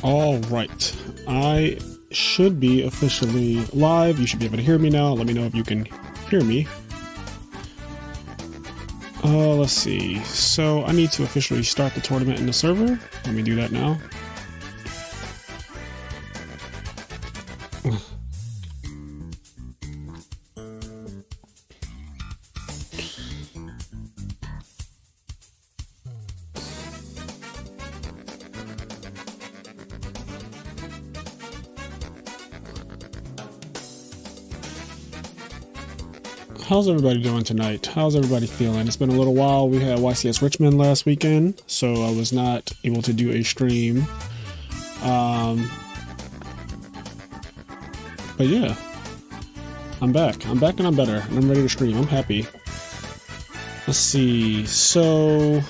All right, I should be officially live. You should be able to hear me now. Let me know if you can hear me. Let's see. So I need to officially start the tournament in the server. Let me do that now. How's everybody doing tonight? How's everybody feeling? It's been a little while. We had YCS Richmond last weekend, so I was not able to do a stream. But yeah, I'm back. I'm back and I'm better. And I'm ready to stream. I'm happy. Let's see. So,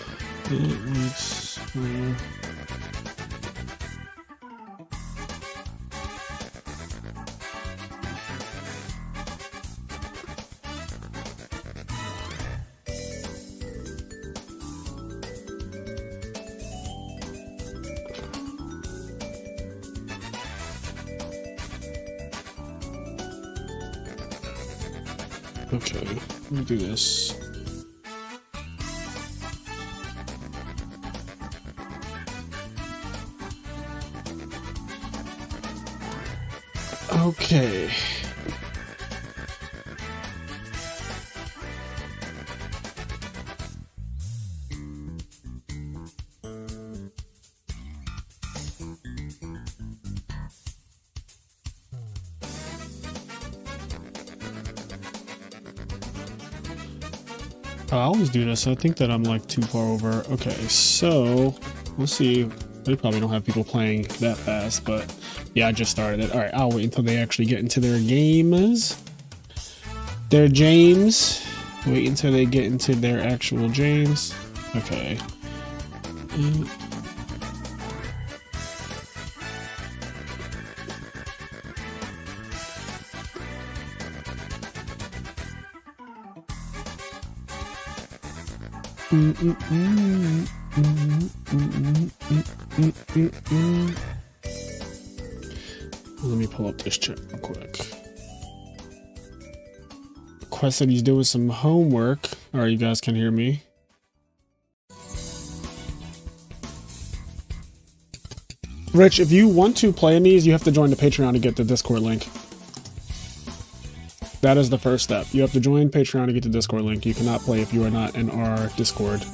okay, let me do this. Okay. I always do this. I think that I'm like too far over. Okay, so let's see. They probably don't have people playing that fast, but yeah, I just started it. All right, I'll wait until they actually get into their games. Their James. Wait until they get into their actual James. Okay. Let me pull up this chat real quick. Quest said he's doing some homework. Alright, you guys can hear me. Rich, if you want to play in these, you have to join the Patreon to get the Discord link. That is the first step. You have to join Patreon to get the Discord link. You cannot play if you are not in our Discord.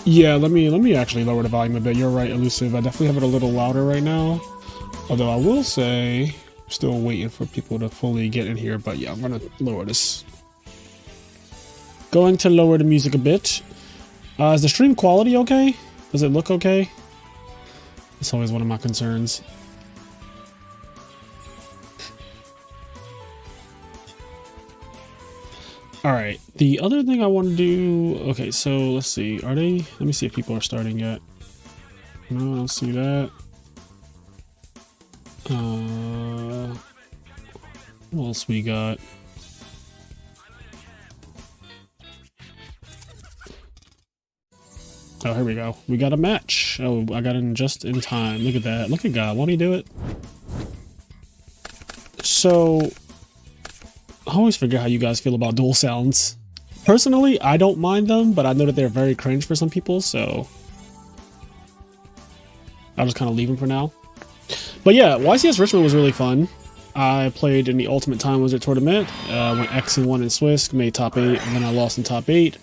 Yeah, let me actually lower the volume a bit. You're right, Elusive. I definitely have it a little louder right now. Although I will say, I'm still waiting for people to fully get in here. But yeah, I'm gonna lower this. Going to lower the music a bit. Is the stream quality okay? Does it look okay? That's always one of my concerns. Alright, the other thing I want to do... Okay, so let's see. Are they... Let me see if people are starting yet. No, I don't see that. What else we got? Oh, here we go. We got a match. Oh, I got in just in time. Look at that. Look at God. Won't he do it? So, I always forget how you guys feel about dual sounds. Personally, I don't mind them, but I know that they're very cringe for some people, so I'll just kind of leave them for now. But yeah, YCS Richmond was really fun. I played in the Ultimate Time Wizard Tournament, went X and 1 in Swiss, made top 8, and then I lost in top 8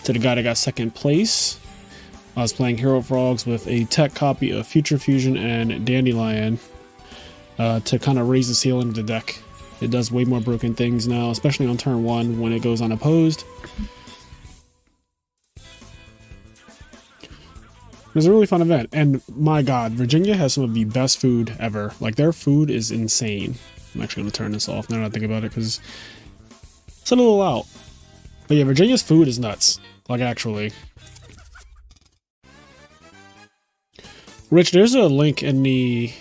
to the guy that got second place. I was playing Hero Frogs with a tech copy of Future Fusion and Dandelion to kind of raise the ceiling of the deck. It does way more broken things now, especially on turn 1 when it goes unopposed. It was a really fun event, and my god, Virginia has some of the best food ever. Like, their food is insane. I'm actually going to turn this off now that I think about it, because it's a little loud. But yeah, Virginia's food is nuts. Like, actually. Rich, there's a link in the...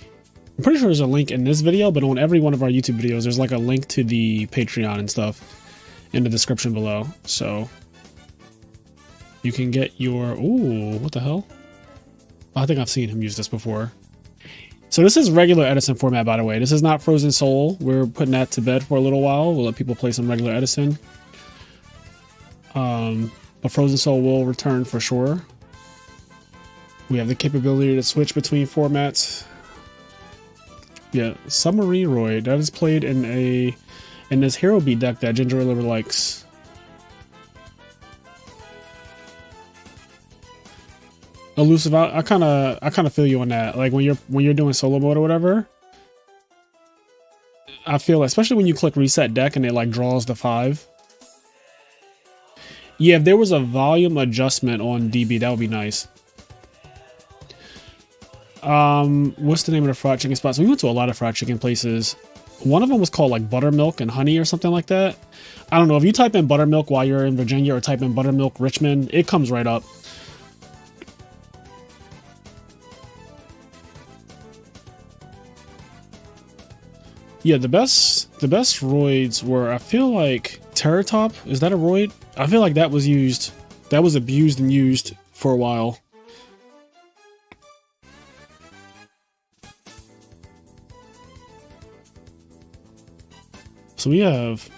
I'm pretty sure there's a link in this video, but on every one of our YouTube videos, there's like a link to the Patreon and stuff in the description below. So you can get your... Ooh, what the hell? I think I've seen him use this before. So this is regular Edison format, by the way. This is not Frozen Soul. We're putting that to bed for a little while. We'll let people play some regular Edison. But Frozen Soul will return for sure. We have the capability to switch between formats. Yeah, Submarine Roy. That is played in this Hero Beat deck that Ginger Liver likes. Elusive, I kind of feel you on that. Like when you're doing solo mode or whatever, I feel, especially when you click reset deck and it like draws the 5. Yeah, if there was a volume adjustment on DB, that would be nice. What's the name of the fried chicken spots? We went to a lot of fried chicken places. One of them was called like Buttermilk and Honey or something like that. I don't know, if you type in Buttermilk while you're in Virginia or type in Buttermilk Richmond, it comes right up. Yeah, the best roids were, I feel like, Terratop. Is that a roid? I feel like that was abused and used for a while. So we have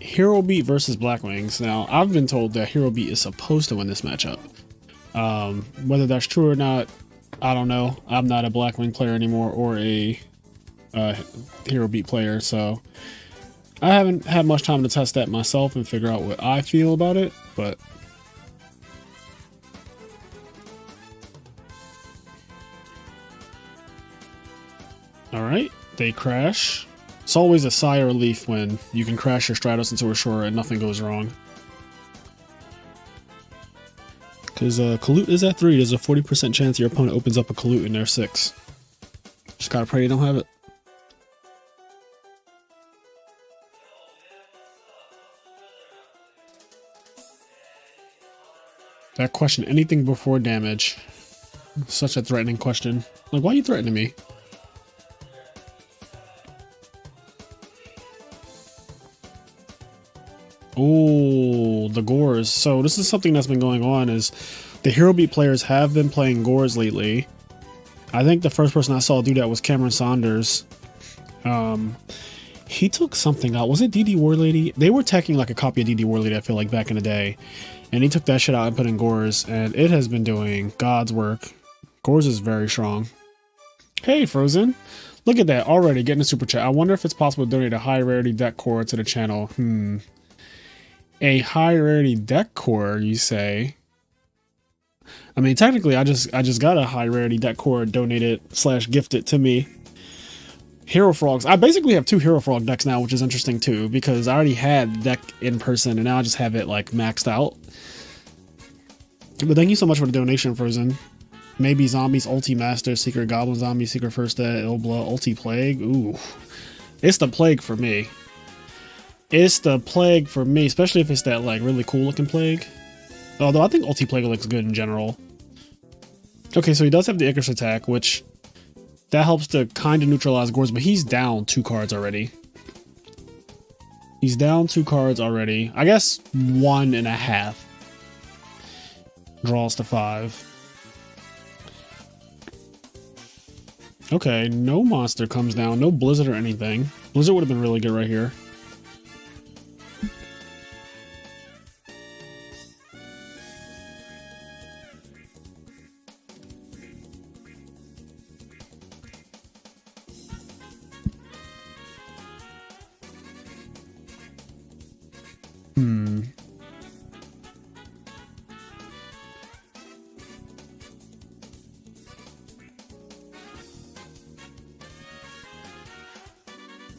Hero Beat versus Blackwings. Now, I've been told that Hero Beat is supposed to win this matchup. Whether that's true or not, I don't know. I'm not a Blackwing player anymore or a Hero Beat player, so I haven't had much time to test that myself and figure out what I feel about it, but alright, they crash. It's always a sigh of relief when you can crash your Stratos into a shore and nothing goes wrong. Because Kalut is at 3, there's a 40% chance your opponent opens up a Kalut in their 6. Just gotta pray you don't have it. That question, anything before damage. Such a threatening question. Like, why are you threatening me? Oh, the Gores. So this is something that's been going on, is the Hero Beat players have been playing Gores lately. I think the first person I saw do that was Cameron Saunders. He took something out. Was it DD War Lady? They were teching like a copy of DD War Lady, I feel like, back in the day. And he took that shit out and put in Gores, and it has been doing God's work. Gores is very strong. Hey, Frozen. Look at that, already getting a super chat. I wonder if it's possible to donate a high rarity deck core to the channel. A high rarity deck core, you say? I mean, technically, I just got a high rarity deck core donated / gifted to me. Hero Frogs. I basically have 2 Hero Frog decks now, which is interesting too, because I already had the deck in person and now I just have it like maxed out. But thank you so much for the donation, Frozen. Maybe Zombies, Ulti Master, Secret Goblin Zombie, Secret First Ed, Ilbla, Ulti Plague. Ooh. It's the Plague for me. It's the Plague for me, especially if it's that like really cool looking Plague. Although I think Ulti Plague looks good in general. Okay, so he does have the Icarus attack, which that helps to kind of neutralize Gores, but he's down 2 cards already. He's down 2 cards already. I guess 1.5. Draws to 5. Okay, no monster comes down. No blizzard or anything. Blizzard would have been really good right here.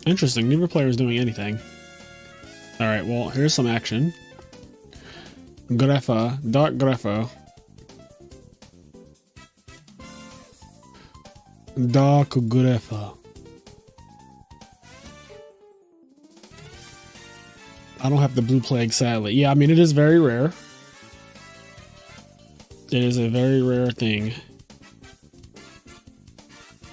Interesting. Neither player is doing anything. Alright, well, here's some action. Greffa. Dark Greffa. Dark Greffa. I don't have the blue plague, sadly. Yeah, I mean, it is very rare. It is a very rare thing.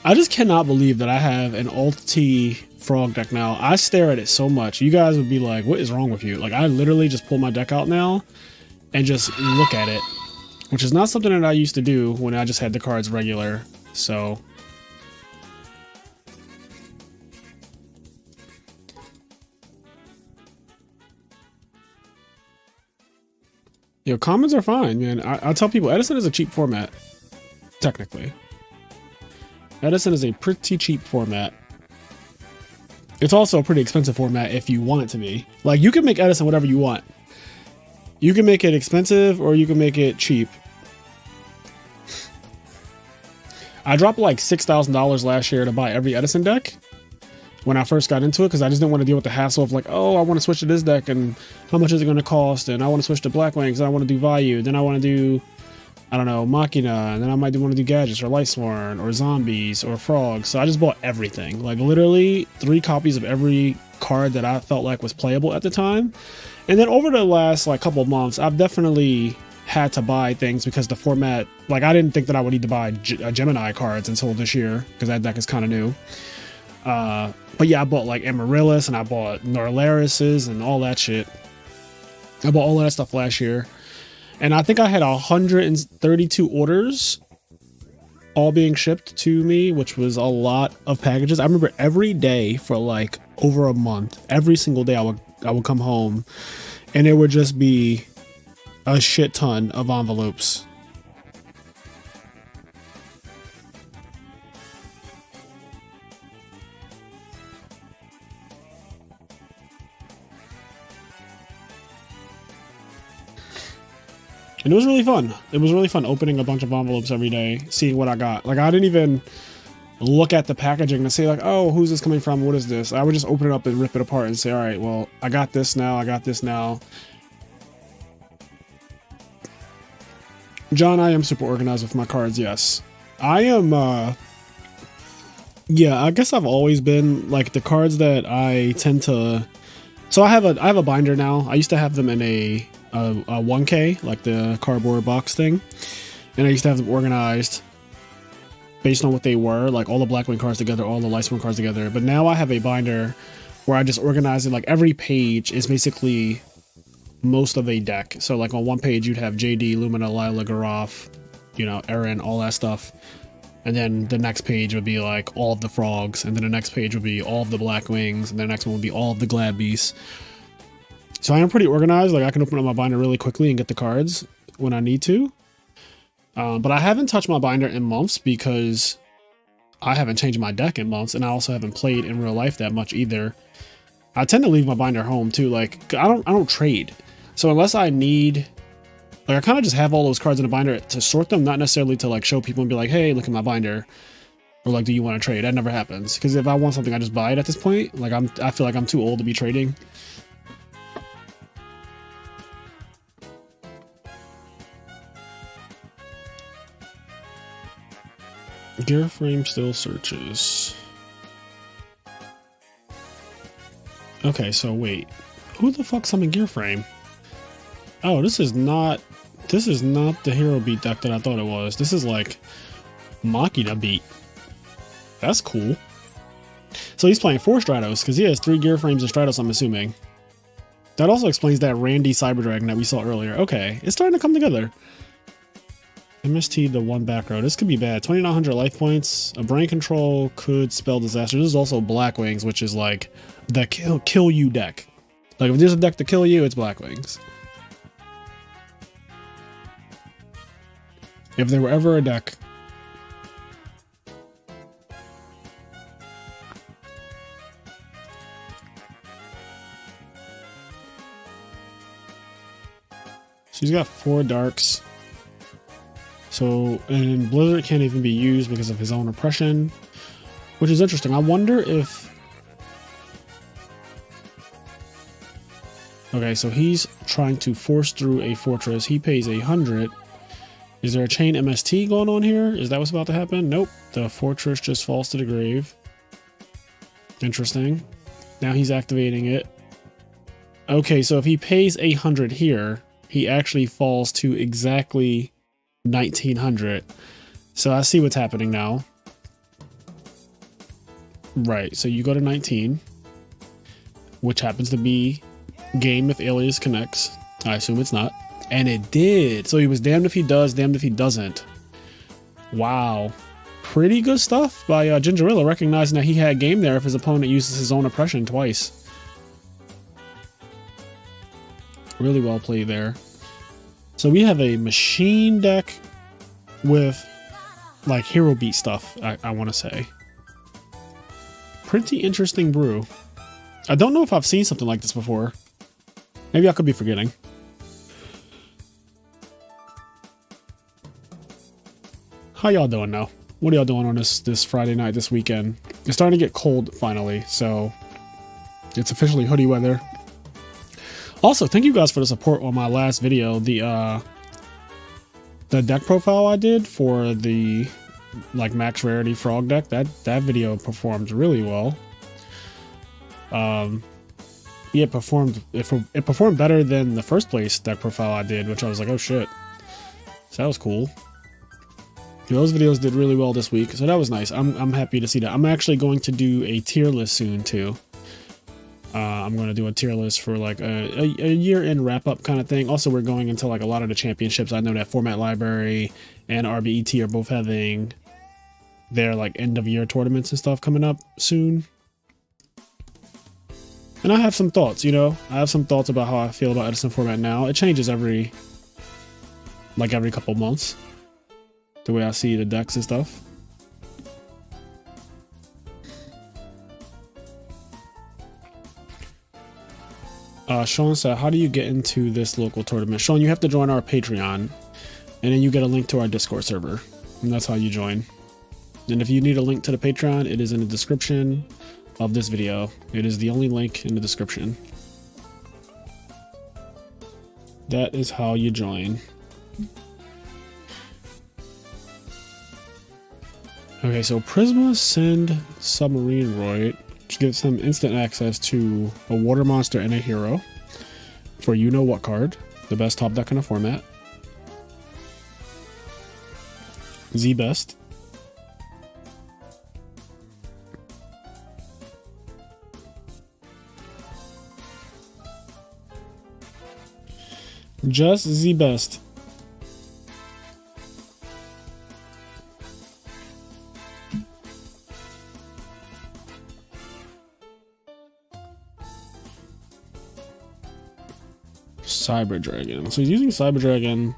I just cannot believe that I have an Alt-T frog deck now. I stare at it so much. You guys would be like, what is wrong with you? Like, I literally just pull my deck out now and just look at it, which is not something that I used to do when I just had the cards regular. So yo, commons are fine, man. I tell people Edison is a cheap format. Technically, Edison is a pretty cheap format. It's also a pretty expensive format if you want it to be. Like, you can make Edison whatever you want. You can make it expensive or you can make it cheap. I dropped like $6,000 last year to buy every Edison deck when I first got into it, because I just didn't want to deal with the hassle of like, oh, I want to switch to this deck and how much is it going to cost, and I want to switch to Blackwings, and I want to do Value, then I want to do, I don't know, Machina, and then I might want to do Gadgets or Lightsworn or Zombies or Frogs. So I just bought everything, like literally 3 copies of every card that I felt like was playable at the time. And then over the last like couple of months, I've definitely had to buy things because the format, like I didn't think that I would need to buy Gemini cards until this year, because that deck is kind of new. But yeah, I bought like Amaryllis and I bought Norlarises and all that shit. I bought all that stuff last year. And I think I had 132 orders all being shipped to me, which was a lot of packages. I remember every day for like over a month, every single day I would come home and it would just be a shit ton of envelopes. And it was really fun. It was really fun opening a bunch of envelopes every day, seeing what I got. Like, I didn't even look at the packaging to say like, oh, who's this coming from? What is this? I would just open it up and rip it apart and say, all right, well, I got this now. I got this now. John, I am super organized with my cards. Yes, I am. Yeah, I guess I've always been like the cards that I tend to. So I have a binder now. I used to have them in a 1K, like the cardboard box thing, and I used to have them organized based on what they were, like all the Blackwing cards together, all the Lightsworn cards together. But now I have a binder where I just organize it, like every page is basically most of a deck. So like on one page you'd have JD, Lumina, Lila, Garoth, you know, Aaron, all that stuff. And then the next page would be like all of the Frogs, and then the next page would be all of the Blackwings, and the next one would be all of the Glad Beasts. So I am pretty organized. Like I can open up my binder really quickly and get the cards when I need to. But I haven't touched my binder in months because I haven't changed my deck in months, and I also haven't played in real life that much either. I tend to leave my binder home too. Like I don't trade. So unless I need, like I kind of just have all those cards in a binder to sort them, not necessarily to like show people and be like, hey, look at my binder. Or like, do you want to trade? That never happens. Because if I want something, I just buy it at this point. Like I feel like I'm too old to be trading. Gear frame still searches. Okay, so wait. Who the fuck summoned gear frame? Oh, this is not the Herob beat deck that I thought it was. This is like Machina beat. That's cool. So he's playing 4 Stratos because he has 3 gear frames and Stratos, I'm assuming. That also explains that Randy Cyber Dragon that we saw earlier. Okay, it's starting to come together. MST the one back row. This could be bad. 2,900 life points. A brain control could spell disaster. This is also Blackwings, which is like the kill you deck. Like if there's a deck to kill you, it's Blackwings. If there were ever a deck. She's got 4 darks. So, and Blizzard can't even be used because of his own oppression, which is interesting. I wonder if... Okay, so he's trying to force through a fortress. He pays 100. Is there a chain MST going on here? Is that what's about to happen? Nope. The fortress just falls to the grave. Interesting. Now he's activating it. Okay, so if he pays 100 here, he actually falls to exactly 1900. So I see what's happening now. Right, so you go to 19, which happens to be game if Alias connects. I assume it's not. And it did. So he was damned if he does, damned if he doesn't. Wow. Pretty good stuff by Gingerilla, recognizing that he had game there if his opponent uses his own oppression twice. Really well played there. So we have a machine deck with like hero beat stuff, I want to say. Pretty interesting brew. I don't know if I've seen something like this before. Maybe I could be forgetting. How y'all doing now? What are y'all doing on this Friday night, this weekend? It's starting to get cold finally, so it's officially hoodie weather. Also, thank you guys for the support on my last video. The deck profile I did for the like max rarity frog deck, that video performed really well. Yeah, it performed better than the first place deck profile I did, which I was like, oh shit. So that was cool. Those videos did really well this week, so that was nice. I'm happy to see that. I'm actually going to do a tier list soon too. I'm going to do a tier list for like a year-end wrap-up kind of thing. Also, we're going into like a lot of the championships. I know that Format Library and RBET are both having their like end-of-year tournaments and stuff coming up soon. And I have some thoughts, you know. I have some thoughts about how I feel about Edison format now. It changes every couple months, the way I see the decks and stuff. Sean said, how do you get into this local tournament? Sean, you have to join our Patreon, and then you get a link to our Discord server, and that's how you join. And if you need a link to the Patreon, it is in the description of this video. It is the only link in the description. That is how you join. Okay, so Prisma send Submarine Roid, which gives him instant access to a water monster and a hero for you know what card, the best top deck in the format. Z-Best. Just Z-Best. Cyber Dragon. So he's using Cyber Dragon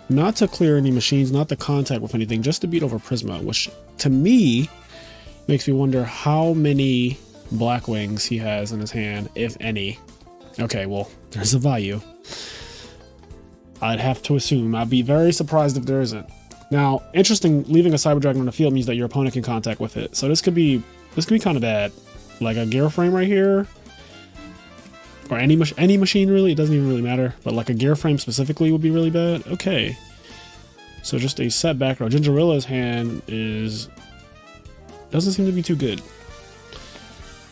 not to clear any machines, not to contact with anything, just to beat over Prisma, which to me makes me wonder how many Blackwings he has in his hand, if any. Okay, well, there's a value. I'd have to assume. I'd be very surprised if there isn't. Now, interesting, leaving a Cyber Dragon on the field means that your opponent can contact with it. So this could be kind of bad. Like a gear frame right here, or any machine really, it doesn't even really matter, but like a gear frame specifically would be really bad. Okay, so just a setback row. Gingerilla's hand doesn't seem to be too good.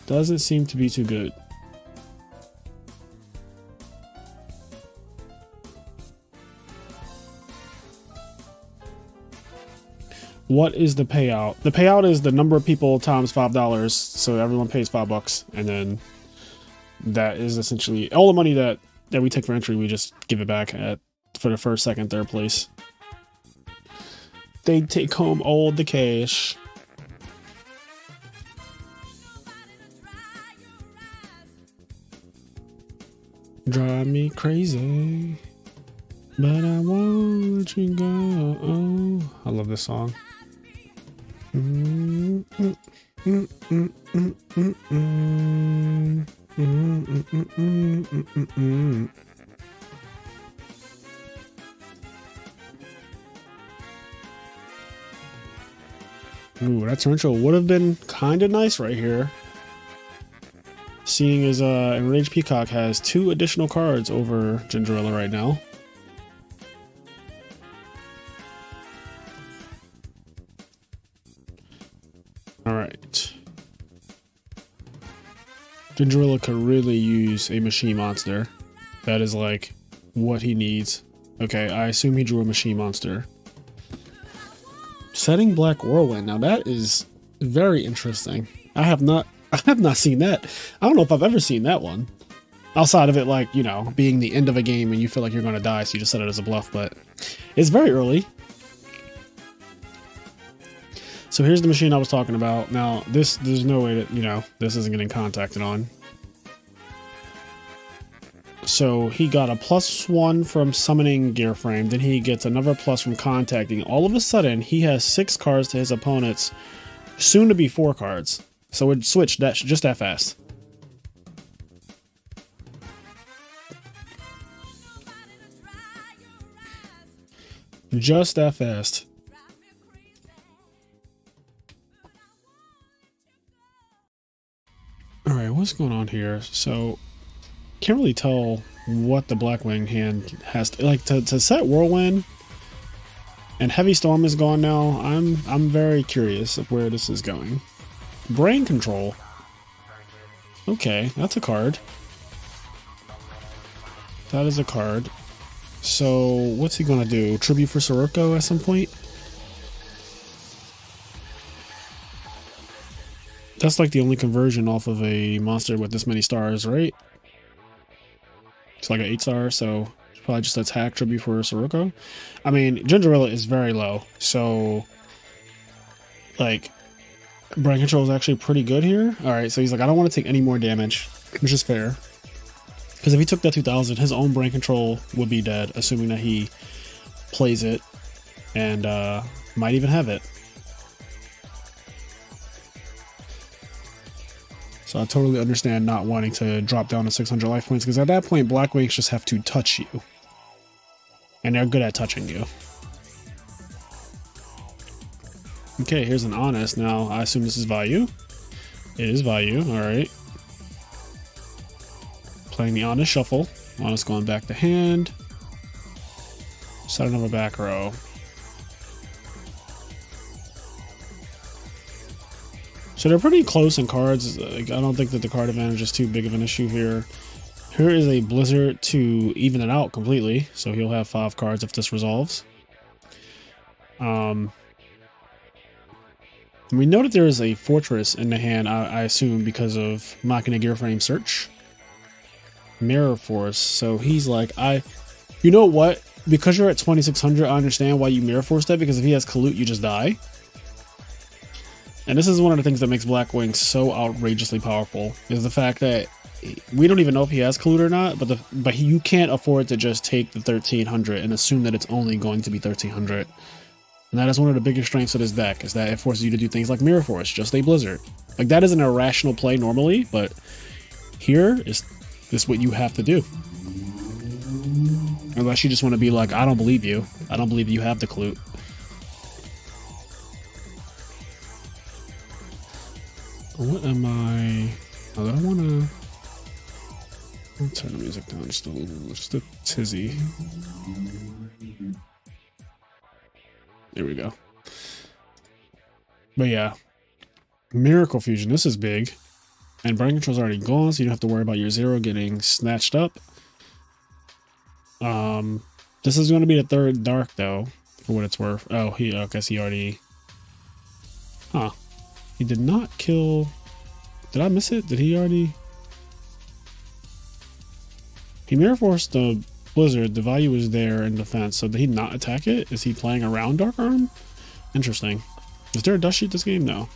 Doesn't seem to be too good. What is the payout? The payout is the number of people times $5, so everyone pays $5, and then that is essentially all the money that we take for entry. We just give it back for the first, second, third place. They take home all the cash. Drive me crazy, but I won't let you go. Oh, I love this song. Ooh, that torrential would have been kind of nice right here. Seeing as Enraged Peacock has 2 additional cards over Gingerella right now. Alright. Gingerella could really use a machine monster. That is like what he needs. Okay, I assume he drew a machine monster. Setting Black Whirlwind. Now that is very interesting. I have not seen that. I don't know if I've ever seen that one. Outside of it, like, you know, being the end of a game and you feel like you're going to die, so you just set it as a bluff, but it's very early. So here's the machine I was talking about. Now, there's no way that, you know, this isn't getting contacted on. So he got a +1 from summoning Gear Frame, then he gets another plus from contacting. All of a sudden, he has 6 cards to his opponent's soon to be 4 cards. So it switched that just that fast. Just that fast. All right, what's going on here? So can't really tell what the Blackwing hand has to, like, to set Whirlwind, and Heavy Storm is gone now. I'm very curious of where this is going. Brain Control. Okay, that's a card. That is a card. So what's he gonna do? Tribute for Sirocco at some point? That's like the only conversion off of a monster with this many stars, right? It's like an 8-star, so probably just attack Tribute for Sirocco. I mean, Gingerella is very low, so like Brain Control is actually pretty good here. Alright, so he's like, I don't want to take any more damage, which is fair. Because if he took that 2000, his own Brain Control would be dead, assuming that he plays it and might even have it. So I totally understand not wanting to drop down to 600 life points, because at that point, Blackwings just have to touch you. And they're good at touching you. Okay, here's an Honest. Now, I assume this is value. It is value, alright. Playing the Honest Shuffle. Honest going back to hand. Set another back row. So they're pretty close in cards. Like, I don't think that the card advantage is too big of an issue here. Here is a Blizzard to even it out completely. So he'll have 5 cards if this resolves. We know that there is a Fortress in the hand, I assume, because of Machina Gear Frame Search. Mirror Force. So he's like, you know what? Because you're at 2600, I understand why you Mirror Force that, because if he has Kalut, you just die. And this is one of the things that makes Blackwing so outrageously powerful, is the fact that we don't even know if he has Kalut or not, but you can't afford to just take the 1300 and assume that it's only going to be 1300. And that is one of the biggest strengths of this deck, is that it forces you to do things like Mirror Force, just a Blizzard. Like, that is an irrational play normally, but here is what you have to do. Unless you just want to be like, I don't believe you. I don't believe you have the Kalut. What am I? Oh, I don't want to. I'll turn the music down just a little, just a tizzy. There we go. But yeah, Miracle Fusion. This is big, and Brain Control's already gone, so you don't have to worry about your 0 getting snatched up. This is going to be the 3rd dark though, for what it's worth. Oh, I guess he already. Huh. He did not kill. Did I miss it? Did he already? He Mirror Forced the Blizzard. The value was there in defense. So did he not attack it? Is he playing around Dark Arm? Interesting. Is there a dust sheet this game? No.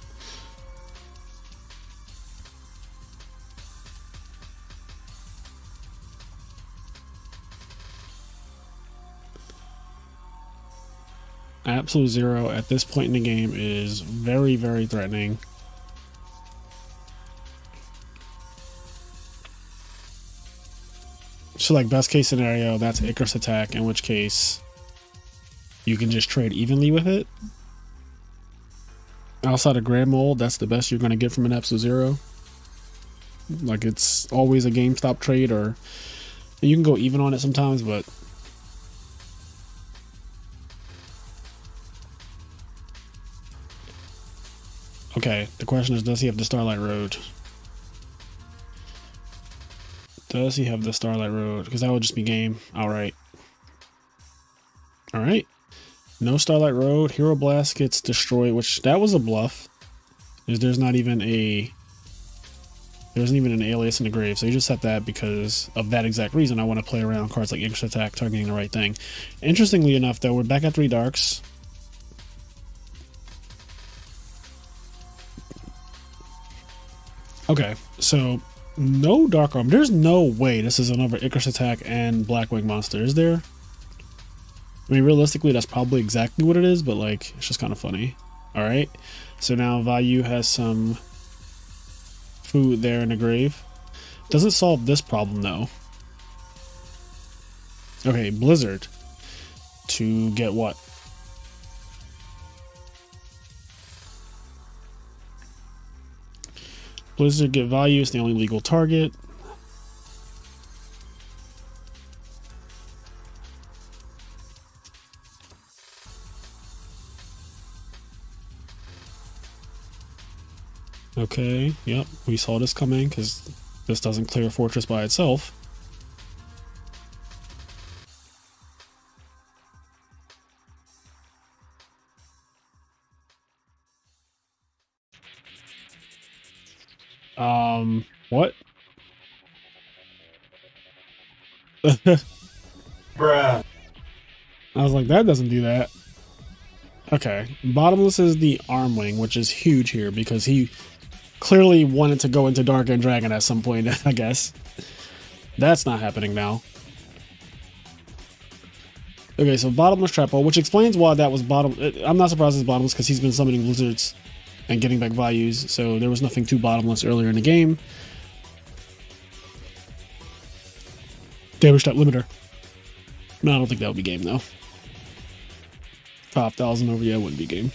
Absolute Zero at this point in the game is very, very threatening. So like best case scenario, that's Icarus attack, in which case you can just trade evenly with it. Outside of Grand Mold, that's the best you're going to get from an Absolute Zero. Like it's always a GameStop trade, or you can go even on it sometimes, but okay, the question is, does he have the Starlight Road? Does he have the Starlight Road? Because that would just be game. Alright. Alright. No Starlight Road. Hero Blast gets destroyed, which that was a bluff. There's not even a... There isn't even an alias in the grave, so you just set that because of that exact reason. I want to play around cards like Icarus Attack, targeting the right thing. Interestingly enough, though, we're back at 3 darks. Okay, so no Dark Arm. There's no way this is another Icarus Attack and Blackwing monster, is there? I mean, realistically, that's probably exactly what it is, but like, it's just kind of funny. Alright, so now Vayu has some food there in the grave. Doesn't solve this problem, though. Okay, Blizzard. To get what? Blizzard get value, it's the only legal target. Okay, yep, we saw this coming because this doesn't clear a fortress by itself. What? Bruh. I was like, that doesn't do that. Okay, Bottomless is the Armwing, which is huge here because he clearly wanted to go into Dark and Dragon at some point, I guess. That's not happening now. Okay, so Bottomless Trap Hole, which explains why that was bottom. I'm not surprised it's Bottomless because he's been summoning Blizzards and getting back values, so there was nothing too Bottomless earlier in the game. Damage Step Limiter. No, I don't think that would be game, though. 5,000 over, yeah, wouldn't be game.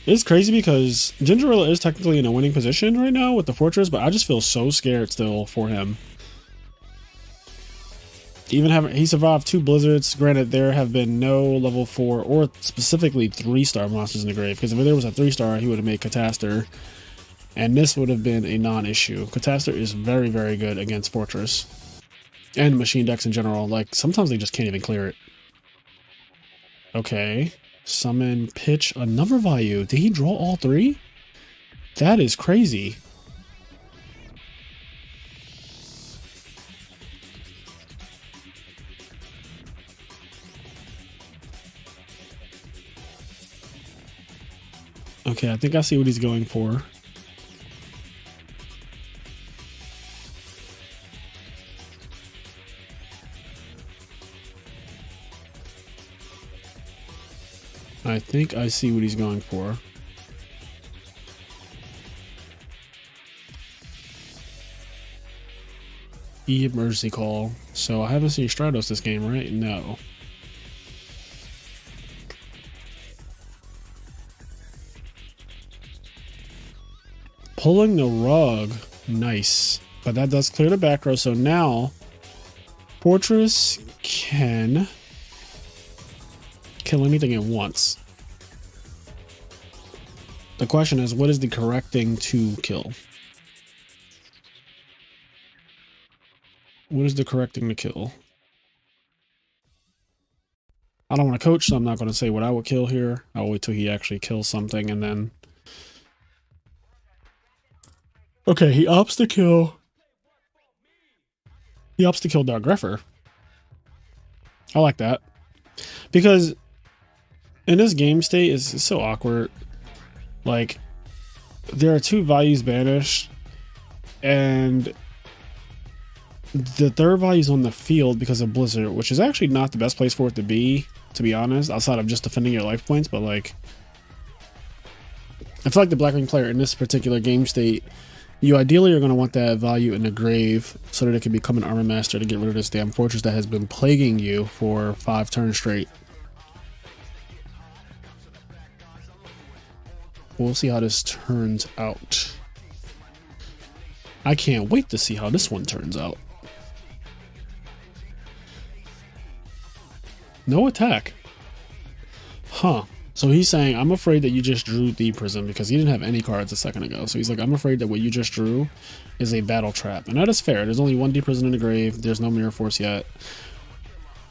It's crazy because Gingerella is technically in a winning position right now with the Fortress, but I just feel so scared still for him. Even having he survived 2 Blizzards, granted there have been no level 4 or specifically 3-star monsters in the grave, because if there was a 3-star he would have made Catastor, and this would have been a non-issue. Catastor is very, very good against Fortress and machine decks in general. Like sometimes they just can't even clear it. Okay, summon, pitch, another Vayu. Did he draw all 3? That is crazy. Okay, I think I see what he's going for. I think I see what he's going for. Emergency call. So I haven't seen Stratos this game, right? No. Pulling the rug. Nice. But that does clear the back row, so now Fortress can kill anything it wants. The question is, what is the correct thing to kill? What is the correct thing to kill? I don't want to coach, so I'm not going to say what I would kill here. I'll wait till he actually kills something and then... Okay, he opts to kill... He opts to kill Dark Greffer. I like that. Because in this game state, it's so awkward. Like, there are 2 values banished, and the third value is on the field because of Blizzard, which is actually not the best place for it to be honest, outside of just defending your life points. But like, I feel like the Blackwing player in this particular game state, you ideally are going to want that value in the grave so that it can become an armor master to get rid of this damn fortress that has been plaguing you for 5 turns straight. We'll see how this turns out. I can't wait to see how this one turns out. No attack. Huh. So he's saying, I'm afraid that you just drew the Prism, because he didn't have any cards a second ago. So he's like, I'm afraid that what you just drew is a battle trap. And that is fair. There's only 1 D Prison in the grave. There's no Mirror Force yet.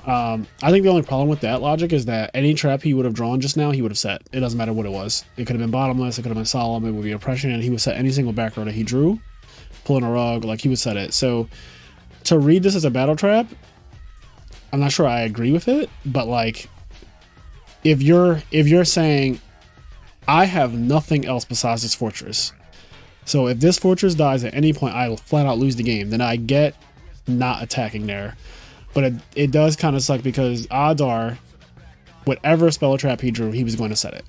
I think the only problem with that logic is that any trap he would have drawn just now, he would have set. It doesn't matter what it was. It could have been Bottomless, it could have been Solemn, it would be Oppression, and he would set any single back row that he drew. Pulling a rug, like he would set it. So to read this as a battle trap, I'm not sure I agree with it, but like, if you're saying I have nothing else besides this fortress, so if this fortress dies at any point, I'll flat out lose the game, then I get not attacking there. But it does kind of suck because odds are, whatever spell trap he drew, he was going to set it.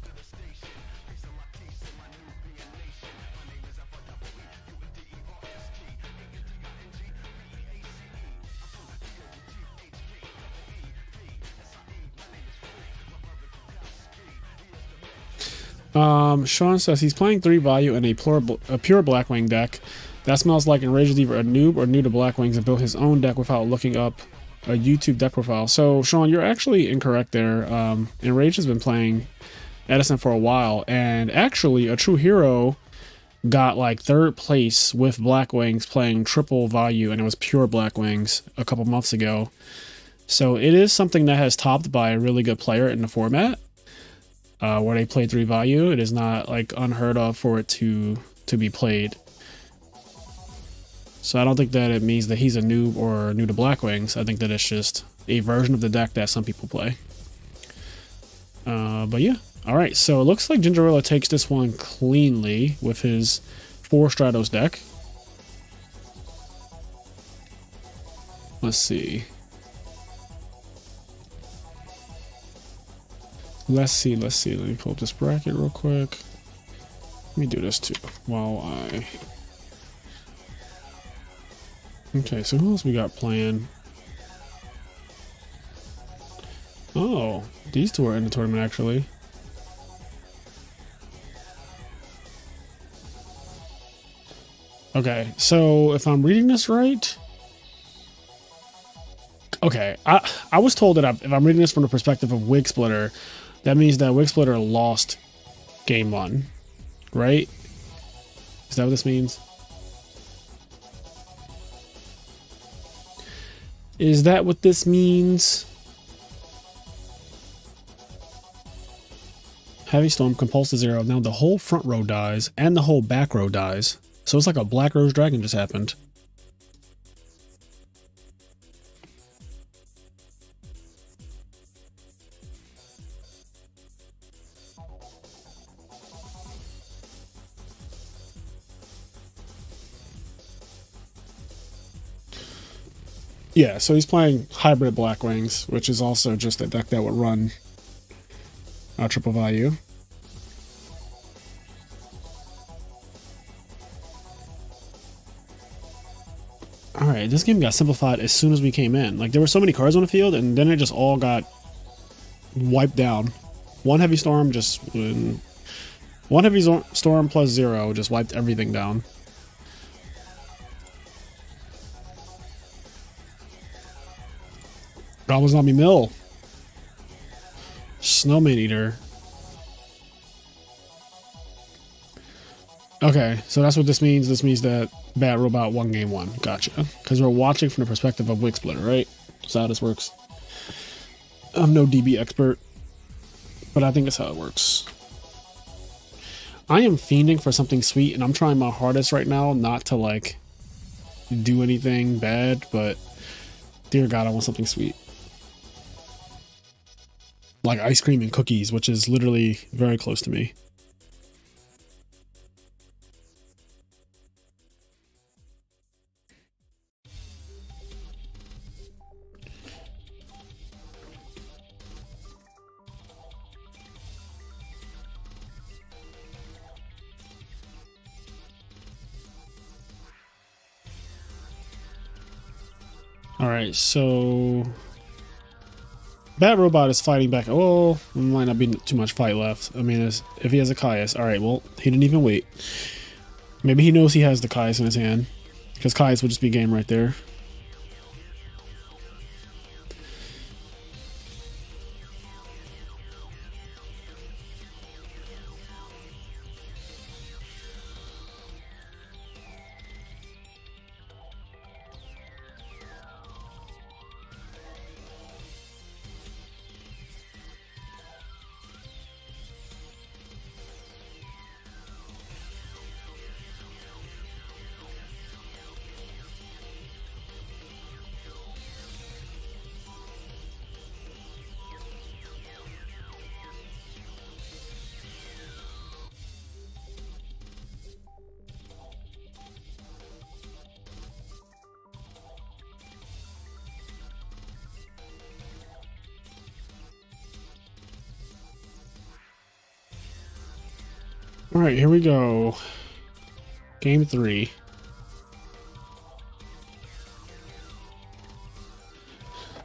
Sean says he's playing 3 value in a pure Blackwing deck. That smells like Enrage is either a noob or new to Blackwings and built his own deck without looking up a YouTube deck profile. So, Sean, you're actually incorrect there. Enrage has been playing Edison for a while, and actually a true hero got like 3rd place with Blackwings playing triple value, and it was pure Blackwings a couple months ago. So it is something that has topped by a really good player in the format. Where they play 3 value, it is not like unheard of for it to be played. So I don't think that it means that he's a noob or new to Blackwings. I think that it's just a version of the deck that some people play. But yeah, all right. So it looks like Gingerilla takes this one cleanly with his 4 Stratos deck. Let's see. Let's see. Let me pull up this bracket real quick. Let me do this too while I... Okay, so who else we got playing? Oh, these 2 are in the tournament actually. Okay, so if I'm reading this right... Okay, I was told that if I'm reading this from the perspective of Wig Splitter, that means that Wig Splitter lost game 1, right? Is that what this means? Is that what this means? Heavy Storm compulse to 0. Now the whole front row dies and the whole back row dies. So it's like a Black Rose Dragon just happened. Yeah, so he's playing Hybrid Blackwings, which is also just a deck that would run triple value. Alright, this game got simplified as soon as we came in. Like, there were so many cards on the field, and then it just all got wiped down. 1 Heavy Storm just... 1 Heavy Storm plus 0 just wiped everything down. Goblin Zombie Mill. Snowman Eater. Okay, so that's what this means. This means that Bat Robot won game 1. Gotcha. Because we're watching from the perspective of Wig Splitter, right? That's how this works. I'm no DB expert, but I think that's how it works. I am fiending for something sweet, and I'm trying my hardest right now not to, like, do anything bad, but dear God, I want something sweet. like ice cream and cookies, which is literally very close to me. All right, so Bat Robot is fighting back. Oh, might not be too much fight left. I mean, if he has a Caius. All right, well, he didn't even wait. Maybe he knows he has the Caius in his hand, because Caius would just be game right there. All right, here we go. Game 3.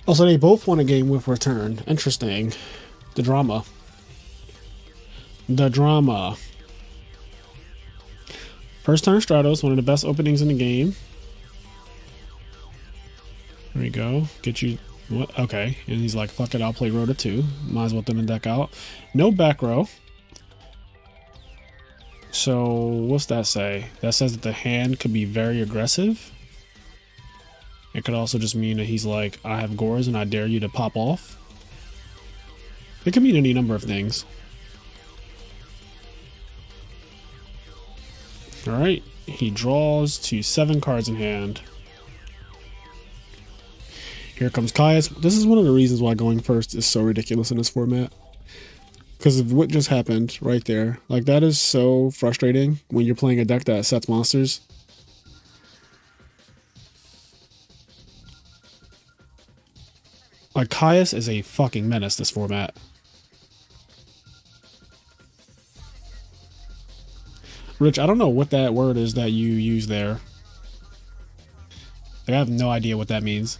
Oh, so they both won a game with return. Interesting. The drama. The drama. First turn Stratos, one of the best openings in the game. There we go. Get you. What? Okay. And he's like, fuck it, I'll play Rhoda 2. Might as well thin the deck out. No back row. So, what's that say? That says that the hand could be very aggressive. It could also just mean that he's like, I have Gores and I dare you to pop off. It could mean any number of things. Alright, he draws to 7 cards in hand. Here comes Caius. This is one of the reasons why going first is so ridiculous in this format. Because of what just happened right there. Like, that is so frustrating when you're playing a deck that sets monsters. Like, Caius is a fucking menace this format. Rich, I don't know what that word is that you use there. Like, I have no idea what that means.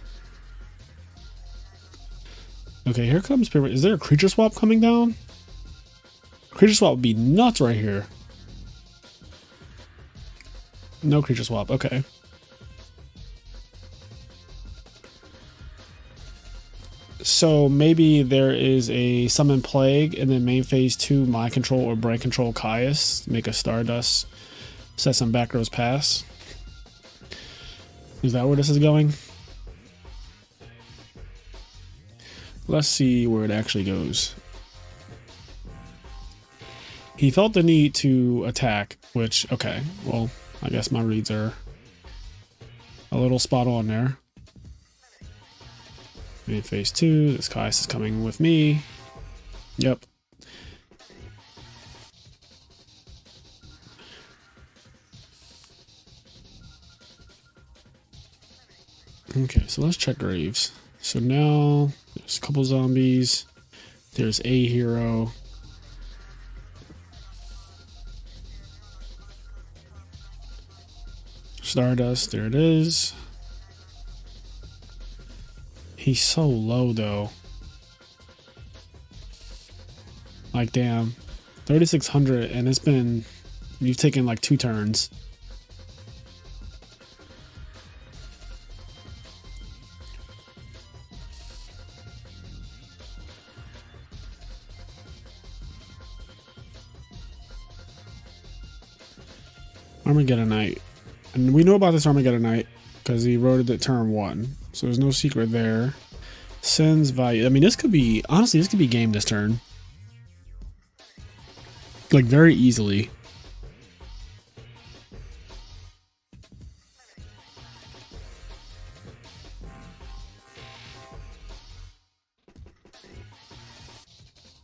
Okay, here comes... Is there a creature swap coming down? Creature swap would be nuts right here. No creature swap, okay. So maybe there is a Summon Plague and then main phase 2 Mind Control or Brain Control Caius. Make a Stardust. Set some back rows pass. Is that where this is going? Let's see where it actually goes. He felt the need to attack, which, okay, well, I guess my reads are a little spot on there. Main phase 2, this Caius is coming with me. Yep. Okay, so let's check Graves. So now there's a couple zombies. There's a hero. Stardust, there it is. He's so low though. Like, damn. 3,600 and it's been... You've taken like 2 turns. Armageddon Knight. And we know about this Armageddon Knight because he wrote it at turn 1. So there's no secret there. Sends value. I mean, this could be... Honestly, this could be game this turn. Like, very easily.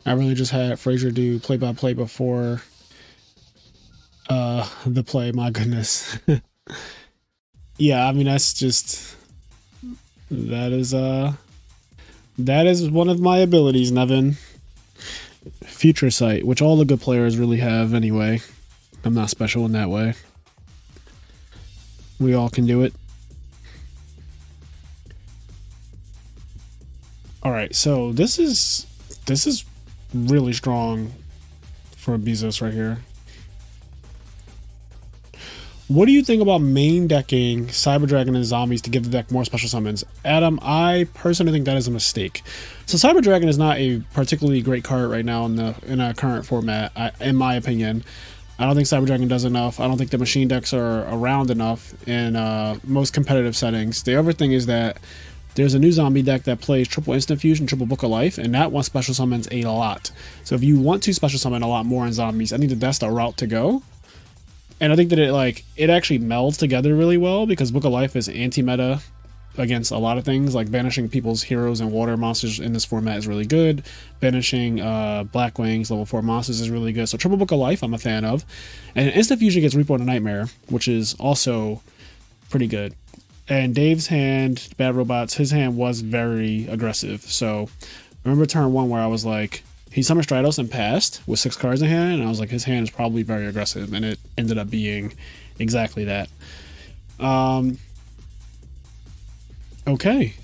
I really just had Fraser do play-by-play before the play. My goodness. Yeah, I mean, that's just, that is one of my abilities, Nevin. Future sight, which all the good players really have anyway. I'm not special in that way. We all can do it. All right, so this is really strong for Bezos right here. What do you think about main decking Cyber Dragon and zombies to give the deck more special summons? Adam, I personally think that is a mistake. So Cyber Dragon is not a particularly great card right now in our current format, in my opinion. I don't think Cyber Dragon does enough. I don't think the machine decks are around enough in most competitive settings. The other thing is that there's a new zombie deck that plays triple instant fusion, triple book of life, and that one special summons a lot. So if you want to special summon a lot more in zombies, I think that that's the route to go. And I think that it actually melds together really well, because Book of Life is anti-meta against a lot of things, like banishing people's heroes and water monsters in this format is really good. Banishing Blackwings, level 4 monsters is really good. So Triple Book of Life, I'm a fan of. And Instant Fusion gets Reborn a Nightmare, which is also pretty good. And Dave's hand, Bad Robots, his hand was very aggressive. So I remember turn 1 where I was like, he summoned Stratos and passed with 6 cards in hand, and I was like, his hand is probably very aggressive, and it ended up being exactly that. Okay.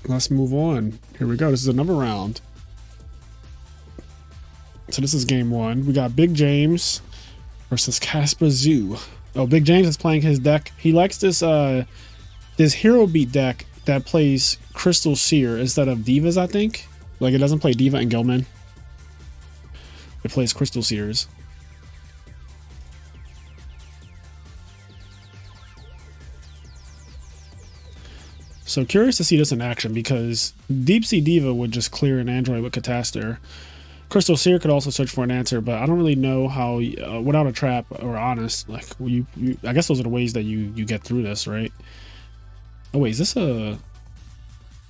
Let's move on. Here we go. This is another round. So this is game 1. We got Big James versus Casper Zoo. Oh, Big James is playing his deck. He likes this this Hero Beat deck that plays Crystal Seer instead of Divas, I think. Like, it doesn't play Diva and Gilman. It plays Crystal Seers. So curious to see this in action, because Deep Sea Diva would just clear an android with Catastor. Crystal Seer could also search for an answer, but I don't really know how, without a trap or honest, like, I guess those are the ways that you get through this, right? Oh wait, is this a...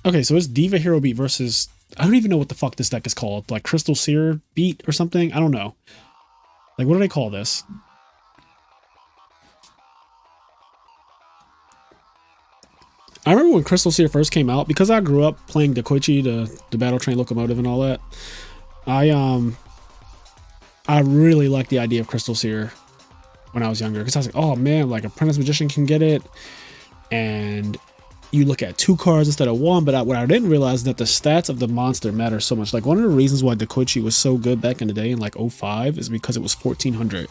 Okay, so it's Diva Hero Beat versus... I don't even know what the fuck this deck is called. Like Crystal Seer Beat or something? I don't know. Like, what do they call this? I remember when Crystal Seer first came out, because I grew up playing Dekoichi, the Battle Train Locomotive and all that. I really liked the idea of Crystal Seer when I was younger, because I was like, oh man, like Apprentice Magician can get it, and you look at 2 cards instead of 1. But what I didn't realize is that the stats of the monster matter so much. Like, one of the reasons why Dekoichi was so good back in the day in like 05 is because it was 1400,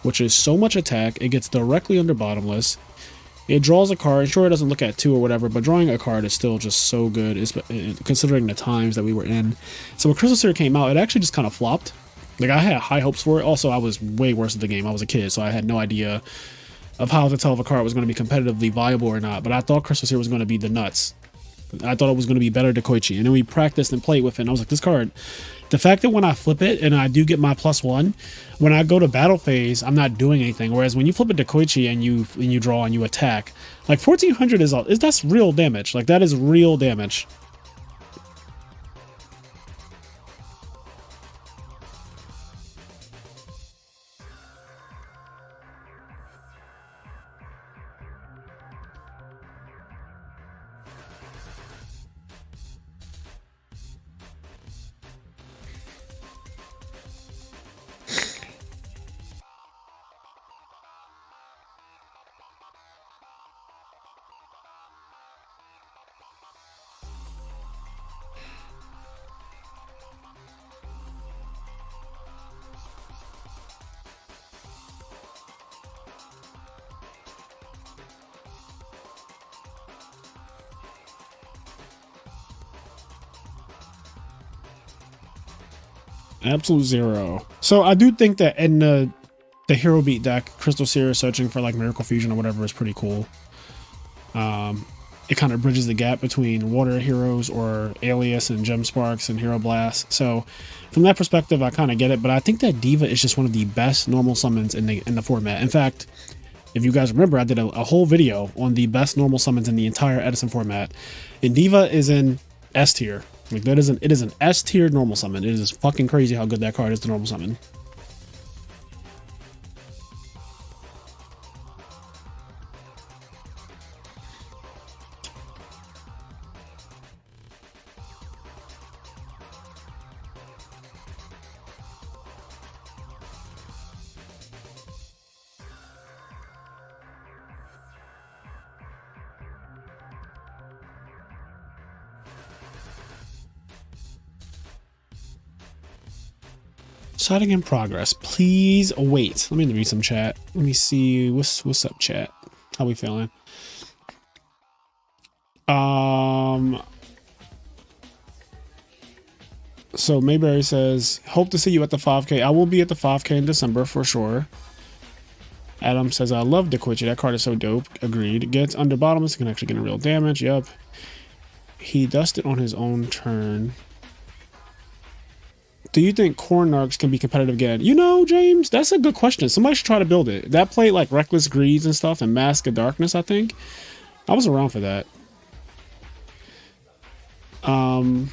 which is so much attack. It gets directly under bottomless. It draws a card. Sure, it doesn't look at 2 or whatever, but drawing a card is still just so good, considering the times that we were in. So when Crystal Seer came out, it actually just kind of flopped. Like, I had high hopes for it. Also, I was way worse at the game. I was a kid, so I had no idea of how to tell if a card was going to be competitively viable or not. But I thought Crystal Seer was going to be the nuts. I thought it was going to be better Dekoichi. And then we practiced and played with it, and I was like, this card... The fact that when I flip it and I do get my +1, when I go to battle phase, I'm not doing anything. Whereas when you flip it to Koichi and you draw and you attack, like 1400 that's real damage. Like, that is real damage. Absolute zero. So I do think that in the Hero Beat deck, Crystal Seer searching for like Miracle Fusion or whatever is pretty cool. It kind of bridges the gap between Water Heroes or Alias and Gem Sparks and Hero Blast. So from that perspective, I kind of get it. But I think that Diva is just one of the best normal summons in the format. In fact, If you guys remember, I did a whole video on the best normal summons in the entire Edison format. And Diva is in S tier. Like it is an S tier normal summon. It is fucking crazy how good that card is to normal summon. Deciding in progress. Please wait. Let me read some chat. Let me see what's up, chat. How we feeling? So Mayberry says, hope to see you at the 5K. I will be at the 5K in December for sure. Adam says, I love Dequitchy. That card is so dope. Agreed. Gets under bottoms, can actually get a real damage. Yep. He dusted on his own turn. Do you think Corn Narcs can be competitive again? You know, James, that's a good question. Somebody should try to build it. That played like Reckless Greeds and stuff and Mask of Darkness, I think. I was around for that. And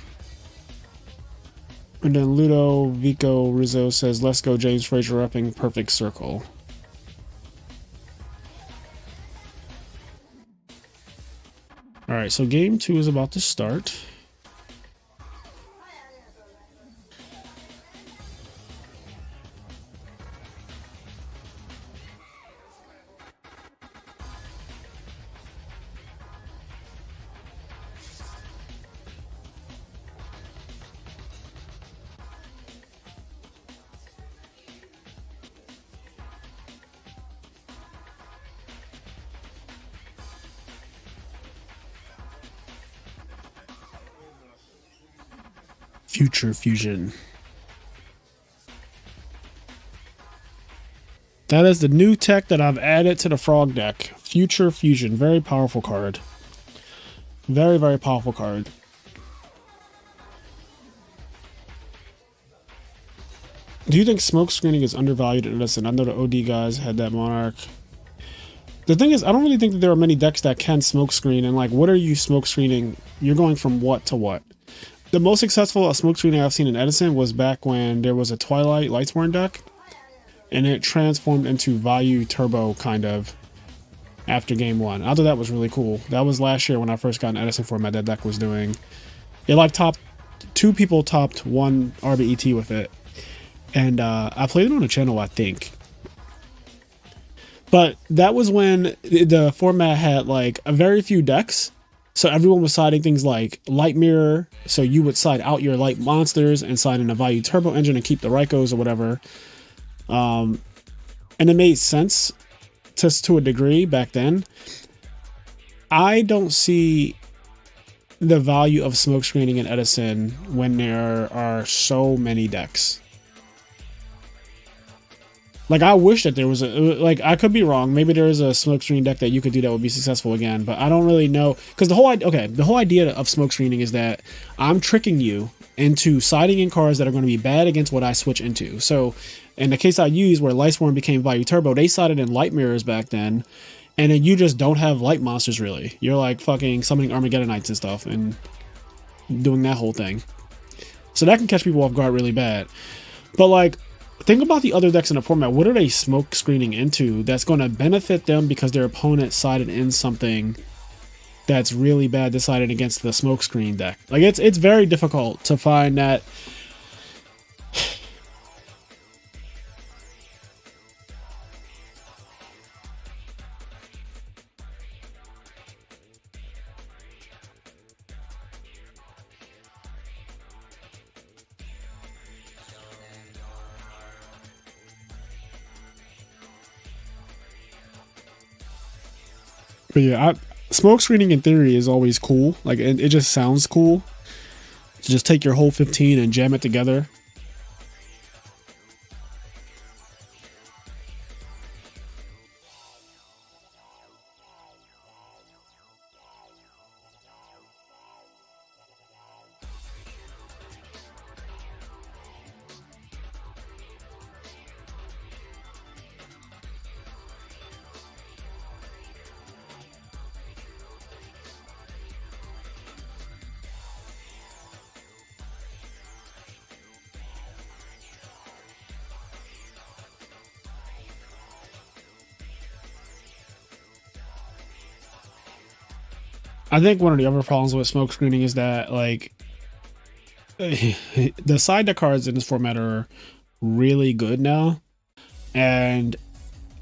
then Ludo Vico Rizzo says, let's go James Frazier repping Perfect Circle. Alright, so game 2 is about to start. Future Fusion. That is the new tech that I've added to the Frog deck. Future Fusion. Very powerful card. Very, very powerful card. Do you think smoke screening is undervalued in Edison? I know the OD guys had that Monarch. The thing is, I don't really think that there are many decks that can smoke screen. And like, what are you smoke screening? You're going from what to what? The most successful smoke screening I've seen in Edison was back when there was a Twilight Lightsworn deck, and it transformed into Value Turbo kind of after game 1. I thought that was really cool. That was last year when I first got an Edison format. That deck was doing it like topped 2 people topped 1 RBET with it, and I played it on the channel, I think. But that was when the format had like a very few decks. So everyone was siding things like Light Mirror. So you would side out your light monsters and side in a Value Turbo engine and keep the Raikos or whatever. And it made sense to a degree back then. I don't see the value of smoke screening in Edison when there are so many decks. Like, I wish that there was a, like, I could be wrong. Maybe there is a smoke screen deck that you could do that would be successful again, but I don't really know. Because the whole idea of smoke screening is that I'm tricking you into siding in cards that are going to be bad against what I switch into. So, in the case I used where Lightsworn became Value Turbo, they sided in Light Mirrors back then, and then you just don't have light monsters, really. You're, like, fucking summoning Armageddonites and stuff, and doing that whole thing. So that can catch people off guard really bad. But, like, think about the other decks in the format. What are they smoke screening into that's going to benefit them because their opponent sided in something that's really bad decided against the smoke screen deck? Like, it's very difficult to find that. But yeah, smoke screening in theory is always cool. Like, it just sounds cool to just take your whole 15 and jam it together. I think one of the other problems with smoke screening is that like the side deck cards in this format are really good now, and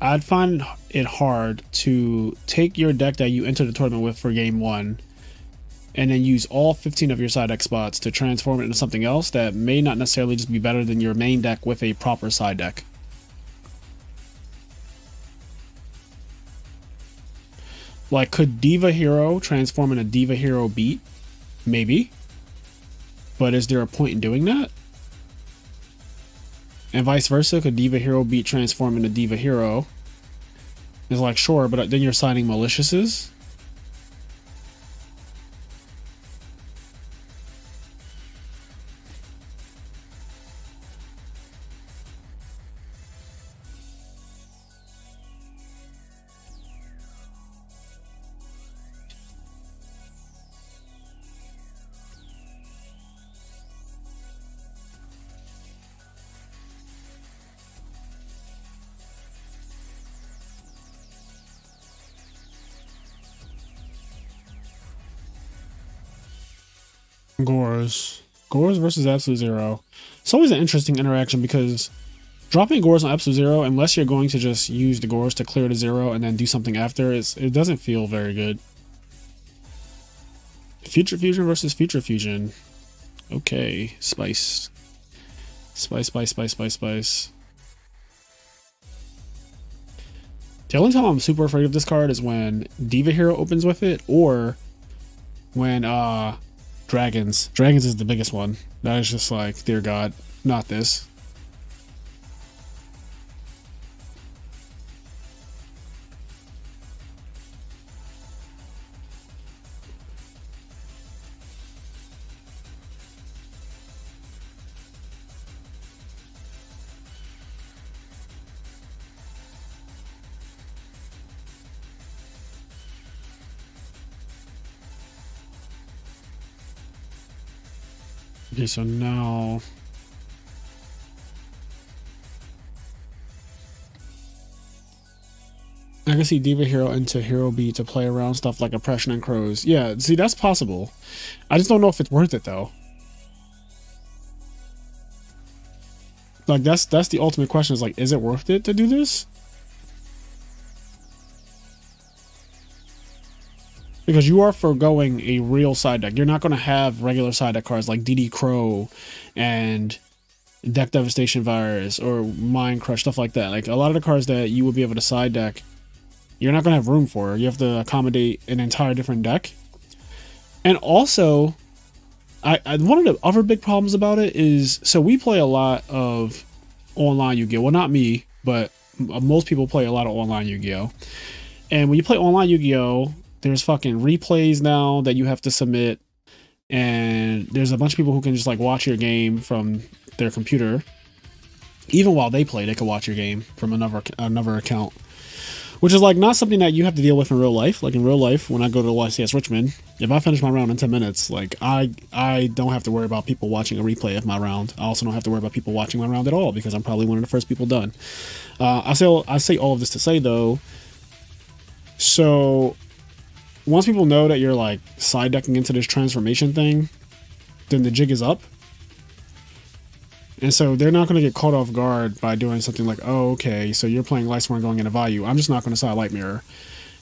I'd find it hard to take your deck that you enter the tournament with for game one and then use all 15 of your side deck spots to transform it into something else that may not necessarily just be better than your main deck with a proper side deck. Like, could Diva Hero transform into Diva Hero Beat? Maybe. But is there a point in doing that? And vice versa, could Diva Hero Beat transform into Diva Hero? It's like, sure, but then you're signing Maliciouses. Gores versus Absolute Zero. It's always an interesting interaction because dropping Gores on Absolute Zero, unless you're going to just use the Gores to clear the zero and then do something after, it doesn't feel very good. Future Fusion versus Future Fusion. Okay, spice. Spice. The only time I'm super afraid of this card is when Diva Hero opens with it, or when Dragons. Dragons is the biggest one. That is just like, dear God, not this. Okay, so now I can see Diva Hero into Hero B to play around stuff like Oppression and Crows. Yeah, see, that's possible. I just don't know if it's worth it though. Like that's the ultimate question, is like, is it worth it to do this? Because you are foregoing a real side deck. You're not going to have regular side deck cards like DD Crow and Deck Devastation Virus or Mind Crush, stuff like that. Like, a lot of the cards that you would be able to side deck, you're not going to have room for. You have to accommodate an entire different deck. And also, one of the other big problems about it is, so we play a lot of online Yu-Gi-Oh! Well, not me, but most people play a lot of online Yu-Gi-Oh! And when you play online Yu-Gi-Oh!, there's fucking replays now that you have to submit, and there's a bunch of people who can just like watch your game from their computer. Even while they play, they can watch your game from another account, which is like not something that you have to deal with in real life. Like in real life, when I go to YCS Richmond, if I finish my round in 10 minutes, like I don't have to worry about people watching a replay of my round. I also don't have to worry about people watching my round at all, because I'm probably one of the first people done. I say all of this to say though, so once people know that you're like side decking into this transformation thing, then the jig is up. And so they're not going to get caught off guard by doing something like, oh, okay, so you're playing Lightsworn going into value. I'm just not going to side Light Mirror.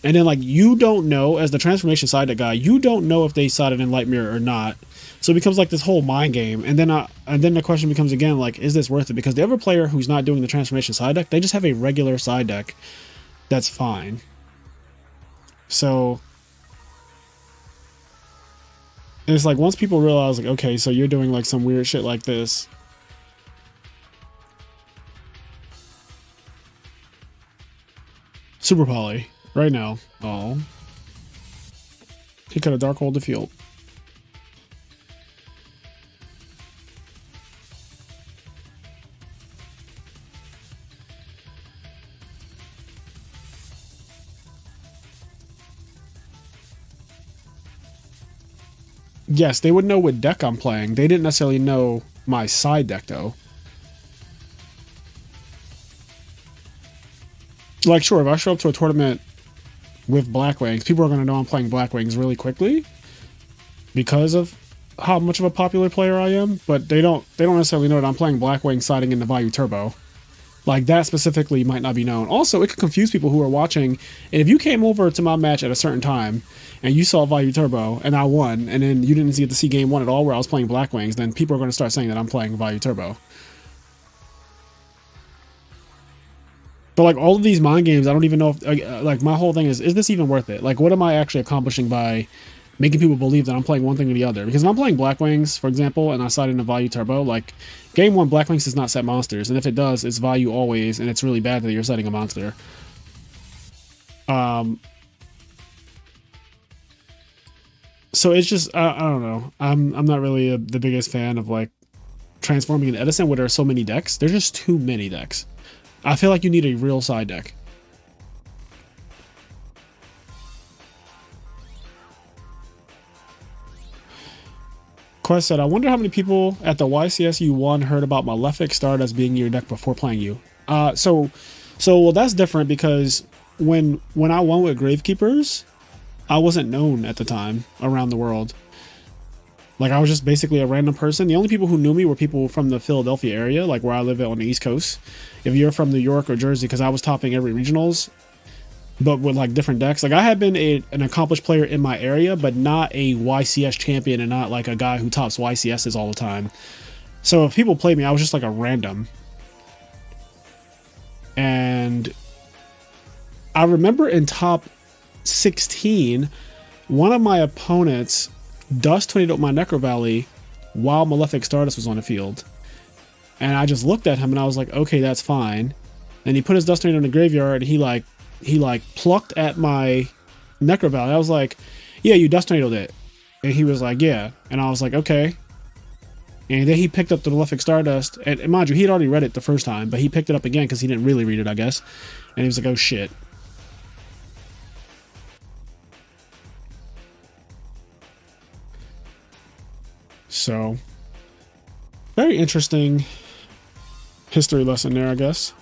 And then like, you don't know, as the transformation side deck guy, you don't know if they sided in Light Mirror or not. So it becomes like this whole mind game. And then the question becomes again, like, is this worth it? Because the other player who's not doing the transformation side deck, they just have a regular side deck that's fine. So it's like, once people realize like, okay, so you're doing like some weird shit like this, Super Poly right now. Oh, he could have dark hold the field. Yes, they would know what deck I'm playing. They didn't necessarily know my side deck, though. Like, sure, if I show up to a tournament with Blackwings. People are going to know I'm playing Blackwings really quickly because of how much of a popular player I am, but they don't necessarily know that I'm playing Blackwings siding in the Value Turbo. Like, that specifically might not be known. Also, it could confuse people who are watching. And if you came over to my match at a certain time and you saw Value Turbo and I won, and then you didn't get to see game one at all where I was playing Blackwings, then people are going to start saying that I'm playing Value Turbo. But like all of these mind games, I don't even know if like my whole thing is this even worth it? Like, what am I actually accomplishing by making people believe that I'm playing one thing or the other? Because if I'm playing Blackwings, for example, and I side in a Value Turbo, like game one, Blackwings does not set monsters, and if it does, it's Value always, and it's really bad that you're setting a monster. So it's just I don't know. I'm not really the biggest fan of like transforming in Edison where there are so many decks. There's just too many decks. I feel like you need a real side deck. Quest said, I wonder how many people at the YCS you won heard about Malefic Stardust being your deck before playing you. So well, that's different because when I won with Gravekeepers, I wasn't known at the time around the world. Like, I was just basically a random person. The only people who knew me were people from the Philadelphia area, like where I live on the East Coast. If you're from New York or Jersey, because I was topping every regionals, but with like different decks. Like, I had been an accomplished player in my area, but not a YCS champion and not like a guy who tops YCSs all the time. So if people played me, I was just like a random. And I remember in top 16, one of my opponents dust tornadoed my Necro Valley while Malefic Stardust was on the field. And I just looked at him and I was like, okay, that's fine. And he put his dust tornado in the graveyard and he plucked at my Necro Valley. I was like, yeah, you dust tornadoed it. And he was like, yeah. And I was like, okay. And then he picked up the Malefic Stardust. And mind you, he had already read it the first time, but he picked it up again because he didn't really read it, I guess. And he was like, oh shit. So, very interesting history lesson there, I guess.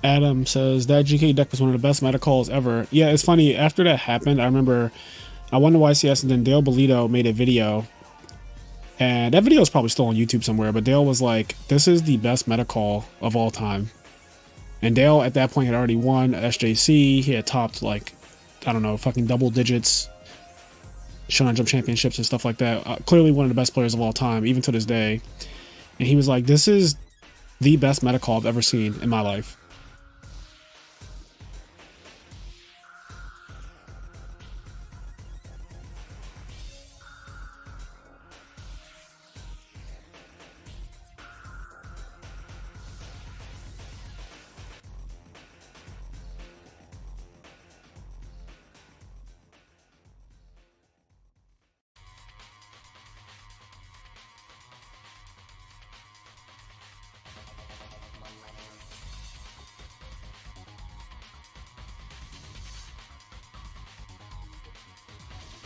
Adam says that GK deck was one of the best meta calls ever. Yeah, it's funny. After that happened, I remember I won the YCS and then Dale Bolito made a video. And that video is probably still on YouTube somewhere, but Dale was like, this is the best meta call of all time. And Dale at that point had already won SJC. He had topped like, I don't know, fucking double digits, Shonen Jump championships and stuff like that. Clearly one of the best players of all time, even to this day. And he was like, this is the best meta call I've ever seen in my life.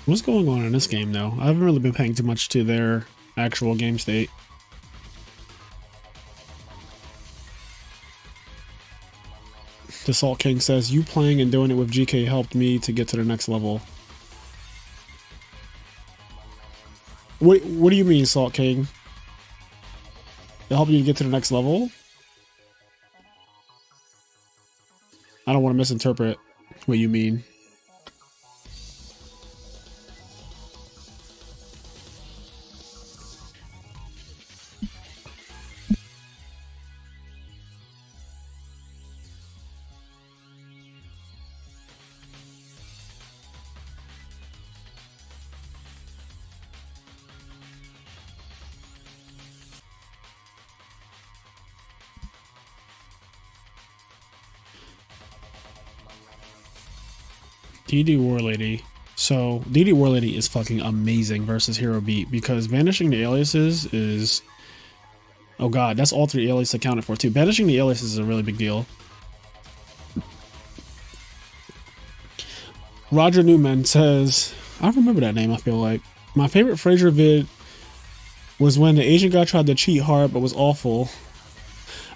What's going on in this game, though? I haven't really been paying too much to their actual game state. The Salt King says, you playing and doing it with GK helped me to get to the next level. What do you mean, Salt King? It helped you to get to the next level? I don't want to misinterpret what you mean. DD War Lady So DD War Lady is fucking amazing versus Hero Beat because banishing the aliases is, oh god, that's all 3 aliases accounted for too. Banishing the aliases is a really big deal. Roger Newman says, I remember that name, I feel like. My favorite Frasier vid was when the Asian guy tried to cheat hard but was awful.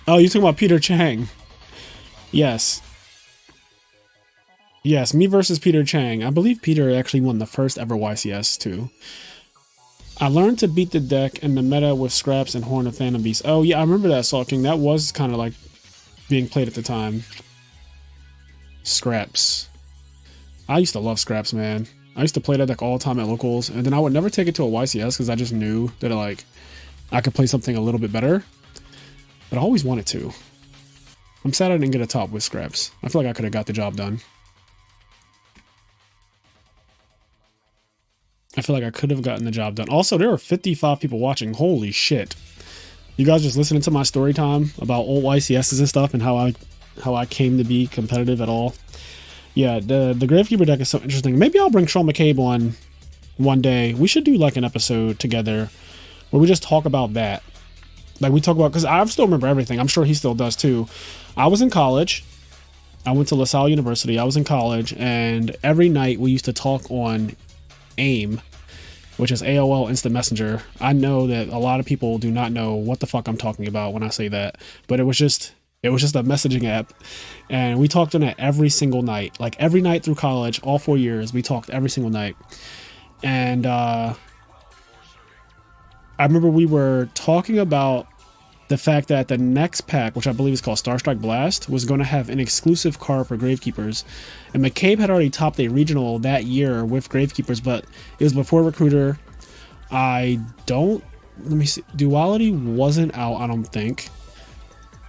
Oh, you're talking about Peter Chang. Yes. Yes, me versus Peter Chang. I believe Peter actually won the first ever YCS too. I learned to beat the deck in the meta with Scraps and Horn of Phantom Beast. Oh yeah, I remember that, Salt King. That was kind of like being played at the time. Scraps. I used to love Scraps, man. I used to play that deck all the time at locals, and then I would never take it to a YCS because I just knew that like I could play something a little bit better. But I always wanted to. I'm sad I didn't get a top with Scraps. I feel like I could have got the job done. I feel like I could have gotten the job done. Also, there are 55 people watching. Holy shit. You guys just listening to my story time about old YCSs and stuff and how I came to be competitive at all. Yeah, the Gravekeeper deck is so interesting. Maybe I'll bring Sean McCabe on one day. We should do like an episode together where we just talk about that. Like we talk about, because I still remember everything. I'm sure he still does too. I was in college. I went to LaSalle University. I was in college, and every night we used to talk on AIM, which is AOL Instant Messenger. I know that a lot of people do not know what the fuck I'm talking about when I say that, but it was just a messaging app, and we talked on it every single night. Like every night through college, all 4 years, we talked every single night. And I remember we were talking about the fact that the next pack, which I believe is called Starstrike Blast, was going to have an exclusive card for Gravekeepers. And McCabe had already topped a regional that year with Gravekeepers, but it was before Recruiter. Let me see. Duality wasn't out, I don't think.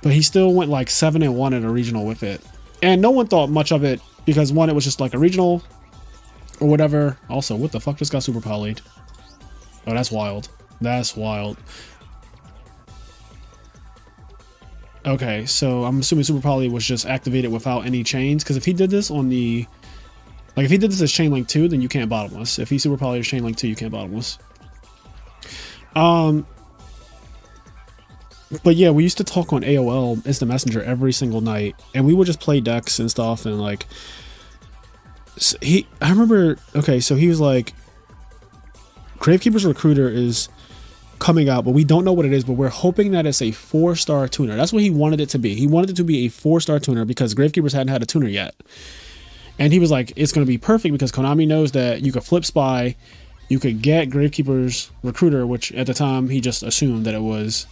But he still went like 7-1 at a regional with it. And no one thought much of it because, one, it was just like a regional or whatever. Also, what the fuck just got super polyed? Oh, that's wild. That's wild. Okay, so I'm assuming Super Poly was just activated without any chains, because if he did this on the... Like, if he did this as Chain Link 2, then you can't bottomless. If he Super Poly as Chain Link 2, you can't bottomless. But yeah, we used to talk on AOL Instant Messenger every single night, and we would just play decks and stuff, and like... I remember... Okay, so he was like... Gravekeepers Recruiter is coming out, but we don't know what it is, but we're hoping that it's a 4-star tuner. That's what he wanted it to be. He wanted it to be a 4-star tuner because Gravekeepers hadn't had a tuner yet. And he was like, it's going to be perfect because Konami knows that you could flip Spy, you could get Gravekeepers Recruiter, which at the time he just assumed that it was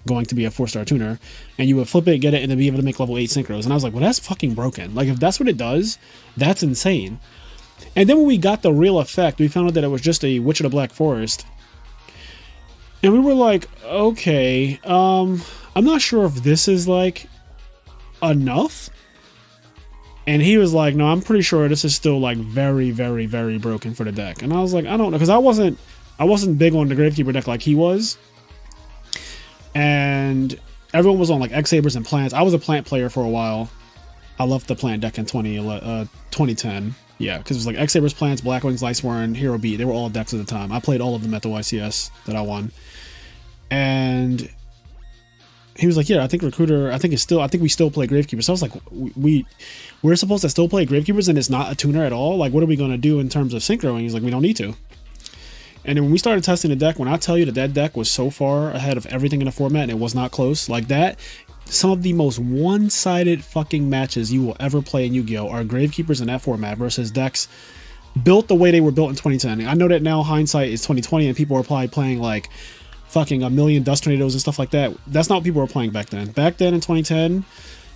going to be a 4-star tuner, and you would flip it, get it, and then be able to make level 8 synchros. And I was like, well, that's fucking broken. Like, if that's what it does, that's insane. And then when we got the real effect, we found out that it was just a Witch of the Black Forest. And we were like, okay, I'm not sure if this is like enough. And he was like, no, I'm pretty sure this is still like very, very, very broken for the deck. And I was like, I don't know, because I wasn't big on the Gravekeeper deck like he was. And everyone was on like X-Sabers and plants. I was a plant player for a while. I loved the plant deck in 2010. Yeah, because it was like X-Sabers, plants, Blackwings, Lightsworn, Hero Beat. They were all decks at the time. I played all of them at the YCS that I won. And he was like, yeah, I think Recruiter, I think we still play Gravekeepers. So I was like, we're supposed to still play Gravekeepers and it's not a tuner at all? Like, what are we going to do in terms of synchro? And he's like, we don't need to. And then when we started testing the deck, when I tell you that deck was so far ahead of everything in the format and it was not close, like that, some of the most one-sided fucking matches you will ever play in Yu-Gi-Oh! Are Gravekeepers in that format versus decks built the way they were built in 2010. I know that now hindsight is 2020 and people are probably playing like fucking a million Dust Tornadoes and stuff like that. That's not what people were playing back then. Back then in 2010,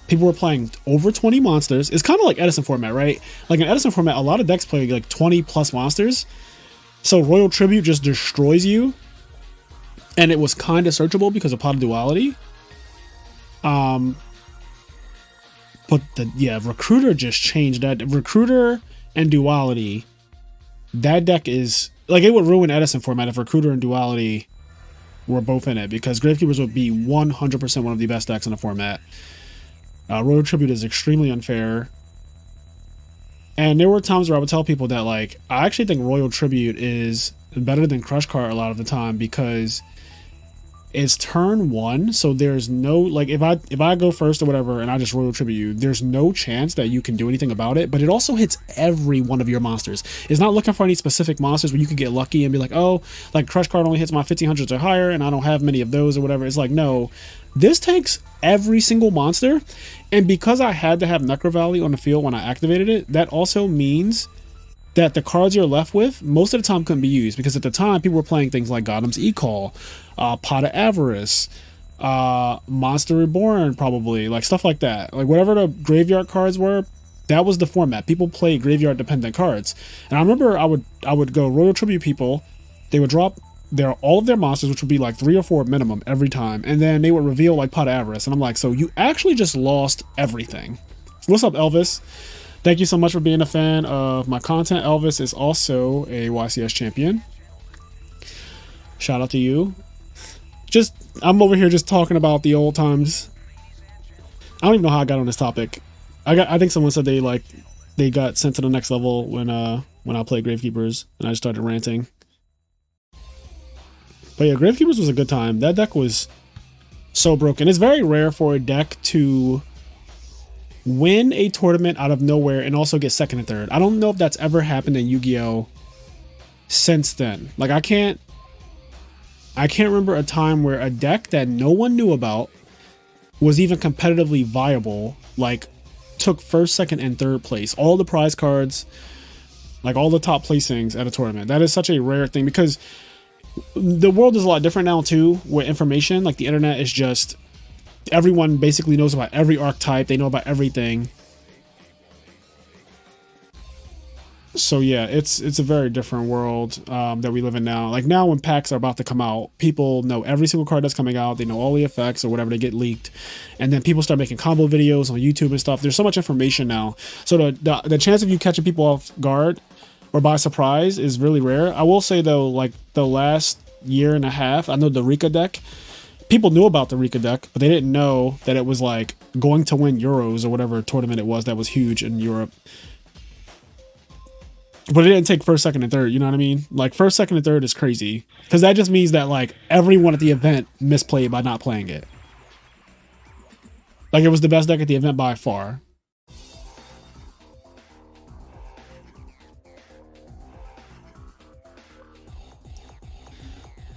people were playing over 20 monsters. It's kind of like Edison format, right? Like in Edison format, a lot of decks play like 20 plus monsters. So Royal Tribute just destroys you. And it was kind of searchable because of Pot of Duality. But Recruiter just changed that. Recruiter and Duality, that deck is like, it would ruin Edison format if Recruiter and Duality were both in it, because Gravekeepers would be 100% one of the best decks in the format. Royal Tribute is extremely unfair. And there were times where I would tell people that, like, I actually think Royal Tribute is better than Crush Cart a lot of the time, because it's turn one, so there's no, like, if I go first or whatever and I just Royal Tribute you, there's no chance that you can do anything about it. But it also hits every one of your monsters. It's not looking for any specific monsters where you could get lucky and be like, oh, like Crush Card only hits my 1500s or higher and I don't have many of those or whatever. It's like, no, this takes every single monster. And because I had to have Necro Valley on the field when I activated it, that also means that the cards you're left with most of the time couldn't be used, because at the time people were playing things like Gotham's E-Call, Pot of Avarice, Monster Reborn, probably, like stuff like that. Like whatever the graveyard cards were, that was the format. People played graveyard dependent cards. And I remember I would go Royal Tribute people. They would drop all of their monsters, which would be like 3 or 4 minimum every time, and then they would reveal like Pot of Avarice, and I'm like, so you actually just lost everything. What's up, Elvis? Thank you so much for being a fan of my content. Elvis is also a YCS champion. Shout out to you. I'm over here just talking about the old times. I don't even know how I got on this topic. I think someone said they got sent to the next level when I played Gravekeepers, and I just started ranting. But yeah, Gravekeepers was a good time. That deck was so broken. It's very rare for a deck to win a tournament out of nowhere and also get second and third. I don't know if that's ever happened in Yu-Gi-Oh! Since then. Like, I can't remember a time where a deck that no one knew about was even competitively viable, like, took first, second, and third place. All the prize cards, like all the top placings at a tournament. That is such a rare thing, because the world is a lot different now too, where information, like the internet, is just, everyone basically knows about every archetype. They know about everything. So yeah, it's a very different world that we live in now. Like now when packs are about to come out, people know every single card that's coming out. They know all the effects or whatever, they get leaked. And then people start making combo videos on YouTube and stuff. There's so much information now. So the chance of you catching people off guard or by surprise is really rare. I will say though, like the last year and a half, I know the Rika deck, people knew about the Rika deck, but they didn't know that it was like going to win Euros or whatever tournament it was that was huge in Europe. But it didn't take first, second, and third, you know what I mean? Like first, second, and third is crazy, because that just means that like everyone at the event misplayed by not playing it. Like it was the best deck at the event by far.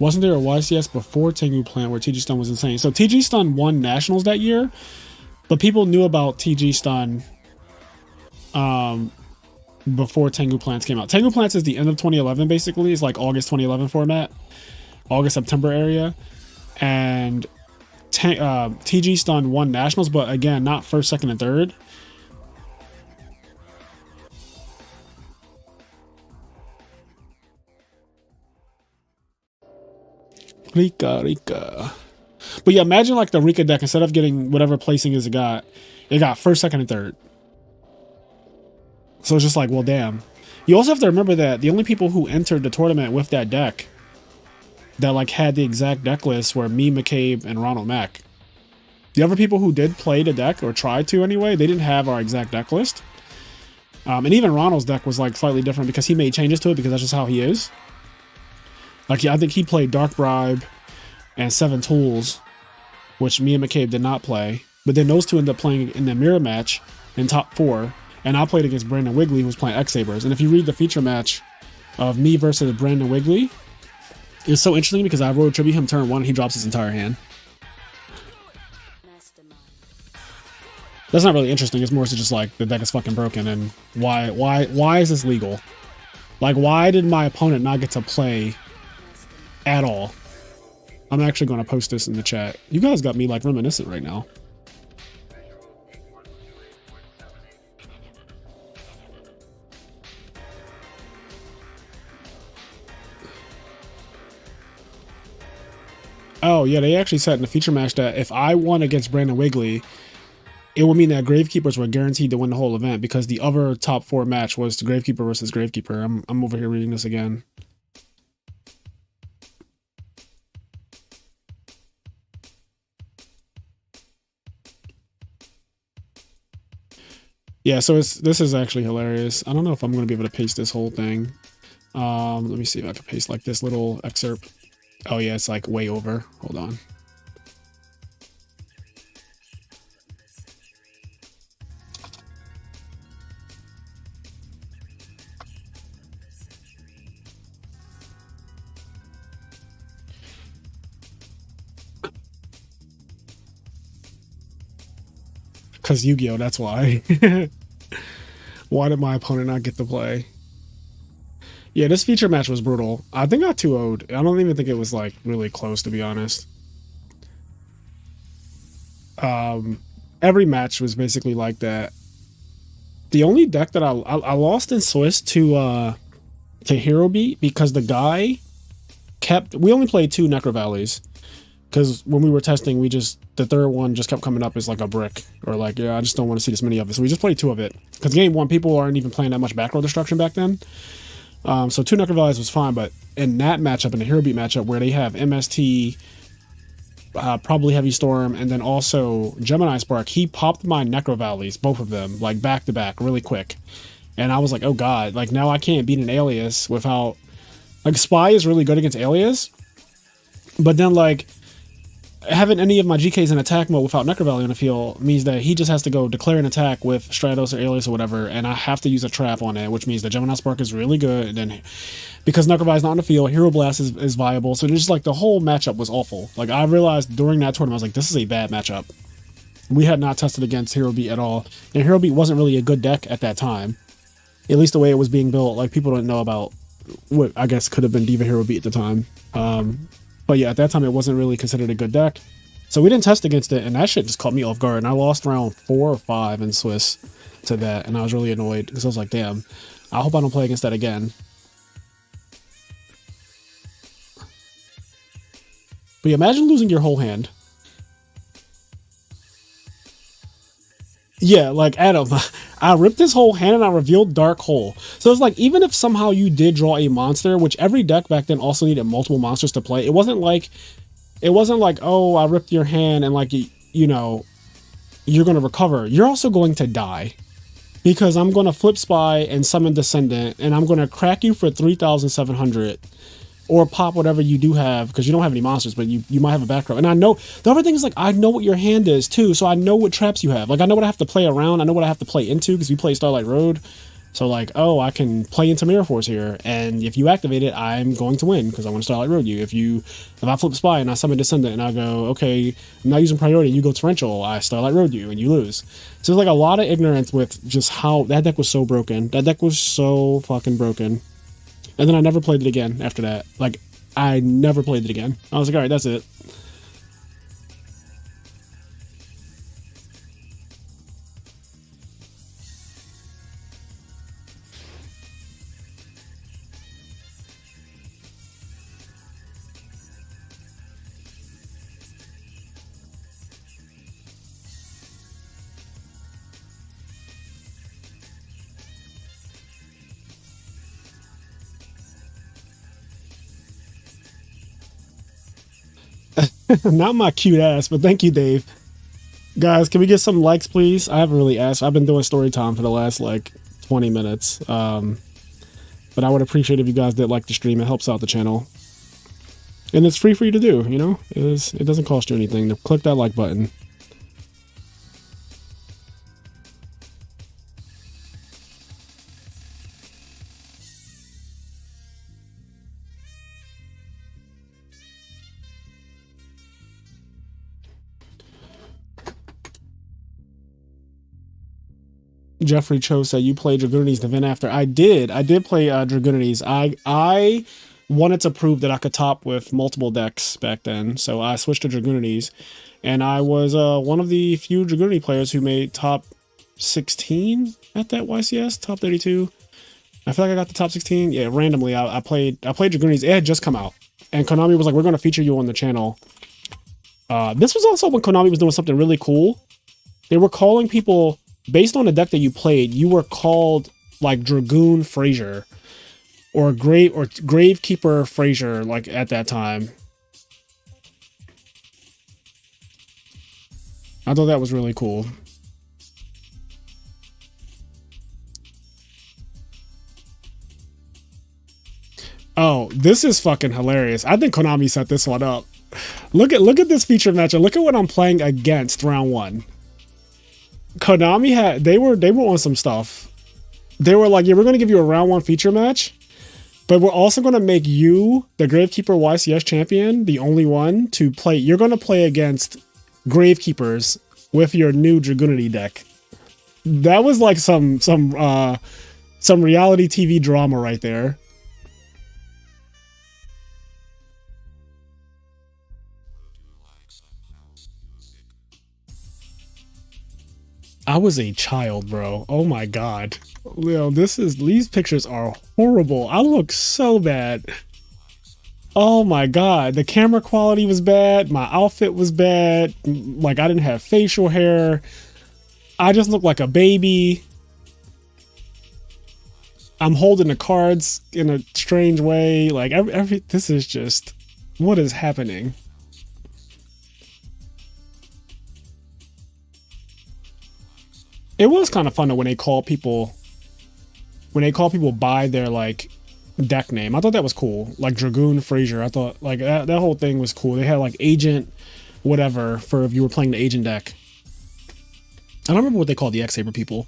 Wasn't there a YCS before Tengu Plant where TG Stun was insane? So TG Stun won Nationals that year, but people knew about TG Stun before Tengu Plants came out. Tengu Plants is the end of 2011, basically. It's like August 2011 format. August, September area. And TG Stun won Nationals, but again, not first, second, and third. Rika. But yeah, imagine like the Rika deck, instead of getting whatever placing it got first, second, and third. So it's just like, well, damn. You also have to remember that the only people who entered the tournament with that deck that like had the exact deck list were me, McCabe, and Ronald Mack. The other people who did play the deck, or tried to anyway, they didn't have our exact deck list. And even Ronald's deck was like slightly different because he made changes to it, because that's just how he is. Like, I think he played Dark Bribe and 7 Tools, which me and McCabe did not play. But then those two ended up playing in the mirror match in top 4. And I played against Brandon Wigley, who was playing X-Sabers. And if you read the feature match of me versus Brandon Wigley, it's so interesting because I Royal Tribute him turn 1 and he drops his entire hand. That's not really interesting. It's more so just like the deck is fucking broken, and why is this legal? Like, why did my opponent not get to play at all? I'm actually going to post this in the chat. You guys got me like reminiscent right now. Oh, yeah, they actually said in the feature match that if I won against Brandon Wigley, it would mean that Gravekeepers were guaranteed to win the whole event, because the other top 4 match was the Gravekeeper versus Gravekeeper. I'm over here reading this again. Yeah, so this is actually hilarious. I don't know if I'm going to be able to paste this whole thing. Let me see if I can paste like this little excerpt. Oh yeah, it's like way over. Hold on. Because Yu-Gi-Oh, that's why. Why did my opponent not get to play? Yeah, this feature match was brutal. I think I 2-0'd. I don't even think it was like really close, to be honest. Every match was basically like that. The only deck that I lost in Swiss to Herob because the guy kept. We only played 2 Necro Valleys because when we were testing, the third one just kept coming up as like a brick or like, yeah, I just don't want to see this many of it. So we just played 2 of it because game 1 people aren't even playing that much back row destruction back then. So 2 Necro Valleys was fine, but in that matchup, in the Herob matchup where they have MST, probably Heavy Storm, and then also Gemini Spark, he popped my Necro Valleys, both of them, like back to back, really quick. And I was like, oh god, like now I can't beat an Alias without. Like Spy is really good against Alias, but then like having any of my GKs in attack mode without Necro Valley on the field means that he just has to go declare an attack with Stratos or Alias or whatever, and I have to use a trap on it, which means that Gemini Spark is really good. And then because Necro Valley's not on the field, Hero Blast is viable. So it's just like the whole matchup was awful. Like I realized during that tournament, I was like, this is a bad matchup. We had not tested against Hero Beat at all, and Hero Beat wasn't really a good deck at that time. At least the way it was being built, like people don't know about what I guess could have been Diva Hero Beat at the time. But yeah, at that time it wasn't really considered a good deck. So we didn't test against it, and that shit just caught me off guard. And I lost round 4 or 5 in Swiss to that, and I was really annoyed because I was like, damn, I hope I don't play against that again. But yeah, imagine losing your whole hand. Yeah, like Adam, I ripped his whole hand and I revealed Dark Hole. So it's like, even if somehow you did draw a monster, which every deck back then also needed multiple monsters to play, it wasn't like, oh, I ripped your hand and like, you know, you're going to recover. You're also going to die because I'm going to flip Spy and summon Descendant, and I'm going to crack you for 3,700 or pop whatever you do have because you don't have any monsters, but you might have a back row. And I know the other thing is like, I know what your hand is too, so I know what traps you have. Like I know what I have to play around. I know what I have to play into because we play Starlight Road. So like, oh, I can play into Mirror Force here, and if you activate it, I'm going to win because I want to Starlight Road you. If I flip Spy and I summon Descendant and I go, okay, I'm not using priority, you go Torrential, I Starlight Road you and you lose. So there's like a lot of ignorance with just how that deck was so broken. That deck was so fucking broken. And then I never played it again after that. Like, I never played it again. I was like, all right, that's it. Not my cute ass, but thank you, Dave. Guys, can we get some likes, please? I haven't really asked. I've been doing story time for the last like 20 minutes. But I would appreciate if you guys did like the stream. It helps out the channel. And it's free for you to do, you know? It doesn't cost you anything to click that like button. Jeffrey Cho said you played Dragunity's the event after. I did play Dragunity's. I wanted to prove that I could top with multiple decks back then, so I switched to Dragunity's, and I was one of the few Dragunity players who made top 16 at that YCS, top 32. I feel like I got the top 16. Yeah, randomly. I played Dragunity's. It had just come out, and Konami was like, "We're going to feature you on the channel." This was also when Konami was doing something really cool. They were calling people based on the deck that you played. You were called like Dragoon Frazier or Gravekeeper Frazier, like at that time. I thought that was really cool. Oh, this is fucking hilarious. I think Konami set this one up. Look at this feature match and look at what I'm playing against round one. Konami had they were on some stuff. They were like, yeah, we're gonna give you a round one feature match, but we're also gonna make you the Gravekeeper YCS champion, the only one to play. You're gonna play against Gravekeepers with your new Dragunity deck. That was like some reality TV drama right there. I was a child, bro. Oh my god. Yo, these pictures are horrible. I look so bad. Oh my god. The camera quality was bad. My outfit was bad. Like, I didn't have facial hair. I just looked like a baby. I'm holding the cards in a strange way. Like, this is just, what is happening? It was kind of fun though when they call people by their like deck name. I thought that was cool. Like Dragoon Frazier. I thought like that whole thing was cool. They had like Agent whatever for if you were playing the Agent deck. I don't remember what they called the X-Saber people,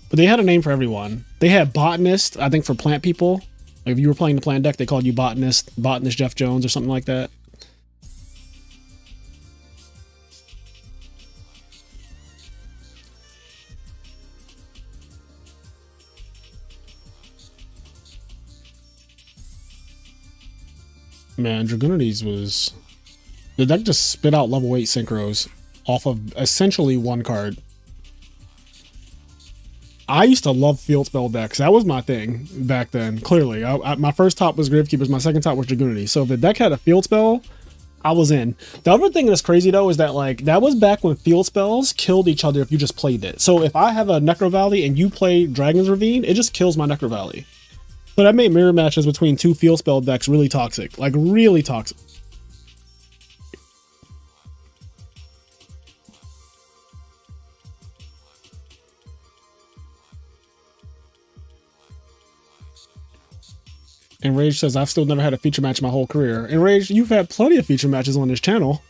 but they had a name for everyone. They had Botanist, I think, for plant people. Like if you were playing the plant deck, they called you Botanist Jeff Jones or something like that. Man, Dragunity's was... The deck just spit out level 8 synchros off of essentially one card. I used to love field spell decks. That was my thing back then, clearly. My first top was Gravekeepers, my second top was Dragunity. So if the deck had a field spell, I was in. The other thing that's crazy though is that like that was back when field spells killed each other if you just played it. So if I have a Necro Valley and you play Dragon's Ravine, it just kills my Necro Valley. So that made mirror matches between two field spell decks really toxic. Like, really toxic. Enraged says, I've still never had a feature match my whole career. Enraged, you've had plenty of feature matches on this channel.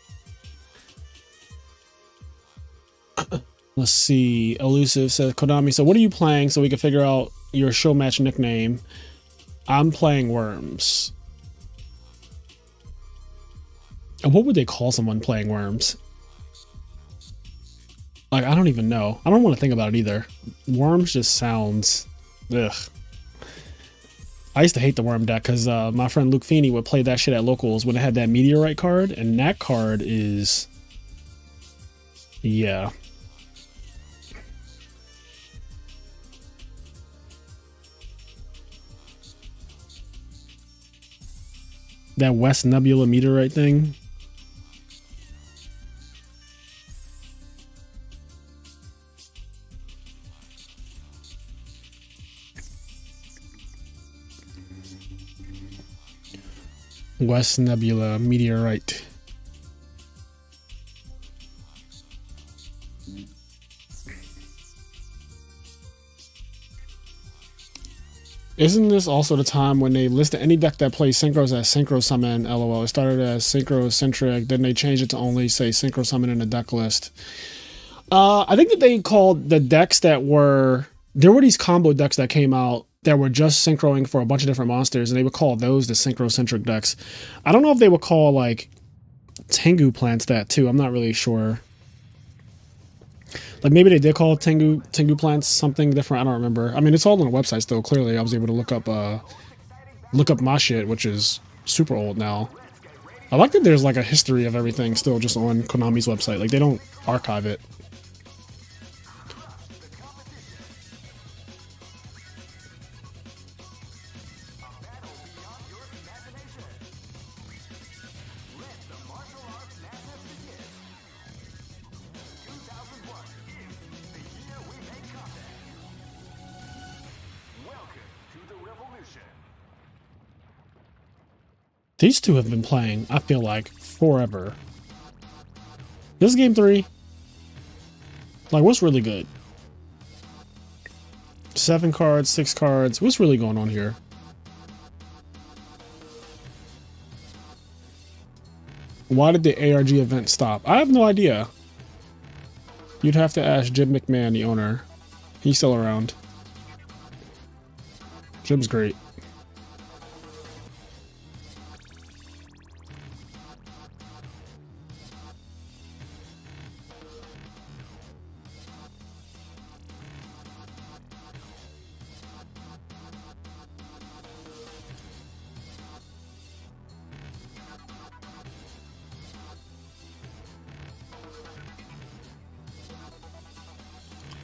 Let's see. Elusive says, Konami, so what are you playing so we can figure out your show match nickname? I'm playing Worms. And what would they call someone playing Worms? Like, I don't even know. I don't want to think about it either. Worms just sounds... Ugh. I used to hate the Worm deck because my friend Luke Feeney would play that shit at locals when it had that Meteorite card, and that card is... Yeah. That West Nebula Meteorite thing. West Nebula Meteorite. Isn't this also the time when they listed any deck that plays Synchros as Synchro Summon? LOL. It started as Synchro Centric, then they changed it to only say Synchro Summon in the deck list. I think that they called the decks that were... There were these combo decks that came out that were just synchroing for a bunch of different monsters, and they would call those the Synchro-centric decks. I don't know if they would call, like, Tengu plants that, too. I'm not really sure. Like, maybe they did call Tengu plants something different. I don't remember. I mean, it's all on the website still. Clearly, I was able to look up my shit, which is super old now. I like that there's, like, a history of everything still just on Konami's website. Like, they don't archive it. These two have been playing, I feel like, forever. This is game 3. Like, what's really good? 7 cards, 6 cards. What's really going on here? Why did the ARG event stop? I have no idea. You'd have to ask Jim McMahon, the owner. He's still around. Jim's great.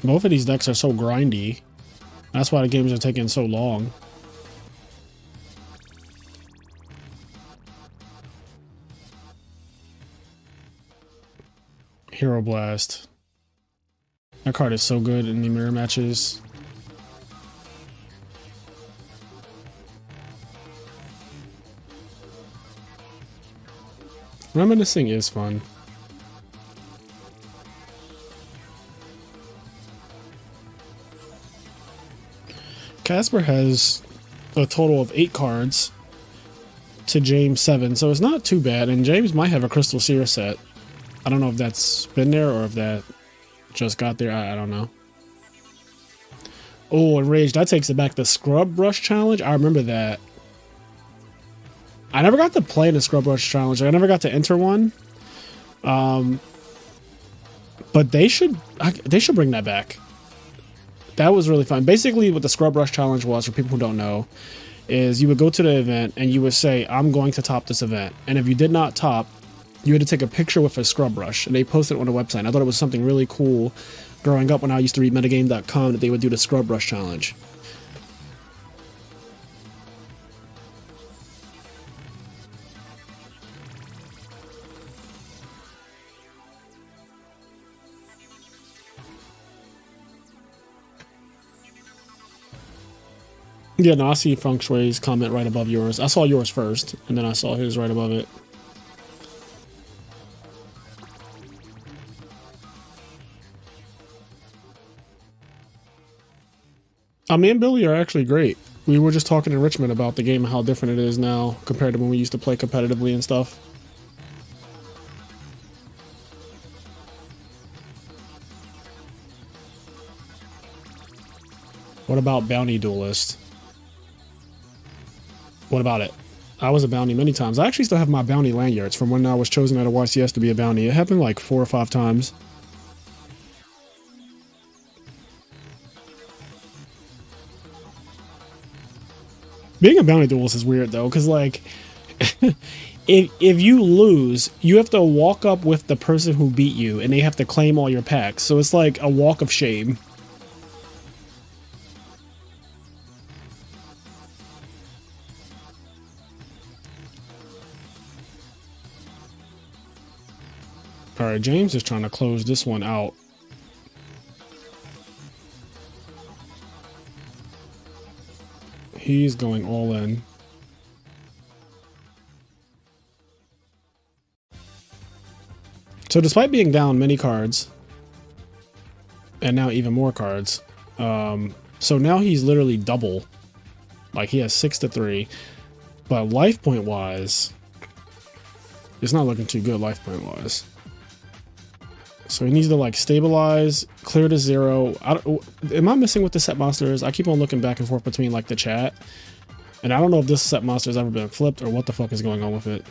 Both of these decks are so grindy. That's why the games are taking so long. Hero Blast. That card is so good in the mirror matches. Reminiscing is fun. Casper has a total of 8 cards to James 7, so it's not too bad, and James might have a Crystal Seer set. I don't know if that's been there or if that just got there. I don't know. Oh, Enraged. That takes it back. The Scrub Brush Challenge. I remember that. I never got to play the Scrub Brush Challenge. I never got to enter one. But they should bring that back. That was really fun. Basically, what the Scrub Brush Challenge was, for people who don't know, is you would go to the event and you would say, I'm going to top this event. And if you did not top, you had to take a picture with a scrub brush. And they posted it on the website. And I thought it was something really cool growing up when I used to read metagame.com that they would do the Scrub Brush Challenge. Yeah, no, I see Feng Shui's comment right above yours. I saw yours first, and then I saw his right above it. Me and Billy are actually great. We were just talking in Richmond about the game and how different it is now compared to when we used to play competitively and stuff. What about Bounty Duelist? What about it? I was a bounty many times. I actually still have my bounty lanyards from when I was chosen at a YCS to be a bounty. It happened like 4 or 5 times. Being a bounty duelist is weird though, because like, if you lose, you have to walk up with the person who beat you, and they have to claim all your packs. So it's like a walk of shame. Alright, James is trying to close this one out. He's going all in. So despite being down many cards, and now even more cards, so now he's literally double. Like, he has 6 to 3. But life point wise, it's not looking too good life point wise. So he needs to like stabilize, clear to 0. Am I missing what the set monster is? I keep on looking back and forth between like the chat, and I don't know if this set monster has ever been flipped or what the fuck is going on with it.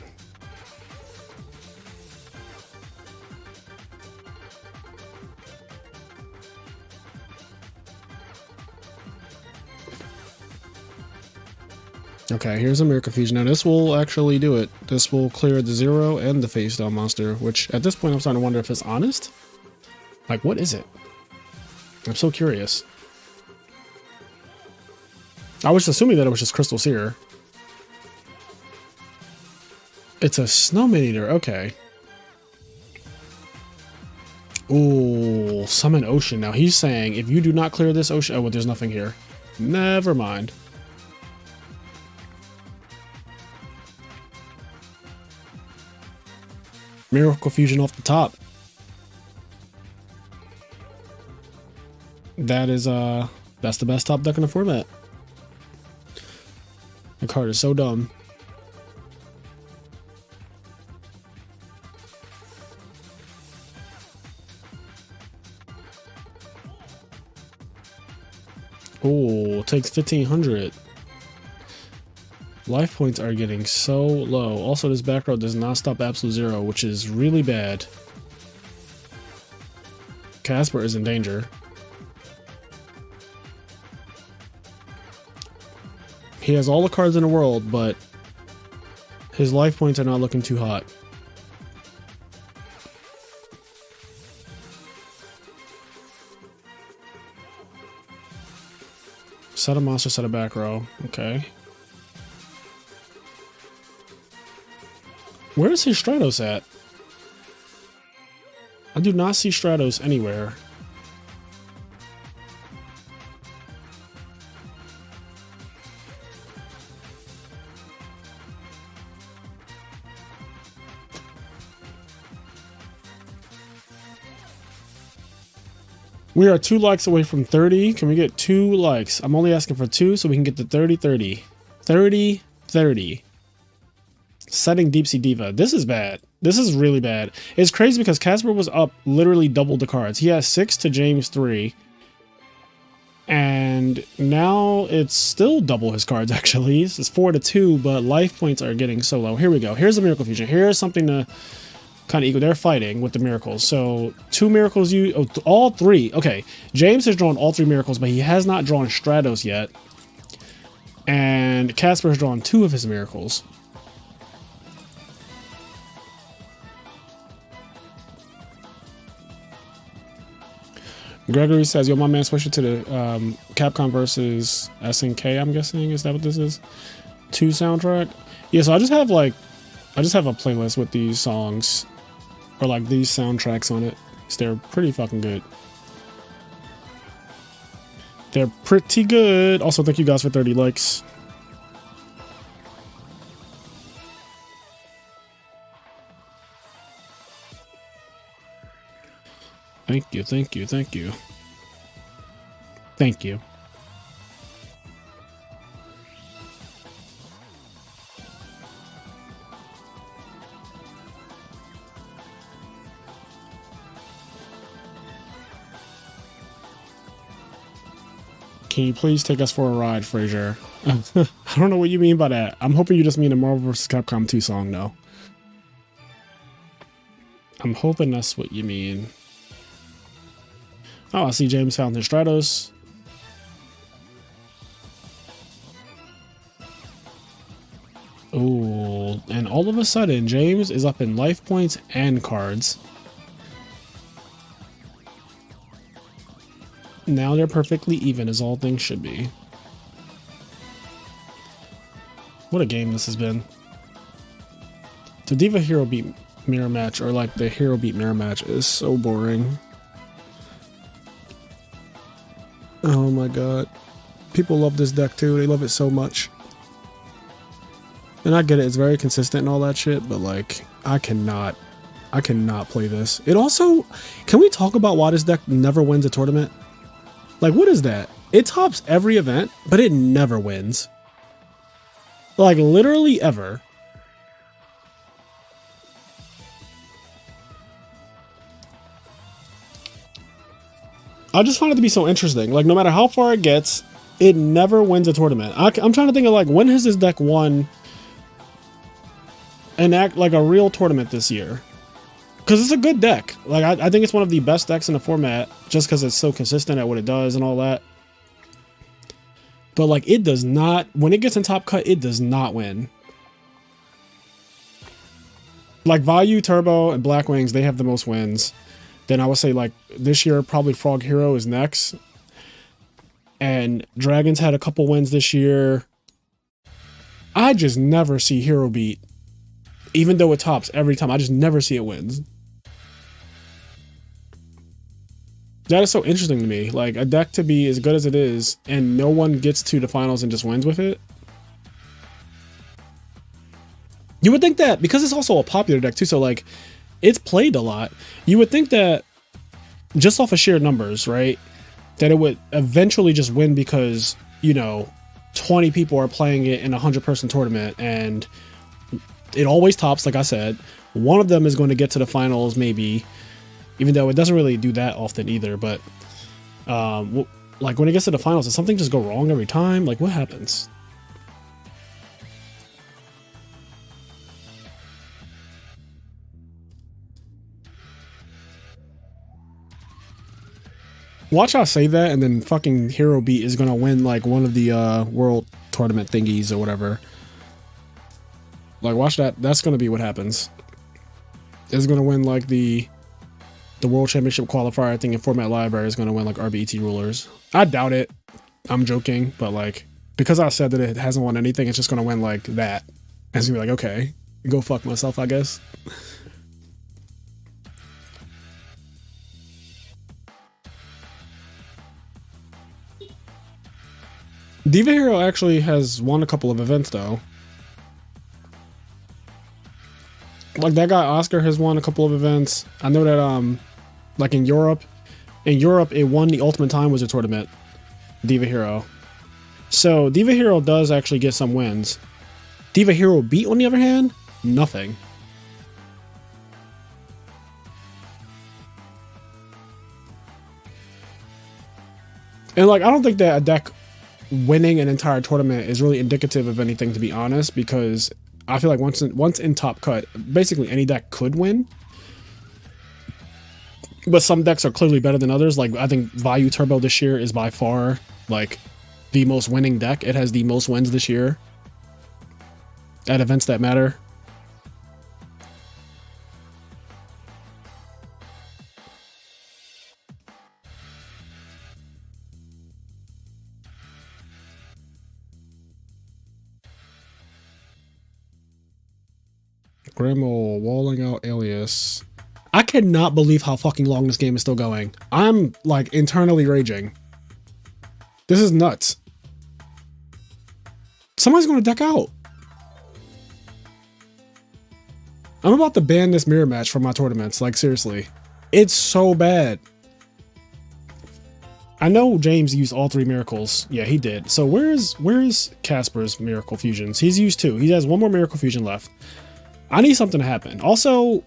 Okay, here's a Mirror Confusion. Now this will actually do it. This will clear the 0 and the face down monster, which at this point I'm starting to wonder if it's honest. Like, what is it? I'm so curious. I was assuming that it was just Crystal Seer. It's a Snowman Eater, okay. Ooh, Summon Ocean. Now he's saying if you do not clear this ocean... Oh, well, there's nothing here. Never mind. Miracle Fusion off the top. That is, that's the best top deck in the format. The card is so dumb. Oh, takes 1500. Life points are getting so low. Also, this back row does not stop absolute zero, which is really bad. Casper is in danger. He has all the cards in the world, but his life points are not looking too hot. Set a monster, set a back row. Okay. Where is his Stratos at? I do not see Stratos anywhere. We are 2 likes away from 30. Can we get 2 likes? I'm only asking for 2 so we can get to 30-30. 30-30. Setting Deep Sea Diva. This is bad. This is really bad. It's crazy because Casper was up literally double the cards. He has 6 to James 3. And now it's still double his cards, actually. It's 4-2, but life points are getting so low. Here we go. Here's a Miracle Fusion. Here's something to kind of equal. They're fighting with the miracles. So 2 miracles, all 3. Okay, James has drawn all 3 miracles, but he has not drawn Stratos yet. And Casper has drawn 2 of his miracles. Gregory says, yo, my man, switch it to the Capcom versus SNK, I'm guessing. Is that what this is? 2 soundtrack? Yeah, so I just have a playlist with these songs, or like these soundtracks on it. So they're pretty fucking good. They're pretty good. Also, thank you guys for 30 likes. Thank you, thank you, thank you. Thank you. Can you please take us for a ride, Fraser? I don't know what you mean by that. I'm hoping you just mean a Marvel vs. Capcom 2 song, though. I'm hoping that's what you mean. Oh, I see James found his Stratos. Ooh, and all of a sudden, James is up in life points and cards. Now they're perfectly even, as all things should be. What a game this has been. The Diva Hero beat mirror match, or like the Hero beat mirror match, is so boring. Oh my god. People love this deck too. They love it so much. And I get it, it's very consistent and all that shit, but like, I cannot play this. It also, can we talk about why this deck never wins a tournament? Like, what is that? It tops every event, but it never wins. Like, literally ever. I just find it to be so interesting. Like, no matter how far it gets, it never wins a tournament. I'm trying to think of, like, when has this deck won an like a real tournament this year? Because it's a good deck. Like, I think it's one of the best decks in the format, just because it's so consistent at what it does and all that. But, like, it does not, when it gets in top cut, it does not win. Like, Vayu, Turbo, and Blackwings, they have the most wins. Then I would say, like, this year, probably Frog Hero is next. And Dragons had a couple wins this year. I just never see Hero beat. Even though it tops every time, I just never see it wins. That is so interesting to me. Like, a deck to be as good as it is, and no one gets to the finals and just wins with it. You would think that, because it's also a popular deck too, so like, it's played a lot. You would think that, just off of sheer numbers, right, that it would eventually just win because, you know, 20 people are playing it in a 100-person tournament, and it always tops, like I said. One of them is going to get to the finals, maybe, even though it doesn't really do that often either. But Like when it gets to the finals, does something just go wrong every time? Like what happens? Watch I say that, and then fucking Herob is gonna win like one of the world tournament thingies or whatever. Like watch that. That's gonna be what happens. It's gonna win like the world championship qualifier. I think in Format Library is gonna win like RBET rulers. I doubt it. I'm joking, but like because I said that it hasn't won anything, it's just gonna win like that. And it's gonna be like, okay, go fuck myself, I guess. Diva Hero actually has won a couple of events though. Like that guy Oscar has won a couple of events. I know that like in Europe it won the Ultimate Time Wizard tournament. Diva Hero. So Diva Hero does actually get some wins. Diva Hero beat on the other hand, nothing. And like I don't think that a deck winning an entire tournament is really indicative of anything, to be honest, because I feel like once in top cut, basically any deck could win. But some decks are clearly better than others. Like I think Vayu Turbo this year is by far like the most winning deck. It has the most wins this year at events that matter. Grandma walling out alias. I cannot believe how fucking long this game is still going. I'm like internally raging. This is nuts. Somebody's going to deck out. I'm about to ban this mirror match from my tournaments. Like seriously, it's so bad. I know James used all 3 miracles. Yeah, he did. So where's Casper's miracle fusions? He's used 2. He has 1 more miracle fusion left. I need something to happen. Also,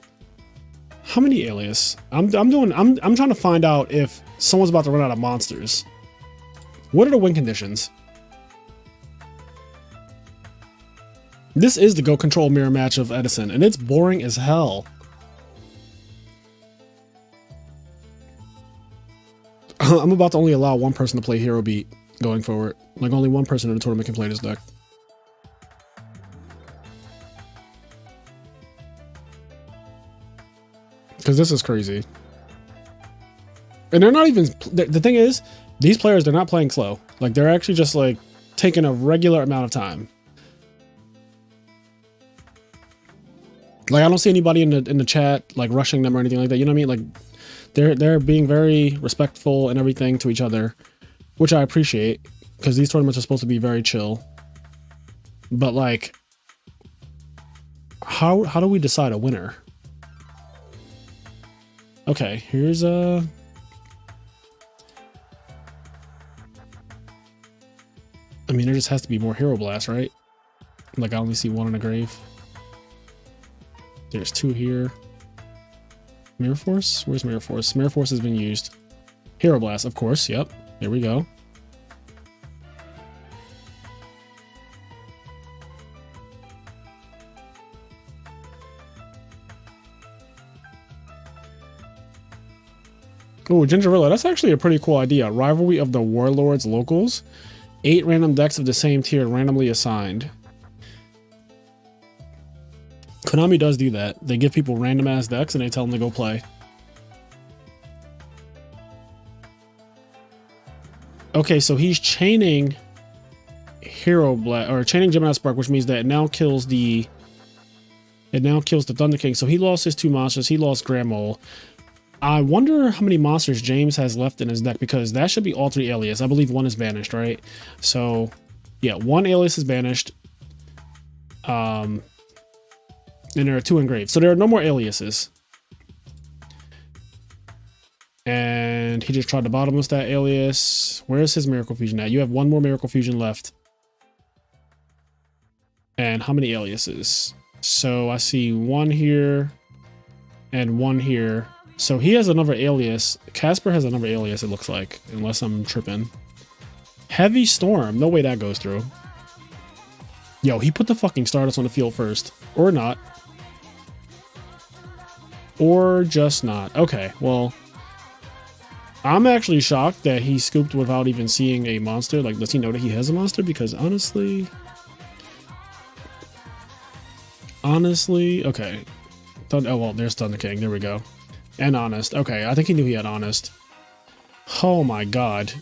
how many alias? I'm trying to find out if someone's about to run out of monsters. What are the win conditions? This is the Go Control mirror match of Edison, and it's boring as hell. I'm about to only allow 1 person to play Hero Beat going forward. Like only 1 person in the tournament can play this deck. Because this is crazy. And they're not even... The thing is, these players, they're not playing slow. Like, they're actually just, like, taking a regular amount of time. Like, I don't see anybody in the chat, like, rushing them or anything like that. You know what I mean? Like, they're being very respectful and everything to each other, which I appreciate, because these tournaments are supposed to be very chill. But, like, how do we decide a winner? Okay, here's a... I mean, there just has to be more Hero Blast, right? Like, I only see 1 in a grave. There's 2 here. Mirror Force? Where's Mirror Force? Mirror Force has been used. Hero Blast, of course. Yep. There we go. Oh, Gingerilla, that's actually a pretty cool idea. Rivalry of the Warlords locals. 8 random decks of the same tier randomly assigned. Konami does do that. They give people random ass decks and they tell them to go play. Okay, so he's chaining Hero Blast, or chaining Gemini Spark, which means that it now kills the Thunder King. So he lost his 2 monsters. He lost Grand Mole. I wonder how many monsters James has left in his deck, because that should be all 3 alias. I believe 1 is banished, right? So, yeah, 1 alias is banished. And there are 2 engraved. So there are no more aliases. And he just tried to bottomless that alias. Where's his Miracle Fusion at? You have 1 more Miracle Fusion left. And how many aliases? So I see 1 here and 1 here. So he has another alias. Casper has another alias, it looks like, unless I'm tripping. Heavy Storm. No way that goes through. Yo, he put the fucking Stardust on the field first. Or not. Or just not. Okay, well, I'm actually shocked that he scooped without even seeing a monster. Like, does he know that he has a monster? Because honestly, okay. Oh, well, there's Thunder King. There we go. And Honest. Okay, I think he knew he had Honest. Oh my god.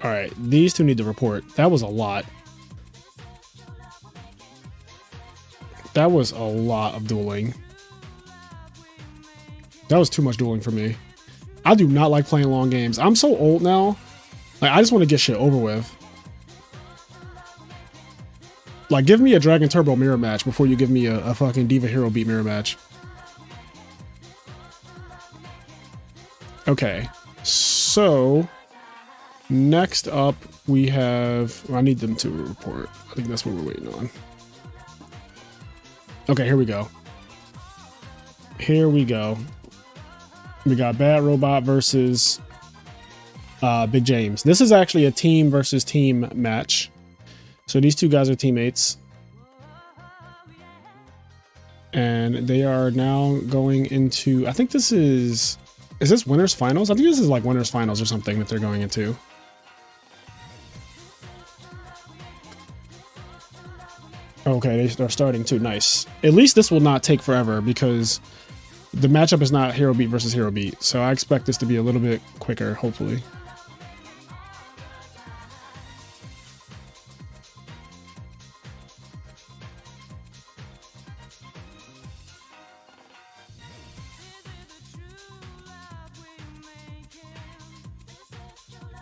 All right, these two need to report. That was a lot. That was a lot of dueling. That was too much dueling for me. I do not like playing long games. I'm so old now. Like, I just want to get shit over with. Like, give me a Dragon Turbo mirror match before you give me a fucking Diva Hero Beat mirror match. Okay. So, next up, we have... I need them to report. I think that's what we're waiting on. Okay, here we go. Here we go. We got Bad Robot versus Big James. This is actually a team versus team match. So these two guys are teammates. And they are now going into... I think this is... Is this Winners Finals? I think this is like Winners Finals or something that they're going into. Okay, they're starting too. Nice. At least this will not take forever because the matchup is not Hero Beat versus Hero Beat. So I expect this to be a little bit quicker, hopefully.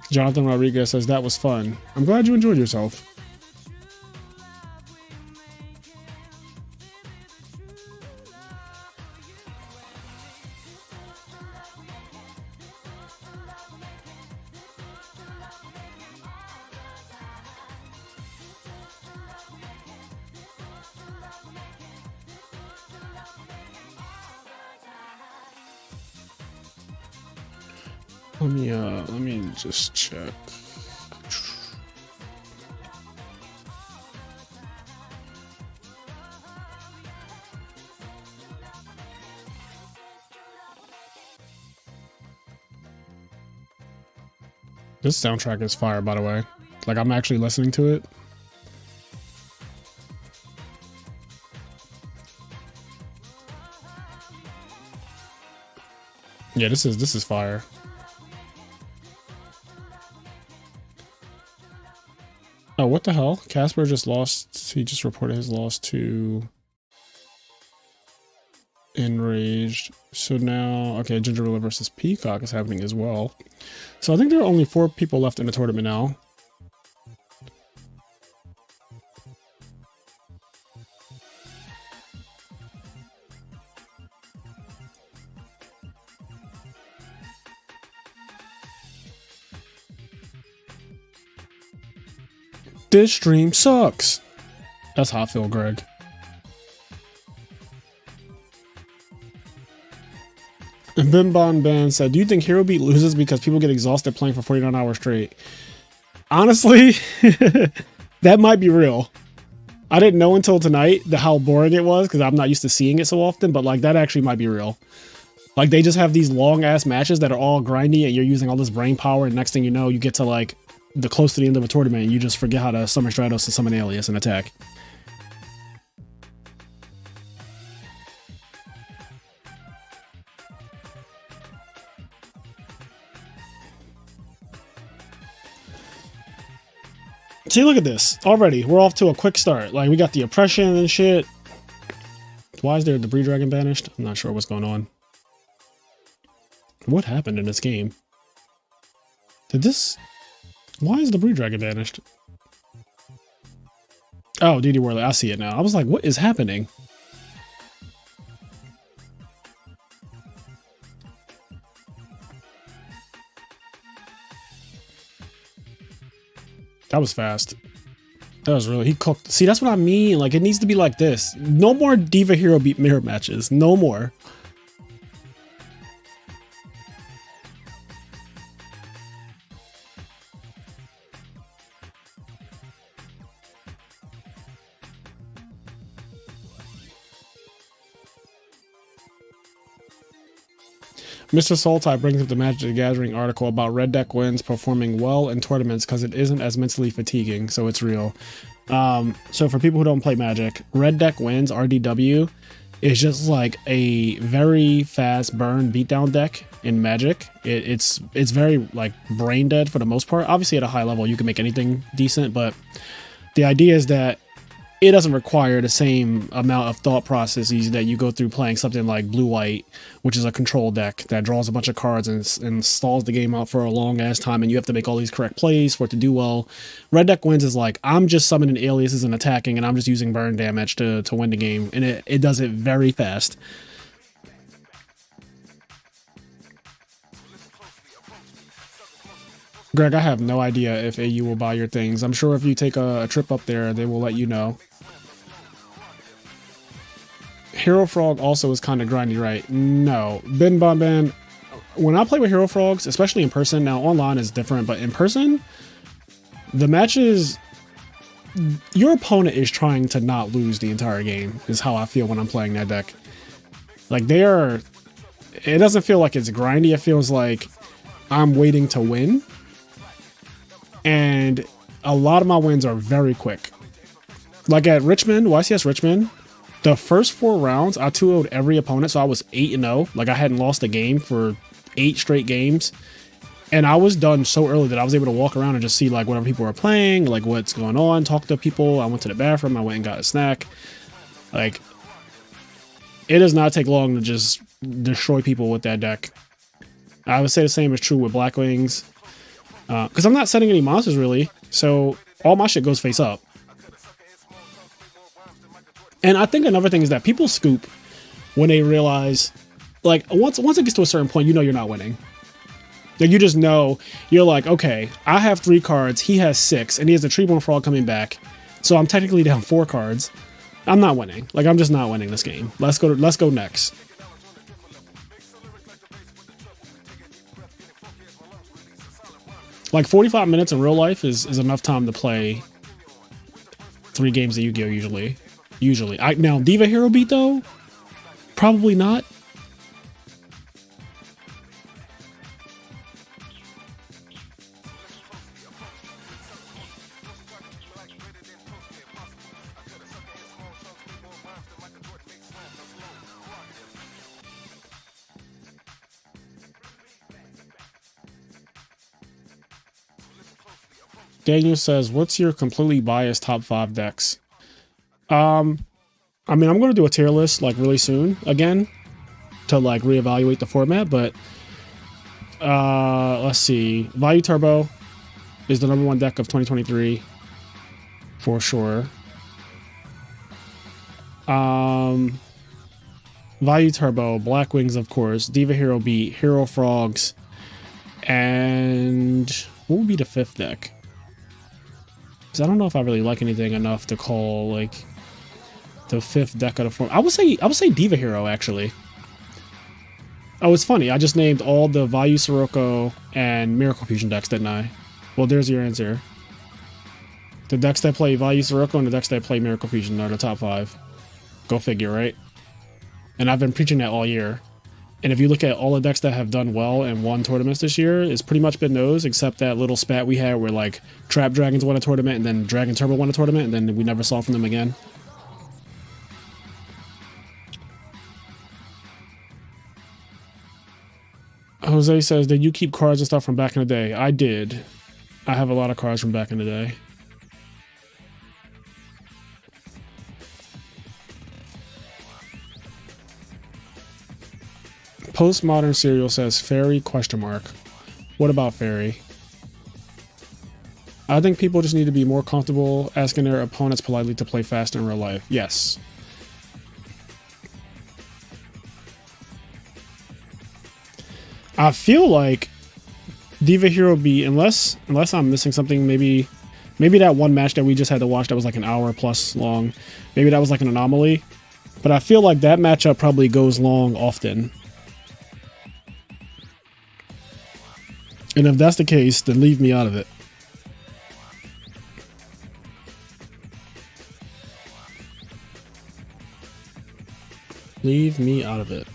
Jonathan Rodriguez says that was fun. I'm glad you enjoyed yourself. Let me just check. This soundtrack is fire, by the way. Like, I'm actually listening to it. Yeah, this is fire. Oh, what the hell? Casper just lost. He just reported his loss to Enraged. So now, okay, Gingerilla versus Peacock is happening as well. So I think there are only 4 people left in the tournament now. This stream sucks. That's how I feel, Greg. And Bimbon Band said, do you think Hero Beat loses because people get exhausted playing for 49 hours straight? Honestly, that might be real. I didn't know until tonight how boring it was because I'm not used to seeing it so often, but like that actually might be real. Like they just have these long ass matches that are all grindy and you're using all this brain power and next thing you know, you get to like the close to the end of a tournament and you just forget how to summon Stratos to summon Alias and attack. See, look at this. Already, we're off to a quick start. Like, we got the oppression and shit. Why is there a Debris Dragon banished? I'm not sure what's going on. What happened in this game? Did this... Why is Debris Dragon banished? Oh, DD Worley, I see it now. I was like, what is happening? That was fast. That was really... He cooked. See, that's what I mean. Like, it needs to be like this. No more Diva Hero Beat mirror matches. No more. Mr. Sultai brings up the Magic the Gathering article about red deck wins performing well in tournaments because it isn't as mentally fatiguing, so it's real. So for people who don't play Magic, red deck wins, RDW, is just like a very fast burn beatdown deck in Magic. It's very like brain dead for the most part. Obviously at a high level you can make anything decent, but the idea is that it doesn't require the same amount of thought processes that you go through playing something like blue-white, which is a control deck that draws a bunch of cards and stalls the game out for a long ass time, and you have to make all these correct plays for it to do well. Red deck wins is like, I'm just summoning aliases and attacking, and I'm just using burn damage to win the game, and it does it very fast. Greg, I have no idea if AU will buy your things. I'm sure if you take a trip up there, they will let you know. Hero Frog also is kind of grindy, right? No. Ben Bon Ben, when I play with Hero Frogs, especially in person, now online is different, but in person, the matches, your opponent is trying to not lose the entire game, is how I feel when I'm playing that deck. Like, it doesn't feel like it's grindy, it feels like I'm waiting to win. And a lot of my wins are very quick. Like at Richmond, YCS Richmond, the first 4 rounds, I 2-0'd every opponent, so I was 8-0. Like I hadn't lost a game for 8 straight games. And I was done so early that I was able to walk around and just see like whatever people were playing, like what's going on, talk to people. I went to the bathroom, I went and got a snack. Like, it does not take long to just destroy people with that deck. I would say the same is true with Blackwings. Because I'm not setting any monsters really, so all my shit goes face up. And I think another thing is that people scoop when they realize, like, once it gets to a certain point, you know you're not winning. Like, you just know, you're like, okay, I have 3 cards, he has 6, and he has a Treeborn Frog coming back, so I'm technically down 4 cards. I'm not winning. Like, I'm just not winning this game. Let's go next. Like 45 minutes in real life is enough time to play 3 games of Yu-Gi-Oh! Usually. Now, Diva Hero beat though? Probably not. Daniel says, what's your completely biased top 5 decks? I mean, I'm going to do a tier list like really soon again to like reevaluate the format, but let's see. Value Turbo is the #1 deck of 2023 for sure. Value Turbo, Blackwings, of course, Diva Hero beat, Hero Frogs, and what would be the 5th deck? I don't know if I really like anything enough to call like the 5th deck of the form. I would say Diva Hero actually. Oh, it's funny. I just named all the Value Sirocco and Miracle Fusion decks, didn't I? Well, there's your answer. The decks that play Value Sirocco and the decks that play Miracle Fusion are the top 5. Go figure, right? And I've been preaching that all year. And if you look at all the decks that have done well and won tournaments this year, it's pretty much been those, except that little spat we had where like Trap Dragons won a tournament and then Dragon Turbo won a tournament and then we never saw from them again. Jose says, did you keep cards and stuff from back in the day? I did. I have a lot of cards from back in the day. Postmodern Serial says Fairy ? What about Fairy? I think people just need to be more comfortable asking their opponents politely to play fast in real life. Yes. I feel like Diva Hero B, unless I'm missing something, maybe that one match that we just had to watch that was like an hour plus long, maybe that was like an anomaly. But I feel like that matchup probably goes long often. And if that's the case, then leave me out of it. Leave me out of it.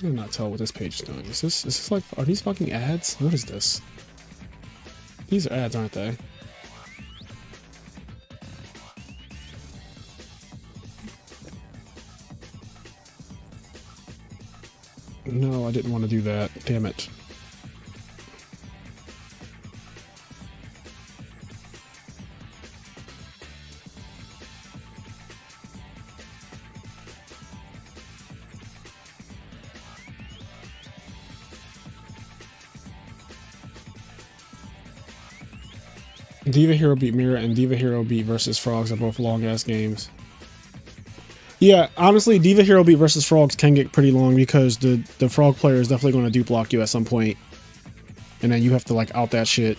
cannot tell what this page is doing. Is this like, are these fucking ads? What is this? These are ads, aren't they? No, I didn't want to do that. Damn it. Diva Hero beat Mira and Diva Hero beat versus Frogs are both long ass games. Yeah, honestly, Diva Hero beat versus Frogs can get pretty long because the frog player is definitely going to dupe block you at some point. And then you have to like out that shit.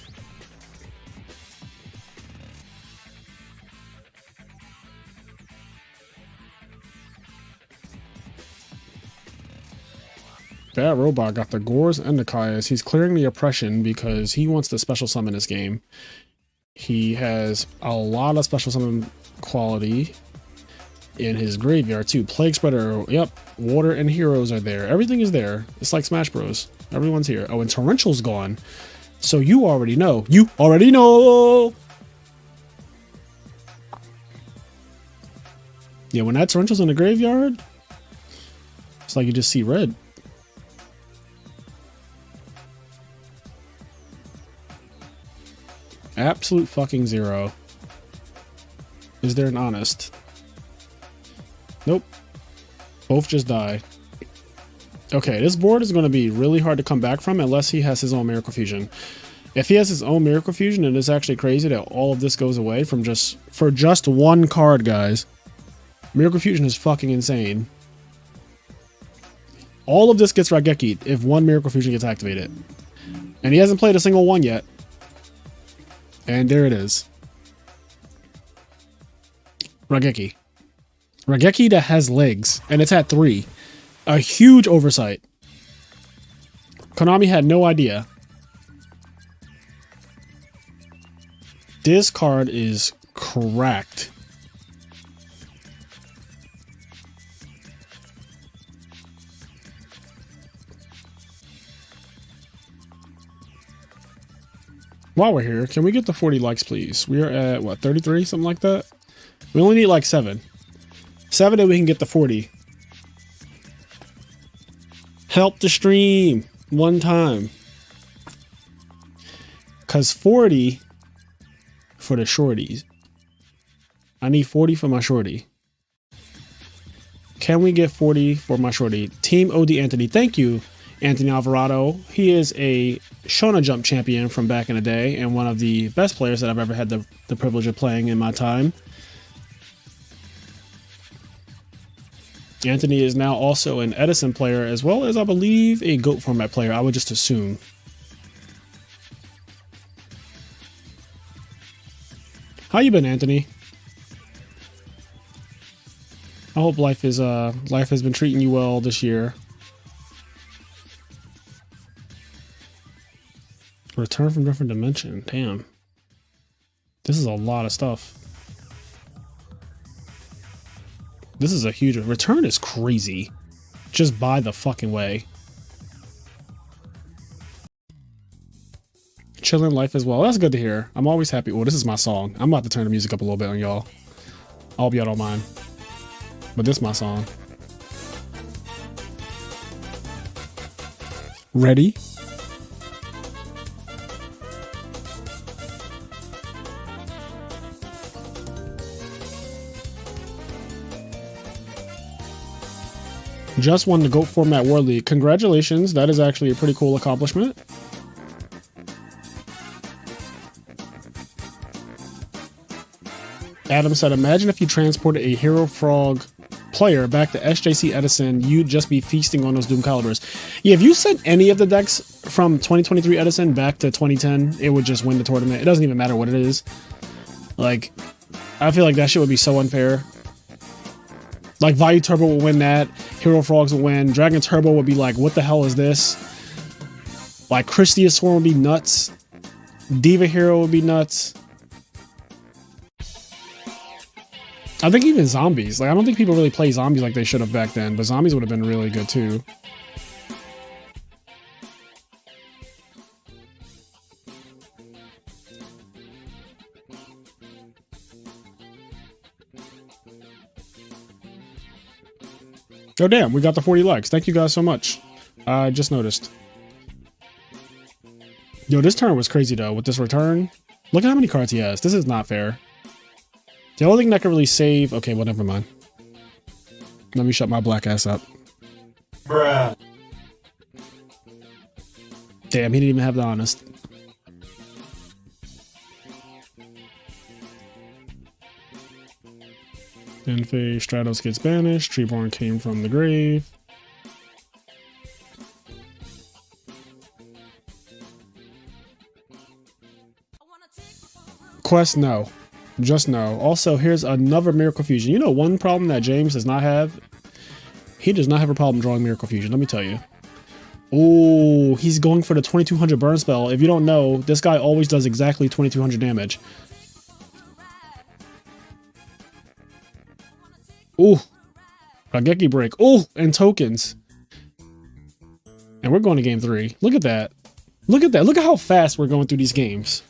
That robot got the Gores and the Kayas. He's clearing the oppression because he wants to special summon this game. He has a lot of special summon quality in his graveyard too. Plague Spreader, yep. Water and Heroes are there. Everything is there. It's like Smash Bros. Everyone's here. Oh, and Torrential's gone. So you already know. You already know! Yeah, when that Torrential's in the graveyard, it's like you just see red. Absolute fucking zero. Is there an honest? Nope. Both just die. Okay, this board is going to be really hard to come back from unless he has his own Miracle Fusion. If he has his own Miracle Fusion, and it's actually crazy that all of this goes away from for just one card, guys. Miracle Fusion is fucking insane. All of this gets Rageki'd if one Miracle Fusion gets activated. And he hasn't played a single one yet. And there it is. Rageki. Rageki that has legs, and it's at 3. A huge oversight. Konami had no idea. This card is cracked. While we're here, can we get the 40 likes, please? We are at, what, 33? Something like that? We only need like 7. 7 and we can get the 40. Help the stream one time. Because 40 for the shorties. I need 40 for my shorty. Can we get 40 for my shorty? Team OD Anthony, thank you, Anthony Alvarado. He is a Shona Jump champion from back in the day and one of the best players that I've ever had the privilege of playing in my time. Anthony is now also an Edison player as well as, I believe, a GOAT format player. I would just assume. How you been, Anthony? I hope life has been treating you well this year. Return from different dimension. Damn. This is a lot of stuff. This is a huge return. Is crazy. Just by the fucking way. Chilling life as well. That's good to hear. I'm always happy. Well, this is my song. I'm about to turn the music up a little bit on y'all. I hope y'all don't mind. But this is my song. Ready? Just won the GOAT Format War League. Congratulations. That is actually a pretty cool accomplishment. Adam said, imagine if you transported a Hero Frog player back to SJC Edison, you'd just be feasting on those Doom Calibers. Yeah, if you sent any of the decks from 2023 Edison back to 2010, it would just win the tournament. It doesn't even matter what it is. Like, I feel like that shit would be so unfair. Like, Vayu Turbo will win that. Hero Frogs will win. Dragon Turbo would be like, what the hell is this? Like, Christia Swarm would be nuts. Diva Hero would be nuts. I think even Zombies. Like, I don't think people really play Zombies like they should have back then, but Zombies would have been really good too. Oh, damn. We got the 40 likes. Thank you guys so much. I just noticed. Yo, this turn was crazy, though, with this return. Look at how many cards he has. This is not fair. The only thing that can really save... Okay, well, never mind. Let me shut my black ass up. Bruh. Damn, he didn't even have the honest. Then phase Stratos gets banished. Treeborn came from the grave. Quest, no. Just no. Also, here's another Miracle Fusion. You know one problem that James does not have? He does not have a problem drawing Miracle Fusion, let me tell you. Oh, he's going for the 2200 burn spell. If you don't know, this guy always does exactly 2200 damage. Oh, Raigeki break. Oh, and tokens. And we're going to game 3. Look at that. Look at that. Look at how fast we're going through these games.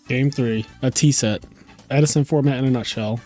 Game 3, a T set. Edison format in a nutshell.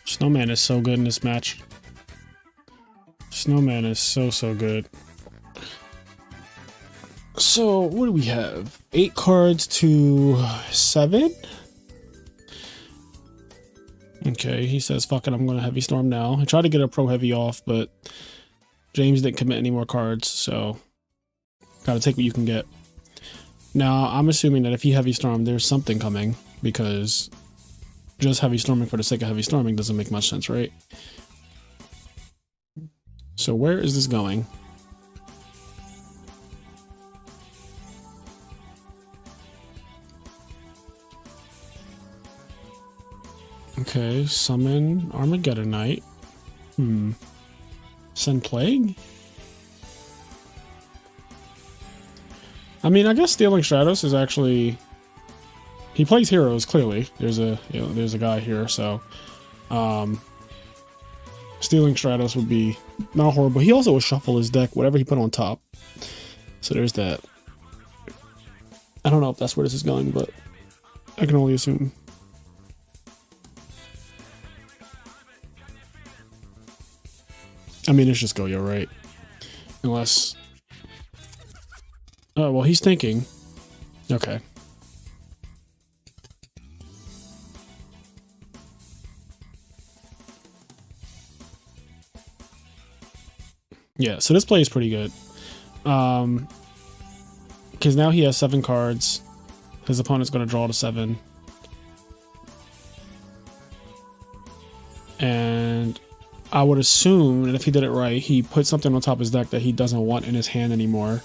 Snowman is so good in this match. Snowman is so good. So, what do we have? 8 cards to 7? Okay, he says, fuck it, I'm going to Heavy Storm now. I tried to get a Pro Heavy off, but James didn't commit any more cards, so gotta take what you can get. Now, I'm assuming that if he Heavy Storm, there's something coming, because just Heavy Storming for the sake of Heavy Storming doesn't make much sense, right? So where is this going? Okay, summon Armageddonite. Send Plague? I mean, I guess Stealing Stratos is actually... He plays heroes, clearly. There's a guy here, so... Stealing Stratos would be not horrible. He also will shuffle his deck, whatever he put on top. So there's that. I don't know if that's where this is going, but... I can only assume. I mean, it's just Goyo, right? Unless... Oh, well, he's thinking. Okay. Yeah, so this play is pretty good. Because now he has 7 cards. His opponent's going to draw to 7. And I would assume that if he did it right, he put something on top of his deck that he doesn't want in his hand anymore.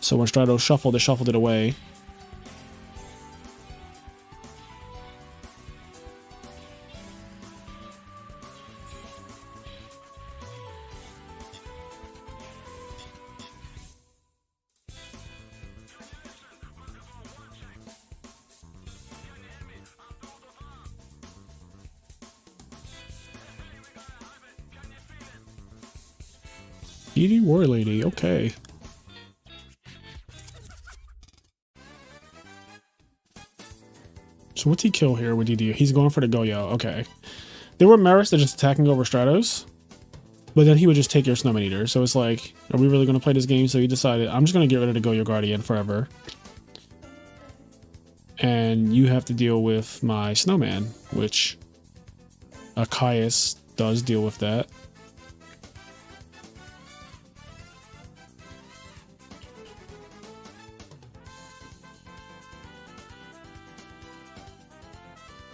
So when Stratos shuffled it away. ED War Lady, okay. So what's he kill here with DD? He's going for the Goyo, okay. There were merits to just attacking over Stratos, but then he would just take your Snowman Eater. So it's like, are we really going to play this game? So he decided, I'm just going to get rid of the Goyo Guardian forever. And you have to deal with my Snowman, which Caius does deal with that.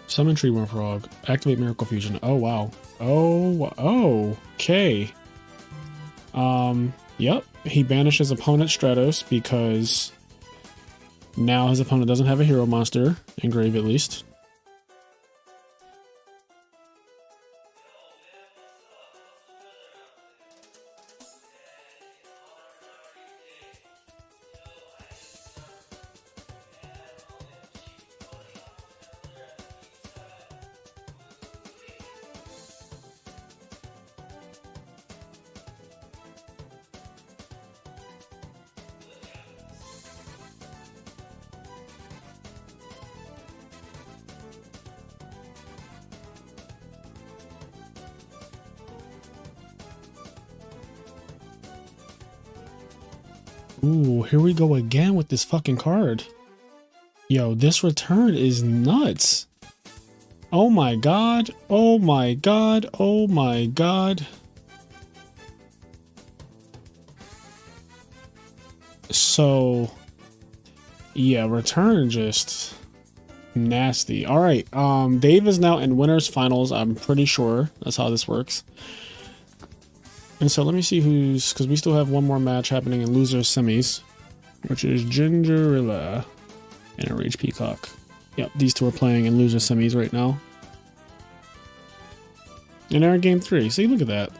Summon Treeworm Frog. Activate Miracle Fusion. Oh, wow. Oh, okay. Yep. He banished his opponent Stratos because now his opponent doesn't have a hero monster, in grave at least. Ooh, here we go again with this fucking card. Yo, this return is nuts. Oh my god. Oh my god. Oh my god. So, yeah, return just nasty. All right, Dave is now in winners finals. I'm pretty sure that's how this works. And so let me see who's, because we still have one more match happening in losers semis, which is Gingerilla and a Rage Peacock. Yep, these two are playing in losers semis right now. And they're in game 3. See, look at that.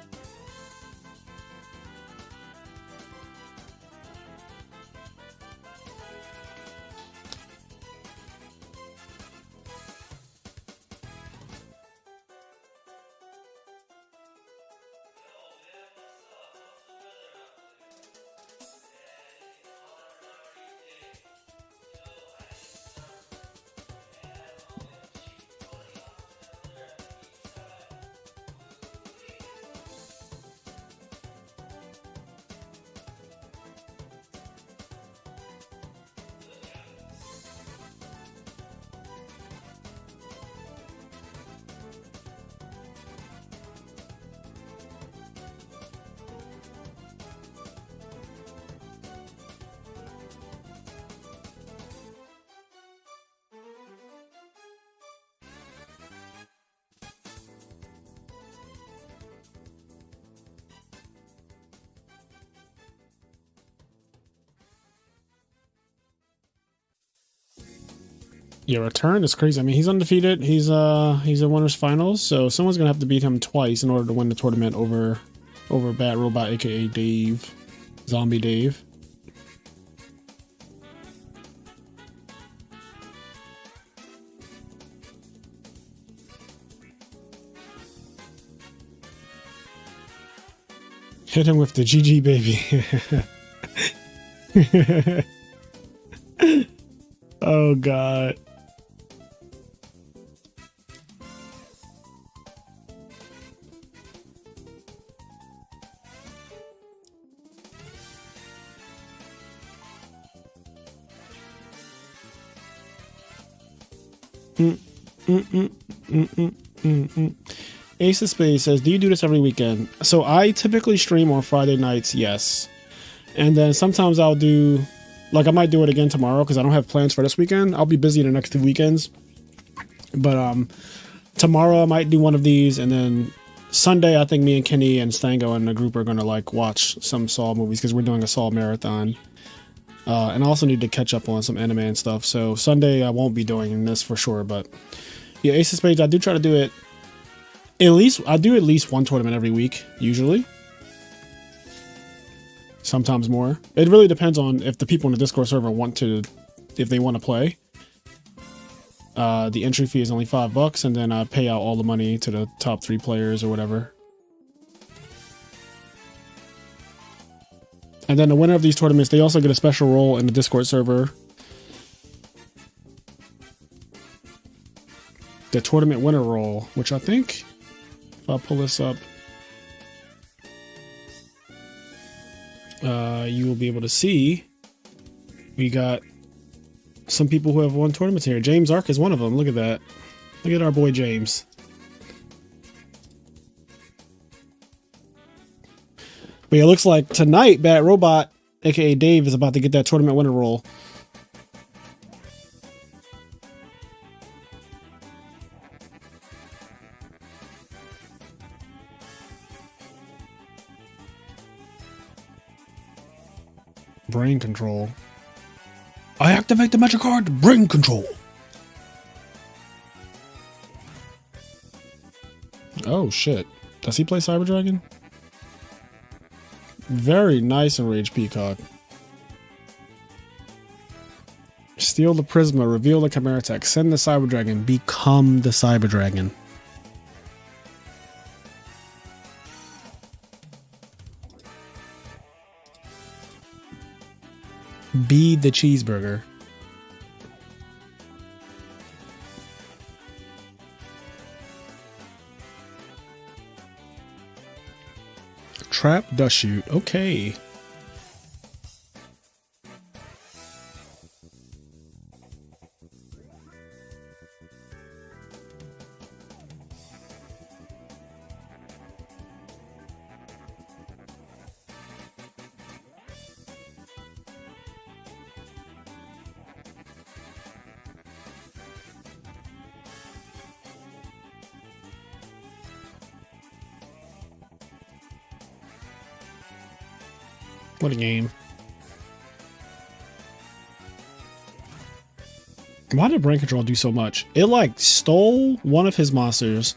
Yeah, return is crazy. I mean, he's undefeated. He's in winners finals, so someone's gonna have to beat him twice in order to win the tournament over Bat Robot, aka Dave, Zombie Dave. Hit him with the GG baby. Oh god. Ace of Spades says, do you do this every weekend? So I typically stream on Friday nights, yes. And then sometimes I'll do, like I might do it again tomorrow because I don't have plans for this weekend. I'll be busy the next 2 weekends. But tomorrow I might do one of these, and then Sunday I think me and Kenny and Stango and the group are going to like watch some Saw movies because we're doing a Saw marathon. And I also need to catch up on some anime and stuff. So Sunday I won't be doing this for sure, but yeah, Ace of Spades, I do try to do it. I do at least one tournament every week, usually. Sometimes more. It really depends on if the people in the Discord server if they want to play. The entry fee is only $5, and then I pay out all the money to the top 3 players or whatever. And then the winner of these tournaments, they also get a special role in the Discord server. The tournament winner role, which I think, if I pull this up, you will be able to see. We got some people who have won tournaments here. James Ark is one of them. Look at that. Look at our boy James. But yeah, it looks like tonight, Bad Robot, aka Dave, is about to get that tournament winner role. Brain control. I activate the magic card, brain control. Oh shit. Does he play Cyber Dragon? Very nice Enraged Peacock. Steal the Prisma, reveal the Chimera Tech, send the Cyber Dragon, become the Cyber Dragon. Be the cheeseburger. Trap dust shoot. Okay. What a game. Why did Brain Control do so much? It like stole one of his monsters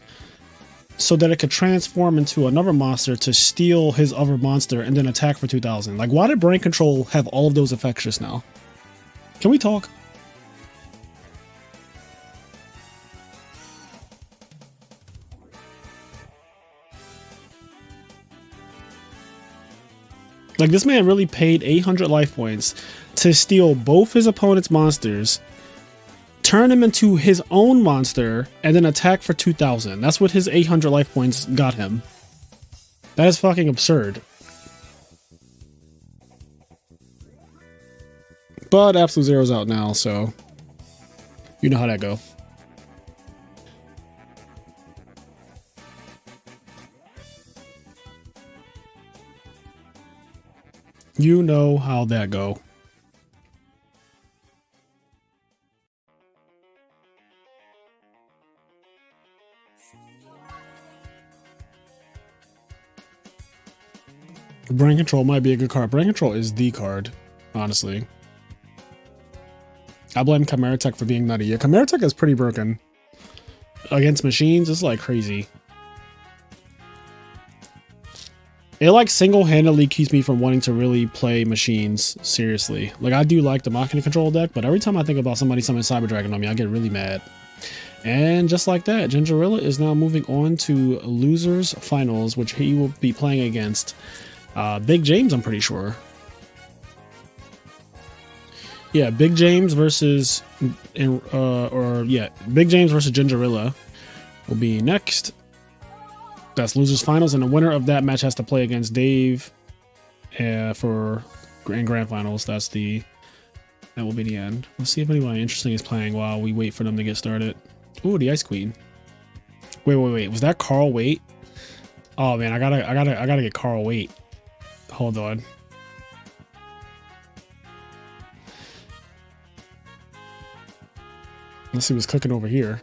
so that it could transform into another monster to steal his other monster and then attack for 2000. Like, why did Brain Control have all of those effects just now? Can we talk? Like, this man really paid 800 life points to steal both his opponent's monsters, turn him into his own monster, and then attack for 2000. That's what his 800 life points got him. That is fucking absurd. But Absolute Zero's out now, so you know how that go. You know how that go. Brain Control might be a good card. Brain Control is the card, honestly. I blame Chimera Tech for being nutty. Yeah, Chimera Tech is pretty broken. Against machines, it's like crazy. It like single-handedly keeps me from wanting to really play machines seriously. Like, I do like the Machina Control deck, but every time I think about somebody summoning Cyber Dragon on me, I get really mad. And just like that, Gingerilla is now moving on to Losers Finals, which he will be playing against Big James, I'm pretty sure. Yeah, Big James versus Big James versus Gingerilla will be next. That's Losers Finals, and the winner of that match has to play against Dave for Grand Finals. That's that will be the end. Let's see if anybody interesting is playing while we wait for them to get started. Ooh, the Ice Queen. Wait. Was that Carl Waite? Oh man, I gotta get Carl Waite. Hold on. Let's see what's cooking over here.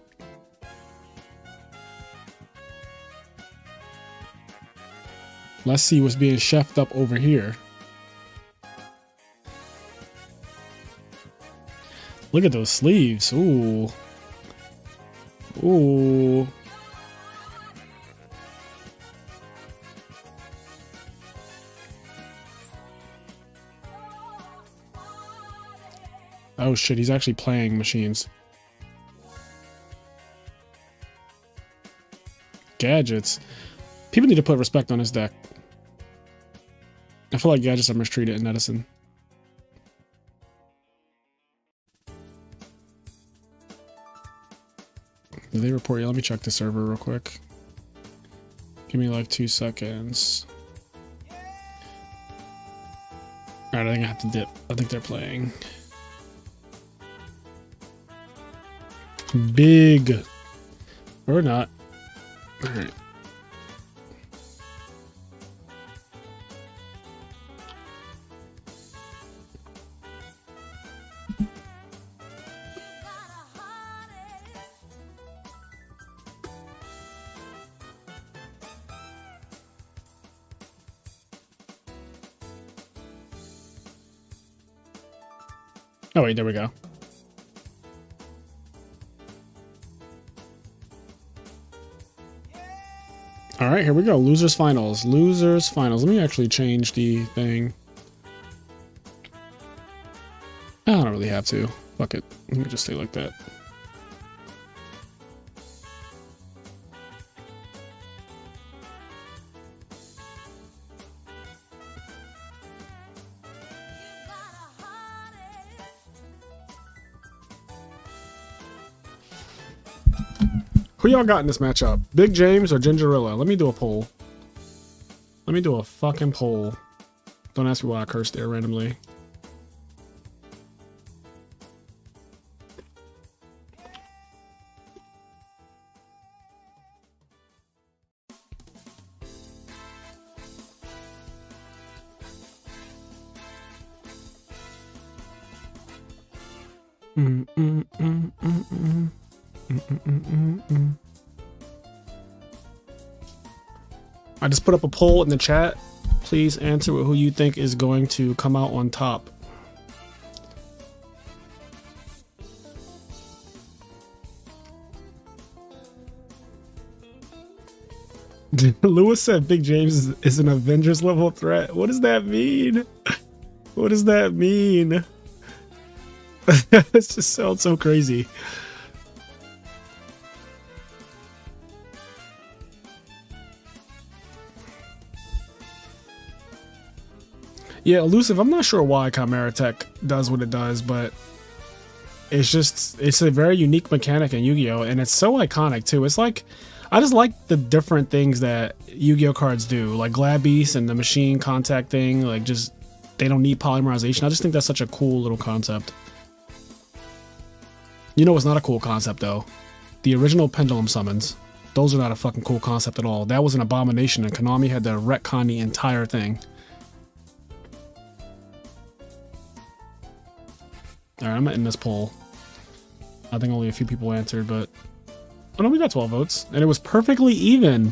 Let's see what's being chefed up over here. Look at those sleeves. Ooh. Ooh. Oh shit, he's actually playing machines. Gadgets. People need to put respect on his deck. I feel like gadgets are mistreated in Edison. Did they report you? Let me check the server real quick. Give me like 2 seconds. Alright, I think I have to dip. I think they're playing. Big. Or not. Alright. Oh wait, there we go. All right, here we go. Losers finals. Losers finals. Let me actually change the thing. I don't really have to. Fuck it. Let me just stay like that. Who y'all got in this matchup? Big James or Gingerilla? Let me do a poll. Let me do a fucking poll. Don't ask me why I cursed there randomly. I just put up a poll in the chat. Please answer who you think is going to come out on top. Lewis said Big James is an Avengers level threat. What does that mean? What does that mean? It just sounds so crazy. Yeah, Elusive, I'm not sure why Chimera Tech does what it does, but it's a very unique mechanic in Yu-Gi-Oh! And it's so iconic too. It's like, I just like the different things that Yu-Gi-Oh! Cards do, like Glad Beast and the machine contact thing, like just, they don't need polymerization. I just think that's such a cool little concept. You know what's not a cool concept though? The original pendulum summons. Those are not a fucking cool concept at all. That was an abomination and Konami had to retcon the entire thing. Alright, I'm in this poll. I think only a few people answered, but... Oh no, we got 12 votes. And it was perfectly even.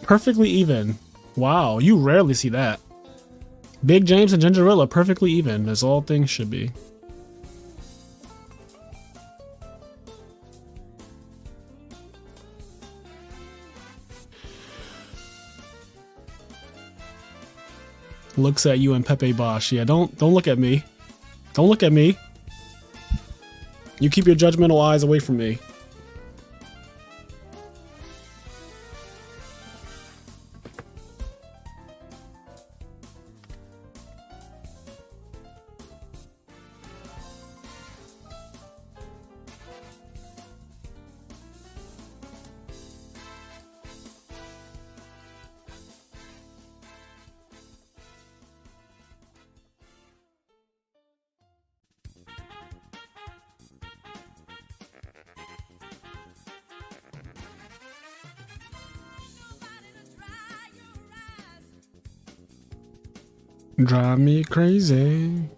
Perfectly even. Wow, you rarely see that. Big James and Gingerilla, perfectly even, as all things should be. Looks at you and Pepe Bosch. Yeah, don't look at me. Don't look at me. You keep your judgmental eyes away from me. Drive me crazy.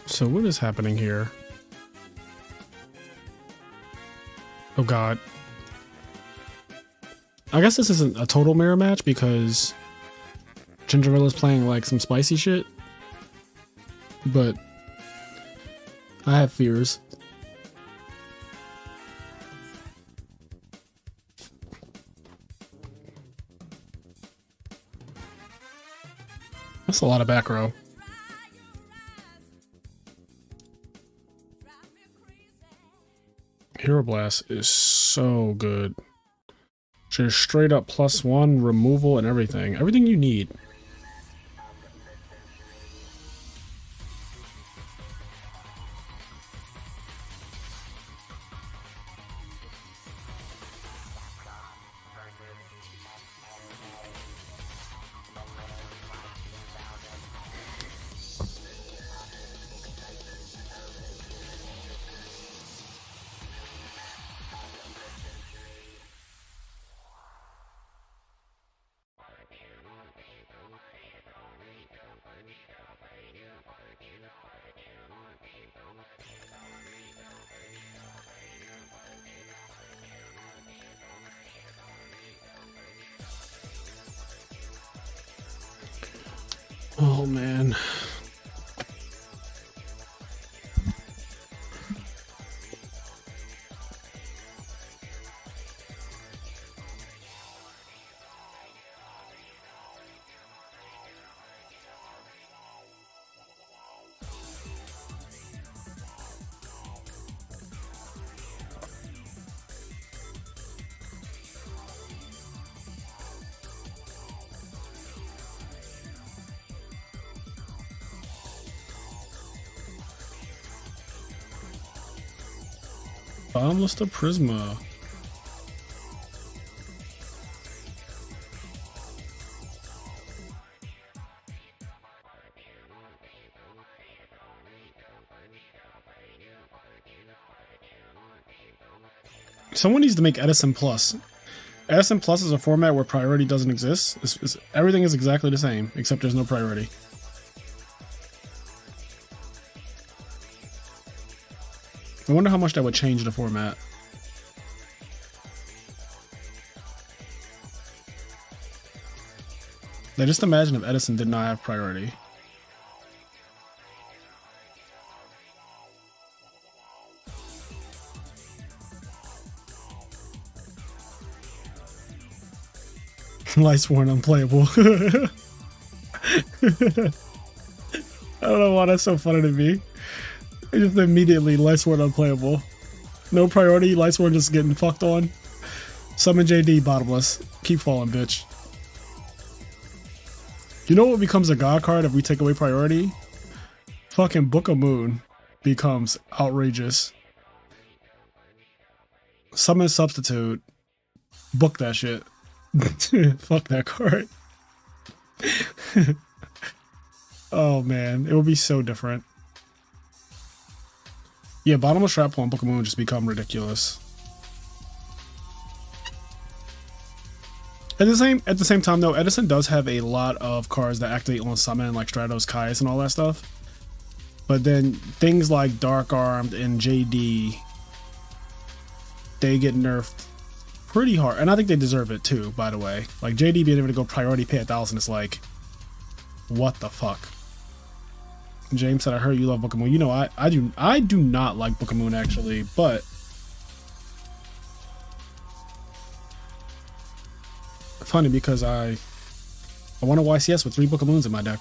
So what is happening here? Oh god. I guess this isn't a total mirror match because Gingervilla's playing like some spicy shit. But I have fears. That's a lot of back row. Heroblast is so good. Just straight up +1 removal and everything. Everything you need. Oh man. Bottomless to Prisma. Someone needs to make Edison Plus. Edison Plus is a format where priority doesn't exist. Everything is exactly the same, except there's no priority. I wonder how much that would change the format. Now just imagine if Edison did not have priority. Lightsworn unplayable. I don't know why that's so funny to me. It just immediately Lightsworn unplayable. No priority, Lightsworn just getting fucked on. Summon JD bottomless. Keep falling, bitch. You know what becomes a god card if we take away priority? Fucking Book of Moon becomes outrageous. Summon substitute. Book that shit. Fuck that card. Oh man, it would be so different. Yeah, bottomless Shrapple and Book of Moon just become ridiculous. At the same time though, Edison does have a lot of cards that activate on summon, like Stratos, Caius, and all that stuff. But then things like Dark Armed and JD, they get nerfed pretty hard, and I think they deserve it too. By the way, like JD being able to go priority pay 1,000 is like What the fuck? James said, I heard you love Book of Moon. You know, I do not like Book of Moon actually, but funny because I won a YCS with 3 Book of Moons in my deck.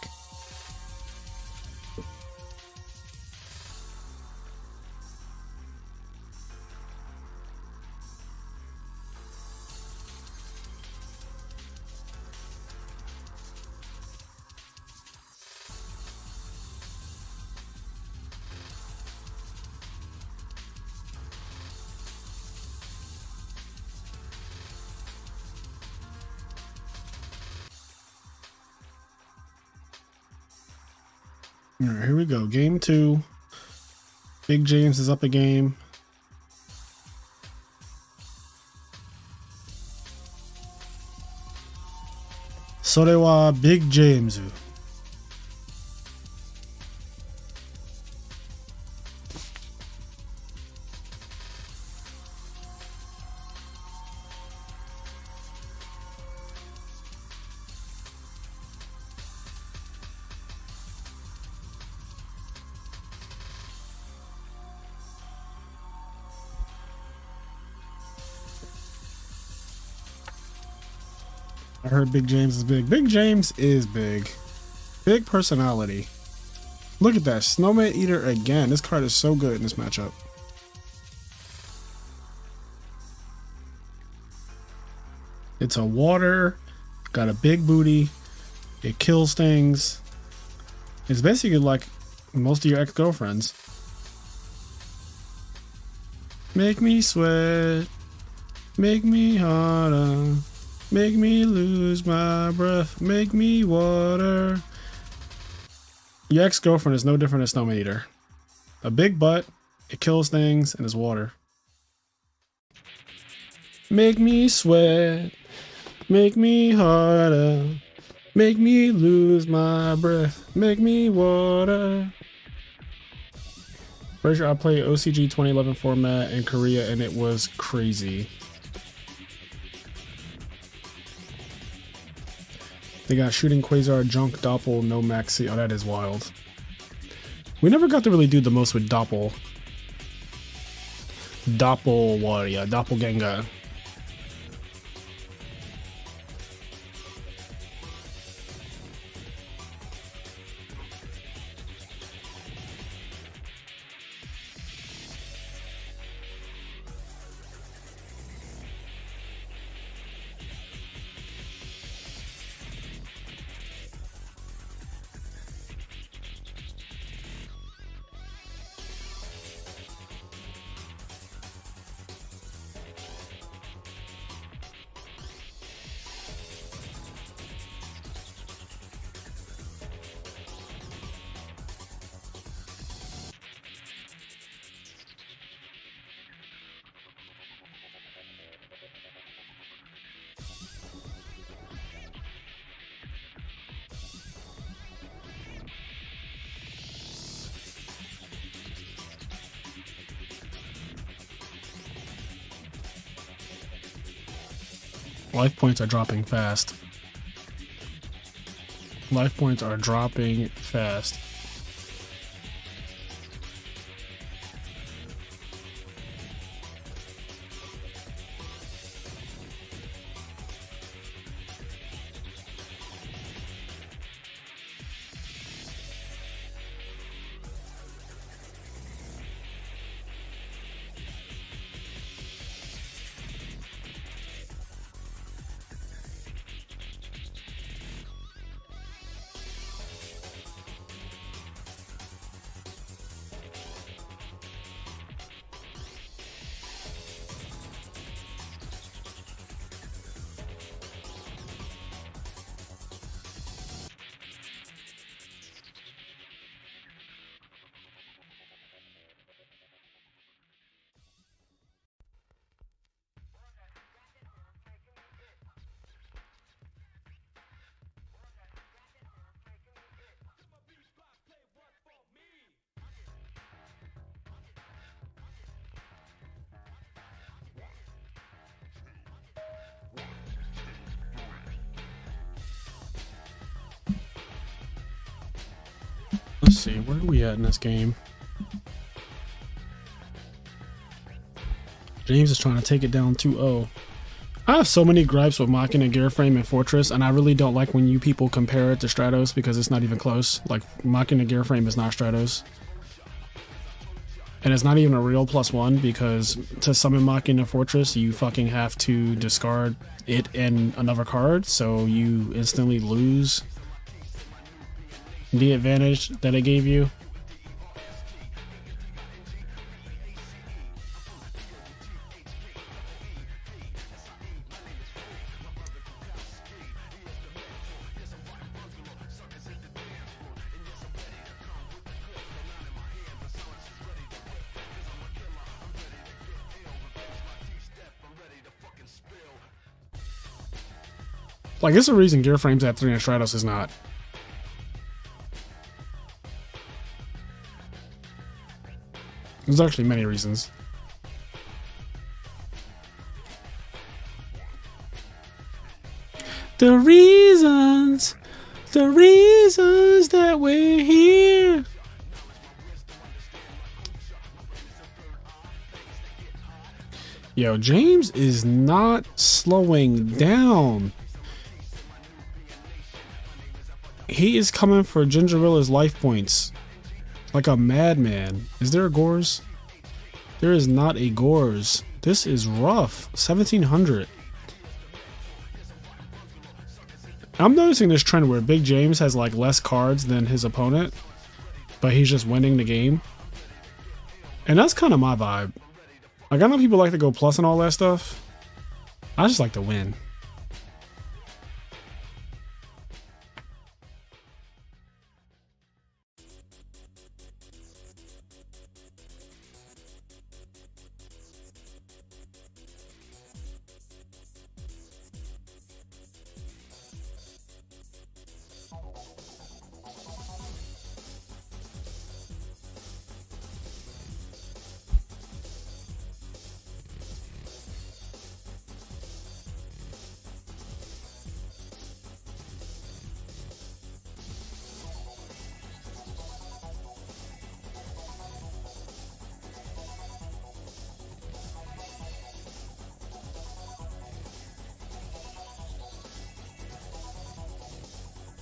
All right, here we go. Game 2. Big James is up a game. Sorewa Big James. I heard Big James is big. Big James is big. Big personality. Look at that. Snowman Eater again. This card is so good in this matchup. It's a water. Got a big booty. It kills things. It's basically like most of your ex-girlfriends. Make me sweat. Make me harder. Make me lose my breath. Make me water. Your ex-girlfriend is no different than Snowman Eater. A big butt, it kills things, and is water. Make me sweat. Make me harder. Make me lose my breath. Make me water. Pretty sure I played OCG 2011 format in Korea, and it was crazy. They got Shooting Quasar, Junk, Doppel, no Maxi. Oh, that is wild. We never got to really do the most with Doppel. Doppel Warrior, Doppelganger. Life points are dropping fast. Life points are dropping fast. see, where are we at in this game? James is trying to take it down 2-0. I have so many gripes with Mocking and Gearframe and Fortress, and I really don't like when you people compare it to Stratos because it's not even close. Like, Mocking and Gearframe is not Stratos. And it's not even a real +1 because to summon Mocking and Fortress, you fucking have to discard it and another card, so you instantly lose the advantage that it gave you. Like, it's a reason Gearframe's at 3 and Stratos is not. There's actually many reasons. The reasons that we're here. Yo, James is not slowing down. He is coming for Gingerilla's life points like a madman. Is there a Gores? There is not a Gores. This is rough. 1700. I'm noticing this trend where Big James has like less cards than his opponent, but he's just winning the game. And that's kind of my vibe. Like, I know people like to go plus and all that stuff. I just like to win.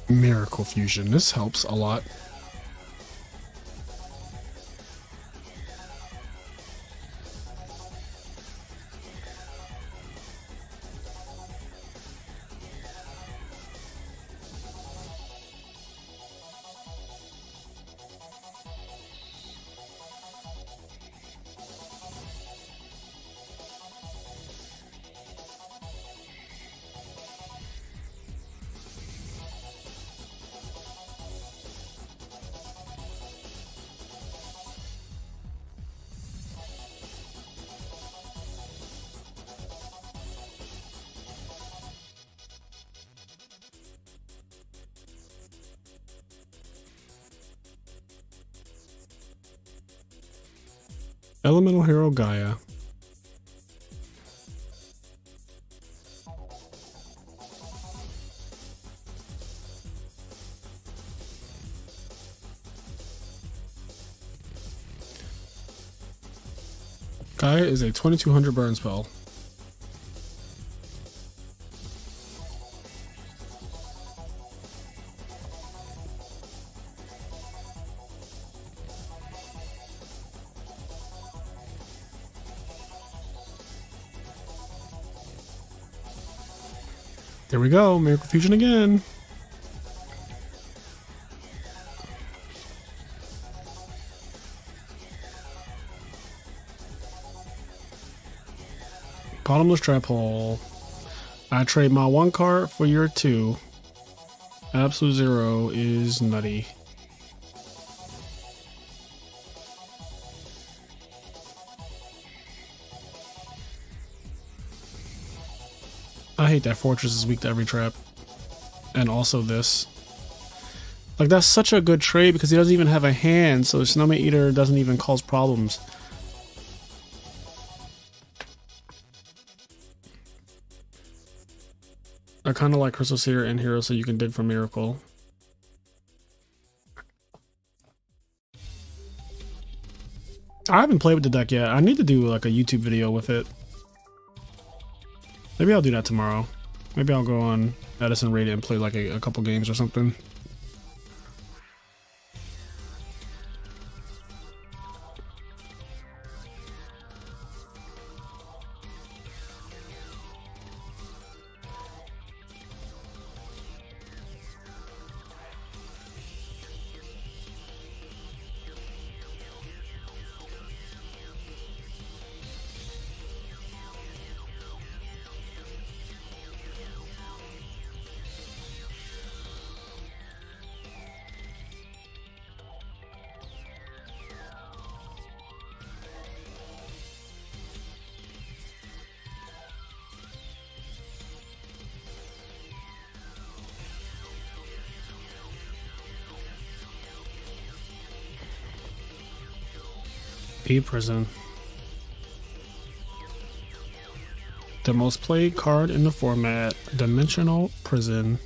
Miracle Fusion. This helps a lot. Elemental Hero Gaia. Gaia is a 2200 burn spell. There we go, Miracle Fusion again. Bottomless Trap Hole. I trade my 1 card for your 2. Absolute Zero is nutty. I hate that Fortress is weak to every trap. And also this. Like, that's such a good trade because he doesn't even have a hand, so Snowman Eater doesn't even cause problems. I kind of like Crystal Seer and Hero so you can dig for Miracle. I haven't played with the deck yet. I need to do like a YouTube video with it. Maybe I'll do that tomorrow. Maybe I'll go on Edison Rated and play like a couple games or something. Prison. The most played card in the format, Dimensional Prison.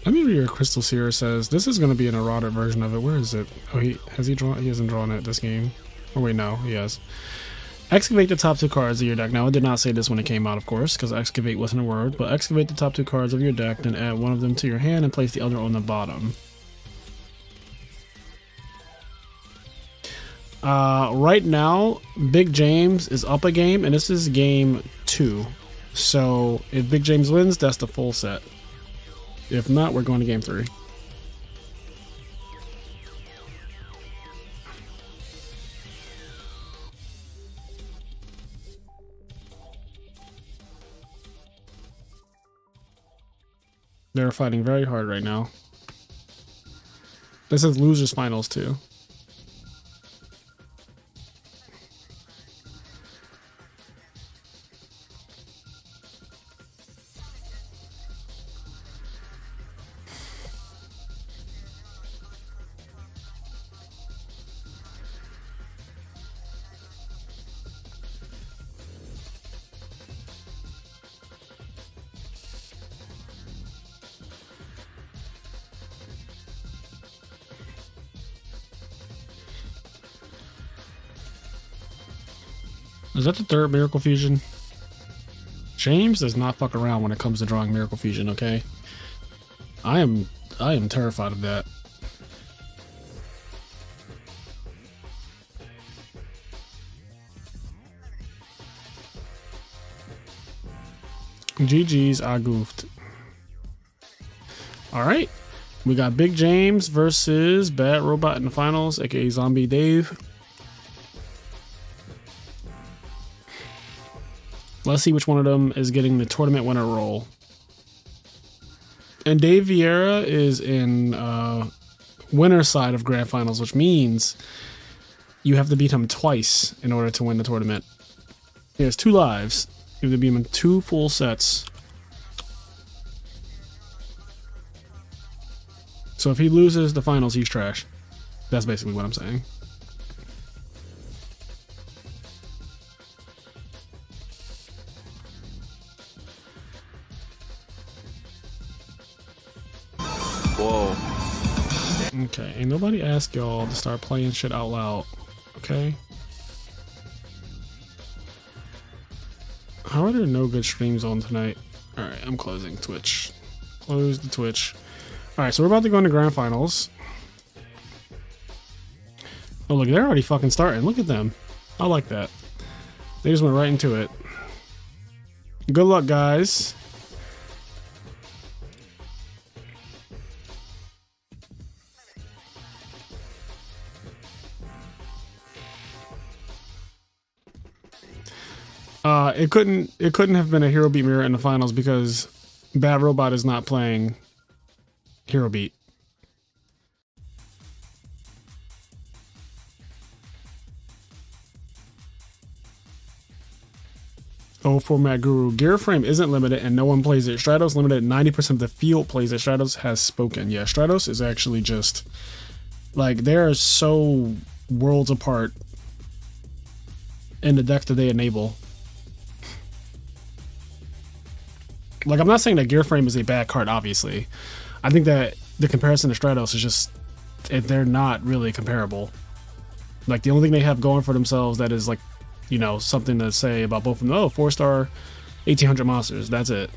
Let me read your Crystal Seer says this is going to be an erotic version of it. Where is it? Oh, he hasn't drawn it this game. Oh wait, no, he has. Excavate the top 2 cards of your deck. Now, I did not say this when it came out, of course, because excavate wasn't a word, but excavate the top 2 cards of your deck, then add one of them to your hand and place the other on the bottom. Right now, Big James is up a game, and this is game 2. So, if Big James wins, that's the full set. If not, we're going to game 3. They're fighting very hard right now. This is losers finals too. Is that the 3rd Miracle Fusion? James does not fuck around when it comes to drawing Miracle Fusion, okay? I am terrified of that. GG's, I goofed. Alright. We got Big James versus Bad Robot in the finals, aka Zombie Dave. Let's see which one of them is getting the tournament winner role. And Dave Vieira is in winner side of grand finals, which means you have to beat him twice in order to win the tournament. He has 2 lives. You have to beat him in 2 full sets. So if he loses the finals, he's trash. That's basically what I'm saying. Whoa. Okay, ain't nobody asked y'all to start playing shit out loud, okay? How are there no good streams on tonight? Alright, I'm closing Twitch. Close the Twitch. Alright, so we're about to go into grand finals. Oh look, they're already fucking starting. Look at them. I like that. They just went right into it. Good luck, guys. It couldn't have been a Hero Beat mirror in the finals because Bad Robot is not playing Hero Beat. Oh, format guru. Gear frame isn't limited and no one plays it. Stratos limited. 90% of the field plays it. Stratos has spoken. Yeah, Stratos is actually just like they're so worlds apart in the decks that they enable. Like, I'm not saying that Gear Frame is a bad card, obviously. I think that the comparison to Stratos is just, they're not really comparable. Like, the only thing they have going for themselves that is, like, you know, something to say about both of them. Oh, 4-star, 1800 monsters, that's it.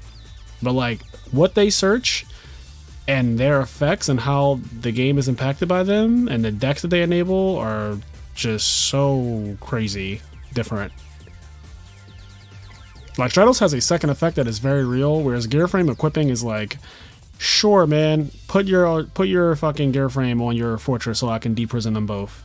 But, like, what they search and their effects and how the game is impacted by them and the decks that they enable are just so crazy different. Like, Stratos has a second effect that is very real, whereas Gear Frame equipping is like, sure, man, put your fucking Gear Frame on your fortress so I can deprison them both.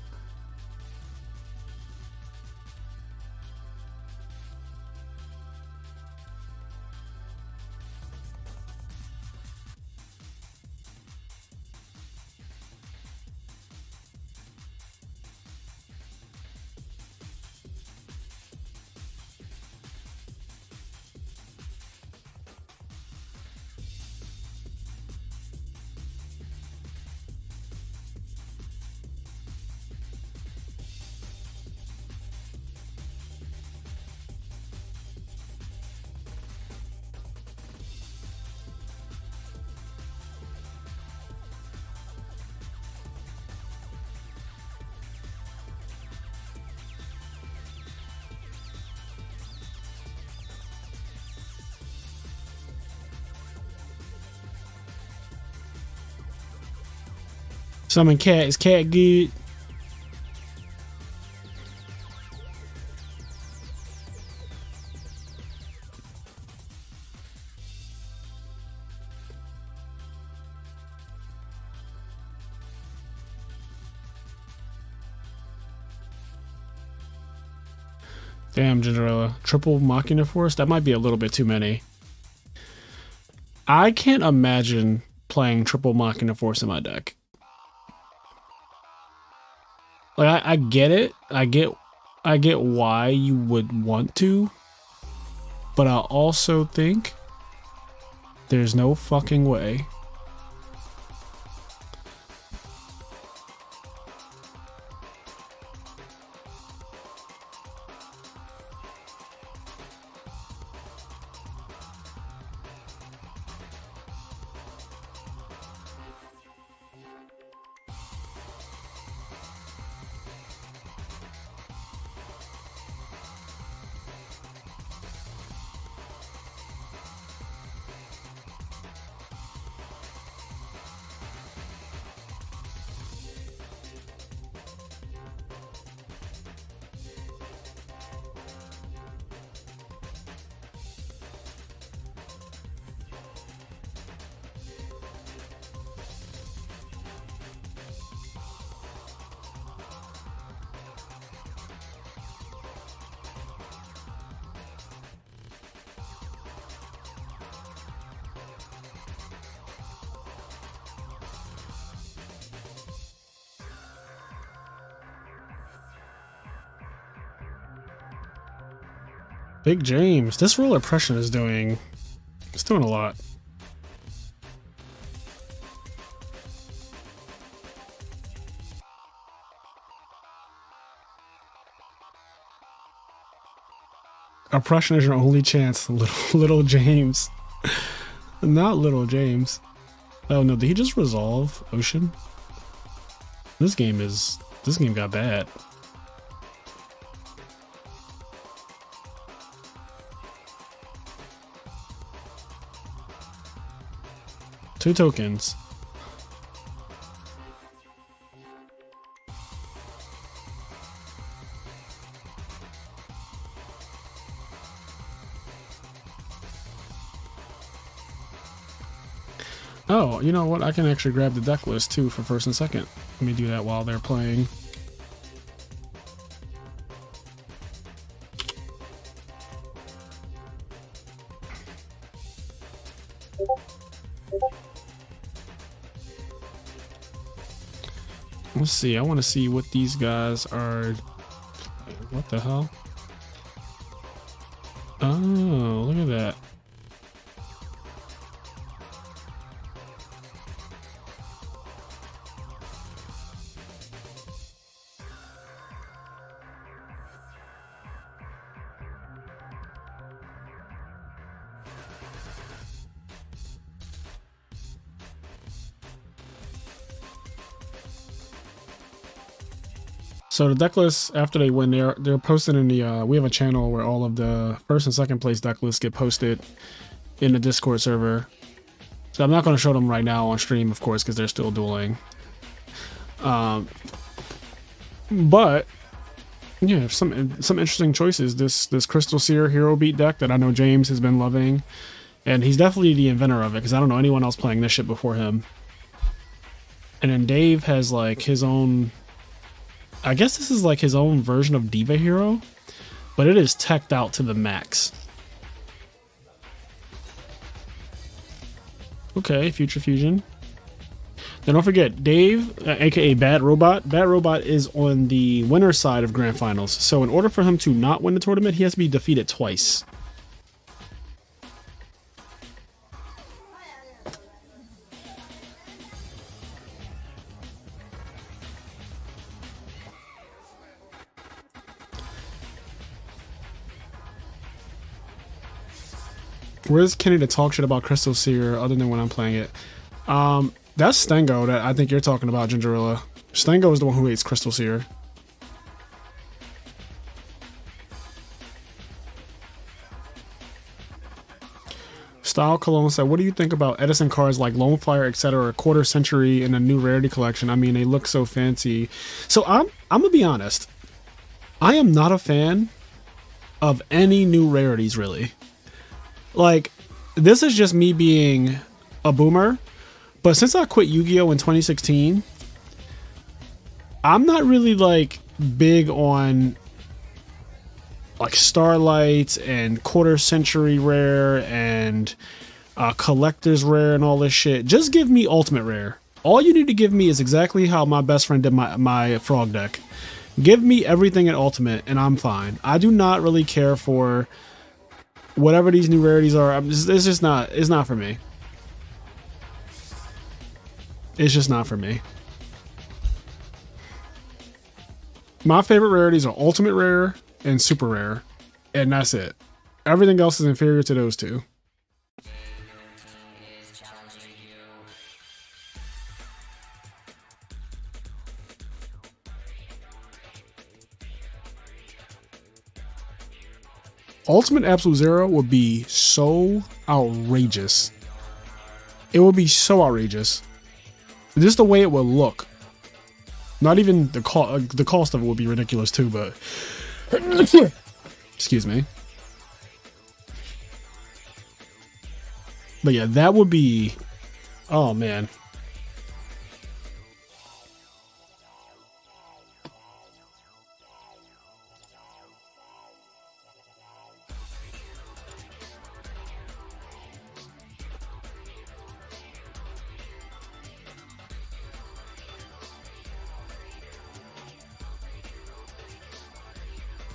Summon cat. Is cat good? Damn, Gingerella. Triple Machina Force? That might be a little bit too many. I can't imagine playing Triple Machina Force in my deck. Like, I get it. I get why you would want to. But I also think there's no fucking way. Big James. This rule oppression is doing... It's doing a lot. Oppression is your only chance, little James. Not little James. Oh no, did he just resolve Ocean? This game got bad. Two tokens. Oh, you know what? I can actually grab the deck list too for first and second. Let me do that while they're playing. Let's see. I want to see what these guys are. What the hell? Oh, look at that. So the deck lists after they win, they're posted in the we have a channel where all of the first and second place deck lists get posted in the Discord server. So I'm not going to show them right now on stream, of course, because they're still dueling. But yeah, some interesting choices. This Crystal Seer Hero Beat deck that I know James has been loving, and he's definitely the inventor of it because I don't know anyone else playing this shit before him. And then Dave has like his own. I guess this is like his own version of Diva Hero, but it is teched out to the max. Okay, Future Fusion. Then don't forget, Dave, aka Bad Robot. Bad Robot is on the winner's side of Grand Finals. So in order for him to not win the tournament, he has to be defeated twice. Where's Kenny to talk shit about Crystal Seer other than when I'm playing it? That's Stengo that I think you're talking about, Gingerilla. Stengo is the one who hates Crystal Seer. Style Cologne said, what do you think about Edison cards like Lone Flyer, etc., quarter century in a new rarity collection? I mean, they look so fancy. So I'm gonna be honest. I am not a fan of any new rarities, really. Like, this is just me being a boomer, but since I quit Yu-Gi-Oh! In 2016, I'm not really, like, big on, like, Starlights and quarter century rare and collector's rare and all this shit. Just give me ultimate rare. All you need to give me is exactly how my best friend did my frog deck. Give me everything in ultimate and I'm fine. I do not really care for whatever these new rarities are. It's just not, it's not for me. It's just not for me. My favorite rarities are ultimate rare and super rare, and that's it. Everything else is inferior to those two. Ultimate Absolute Zero would be so outrageous. It would be so outrageous. Just the way it would look. Not even the cost of it would be ridiculous too, but excuse me. But yeah, that would be, oh man.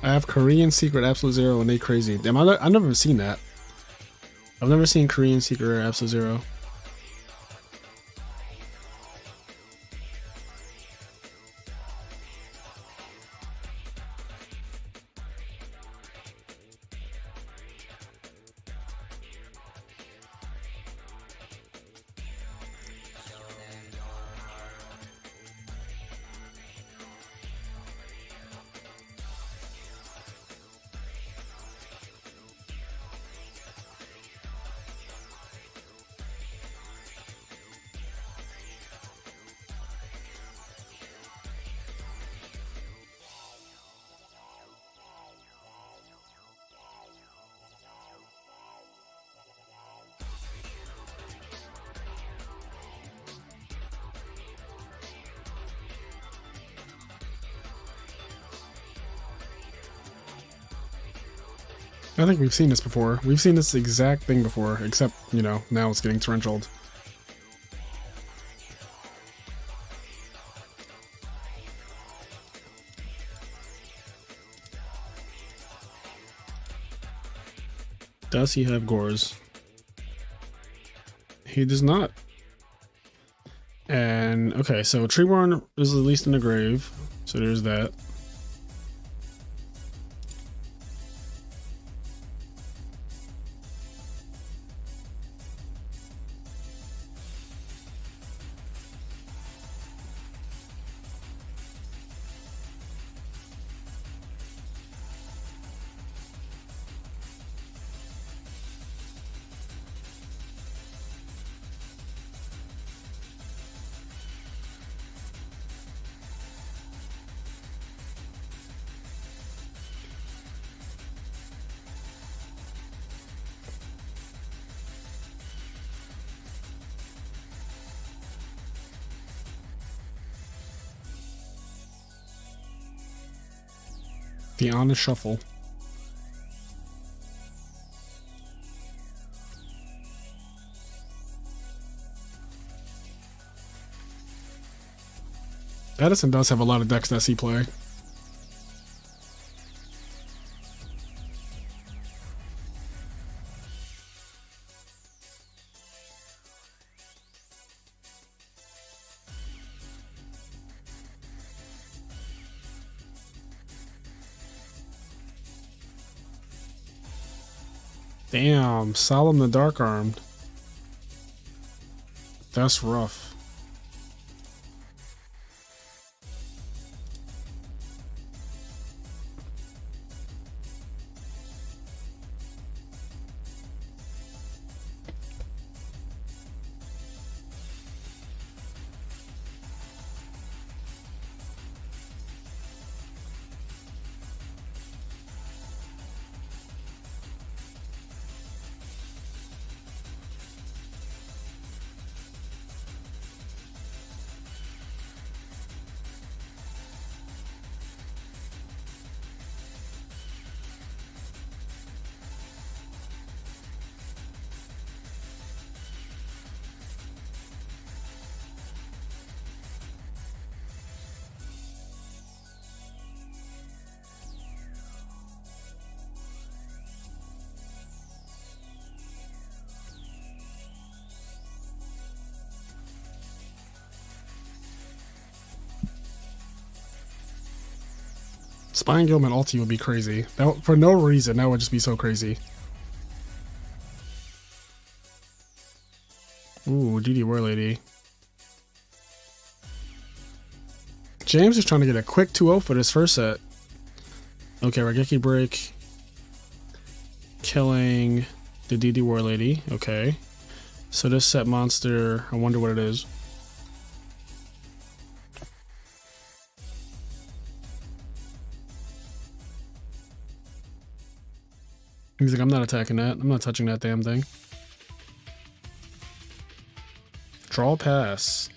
I have Korean Secret Absolute Zero and they crazy. Damn, I've never seen that. I've never seen Korean Secret or Absolute Zero. I think we've seen this before. We've seen this exact thing before, except, you know, now it's getting torrentialed. Does he have gores? He does not. And okay, so Treeborn is at least in the grave, so there's that. The honest shuffle. Edison does have a lot of decks that he play. Damn, Solemn the Dark Armed. That's rough. Spine Gilman ulti would be crazy. That, for no reason, that would just be so crazy. Ooh, DD War Lady. James is trying to get a quick 2-0 for this first set. Okay, Raigeki Break. Killing the DD War Lady. Okay. So this set monster, I wonder what it is. He's like, I'm not attacking that. I'm not touching that damn thing. Draw pass.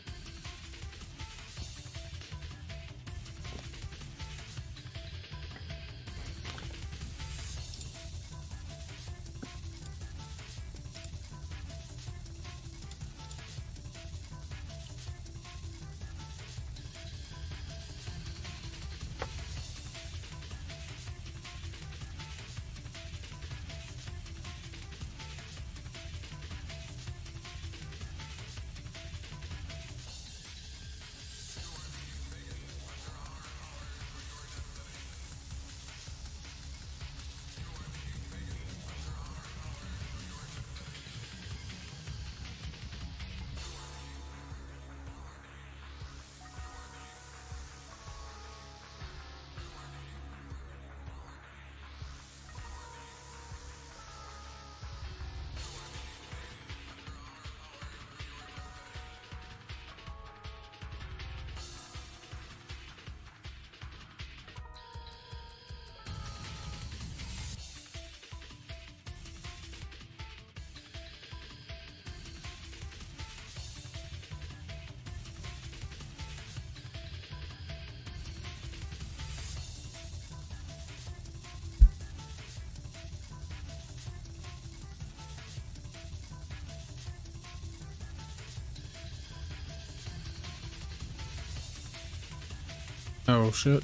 Oh shit.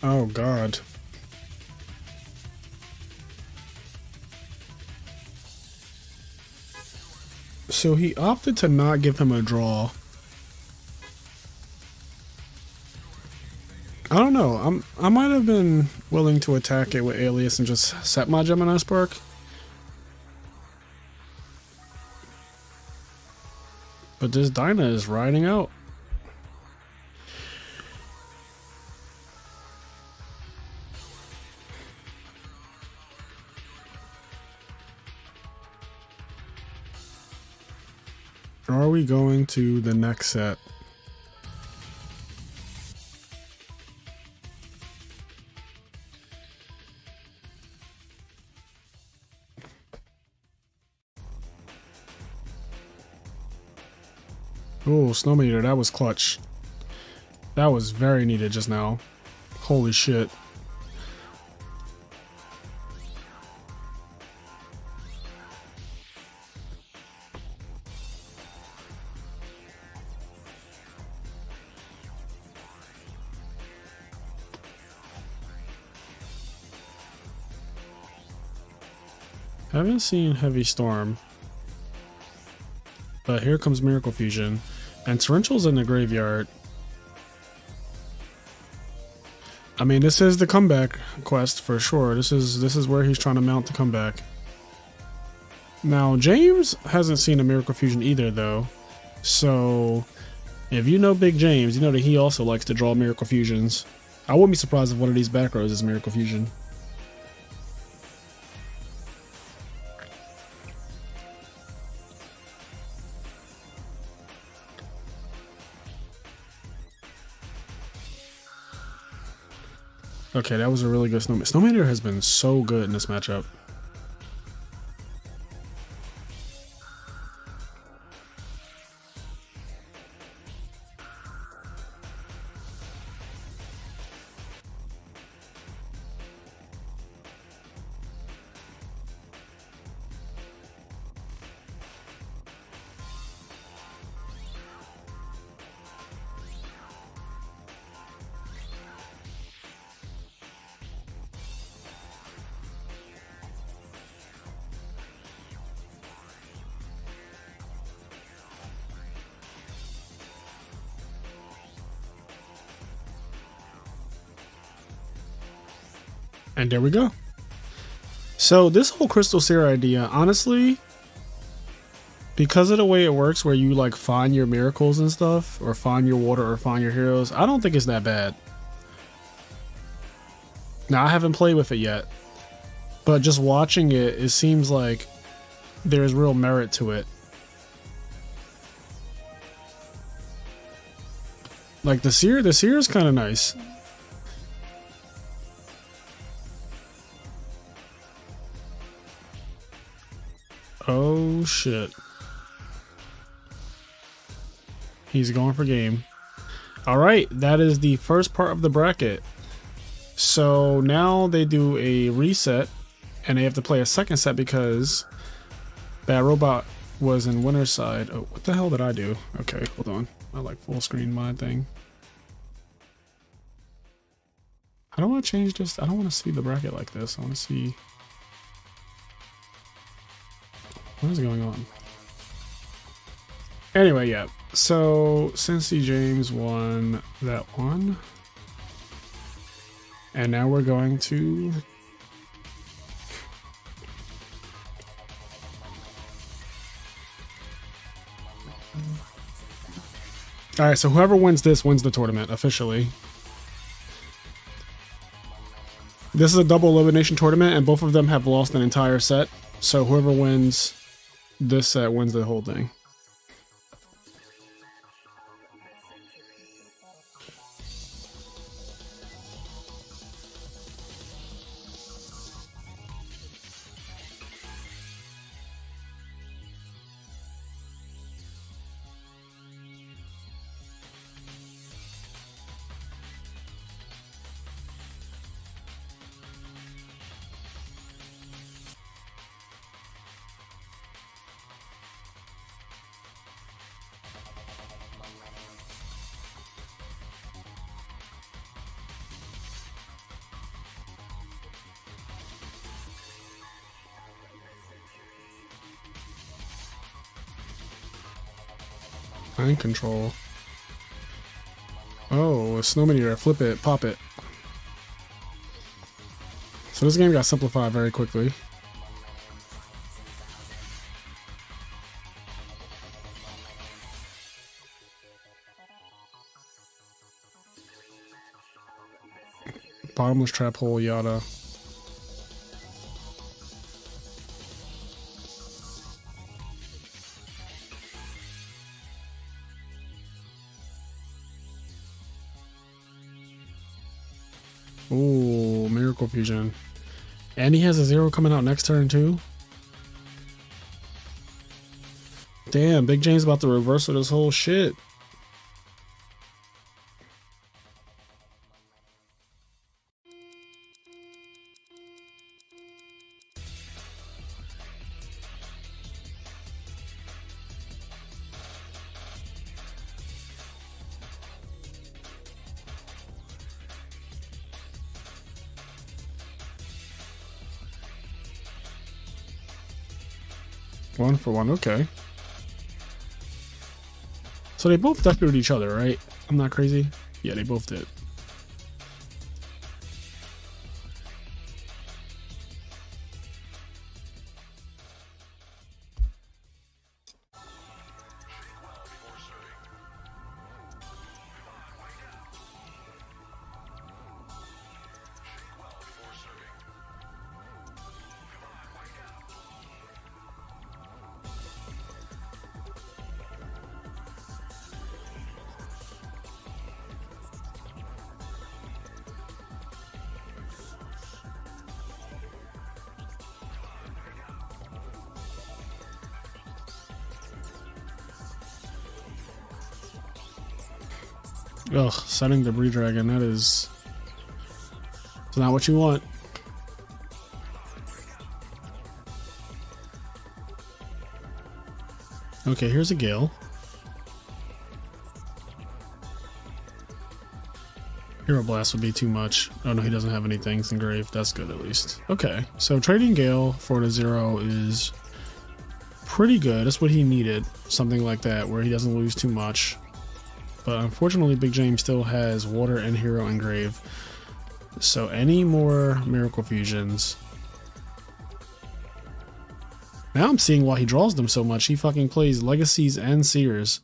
Oh god. So he opted to not give him a draw. I don't know. I might have been willing to attack it with Alias and just set my Gemini Spark. But this Dyna is riding out. Are we going to the next set? Oh, Snowmeter, that was clutch. That was very needed just now. Holy shit. Haven't seen Heavy Storm. But here comes Miracle Fusion. And Torrential's in the graveyard. I mean, this is the comeback quest for sure. This is where he's trying to mount the comeback. Now, James hasn't seen a Miracle Fusion either, though. So, if you know Big James, you know that he also likes to draw Miracle Fusions. I wouldn't be surprised if one of these back rows is Miracle Fusion. Okay, that was a really good Snowman. Snowmander has been so good in this matchup. And there we go. So this whole Crystal Seer idea, honestly, because of the way it works where you like find your miracles and stuff, or find your water, or find your heroes, I don't think it's that bad. Now, I haven't played with it yet, but just watching it, it seems like there's real merit to it. Like the Seer is kind of nice. Oh shit. He's going for game. Alright, that is the first part of the bracket. So now they do a reset and they have to play a second set because Bad Robot was in winner's side. Oh, what the hell did I do? Okay, hold on. I like full screen my thing. How do I change this? I don't want to see the bracket like this. I want to see what is going on. Anyway, yeah. So Cincy James won that one. And now we're going to Alright, so whoever wins this wins the tournament officially. This is a double elimination tournament and both of them have lost an entire set. So whoever wins this set wins the whole thing. Mind control. Oh, a snow meteor. Flip it. Pop it. So this game got simplified very quickly. Bottomless trap hole, yada. Ooh, Miracle Fusion. And he has a 0 coming out next turn too? Damn, Big James about to reverse this whole shit. One for one, okay. So they both death-booted each other, right? I'm not crazy? Yeah, they both did. Ugh, setting Debris Dragon, that is... It's not what you want. Okay, here's a Gale. Hero Blast would be too much. Oh no, he doesn't have any things engraved. That's good at least. Okay, so trading Gale for the 0 is pretty good. That's what he needed. Something like that, where he doesn't lose too much. But unfortunately, Big James still has Water and Hero Engrave. So any more Miracle Fusions... Now I'm seeing why he draws them so much. He fucking plays Legacies and Seers.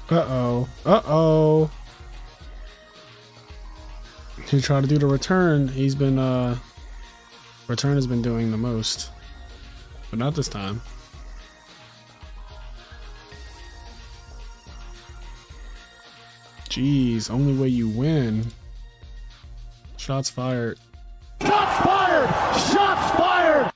Uh-oh. Uh-oh. He tried to do the return. He's been, return has been doing the most. But not this time. Jeez, only way you win. Shots fired. Shots fired! Shots fired!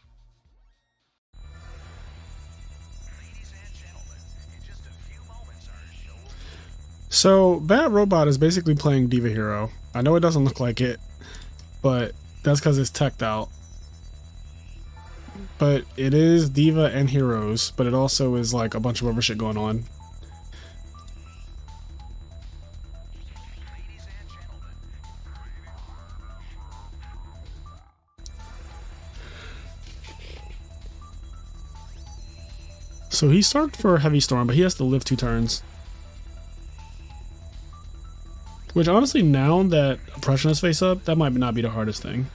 So, Bad Robot is basically playing Diva Hero. I know it doesn't look like it, but that's because it's teched out. But it is Diva and Heroes, but it also is like a bunch of other shit going on. So he started for Heavy Storm, but he has to live 2 turns. Which honestly, now that Oppression is face up, that might not be the hardest thing.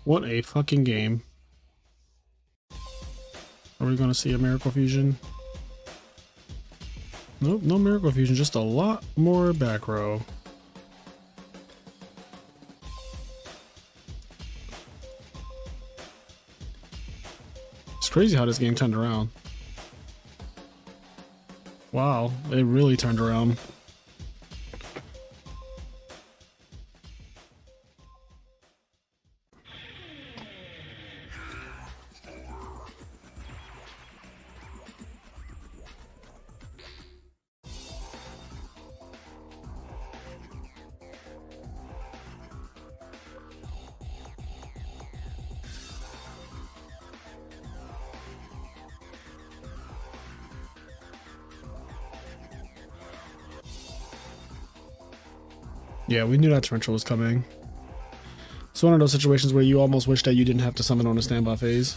What a fucking game. Are we gonna see a Miracle Fusion? Nope, no Miracle Fusion, just a lot more back row. It's crazy how this game turned around. Wow, it really turned around. Yeah, we knew that torrential was coming. It's one of those situations where you almost wish that you didn't have to summon on a standby phase.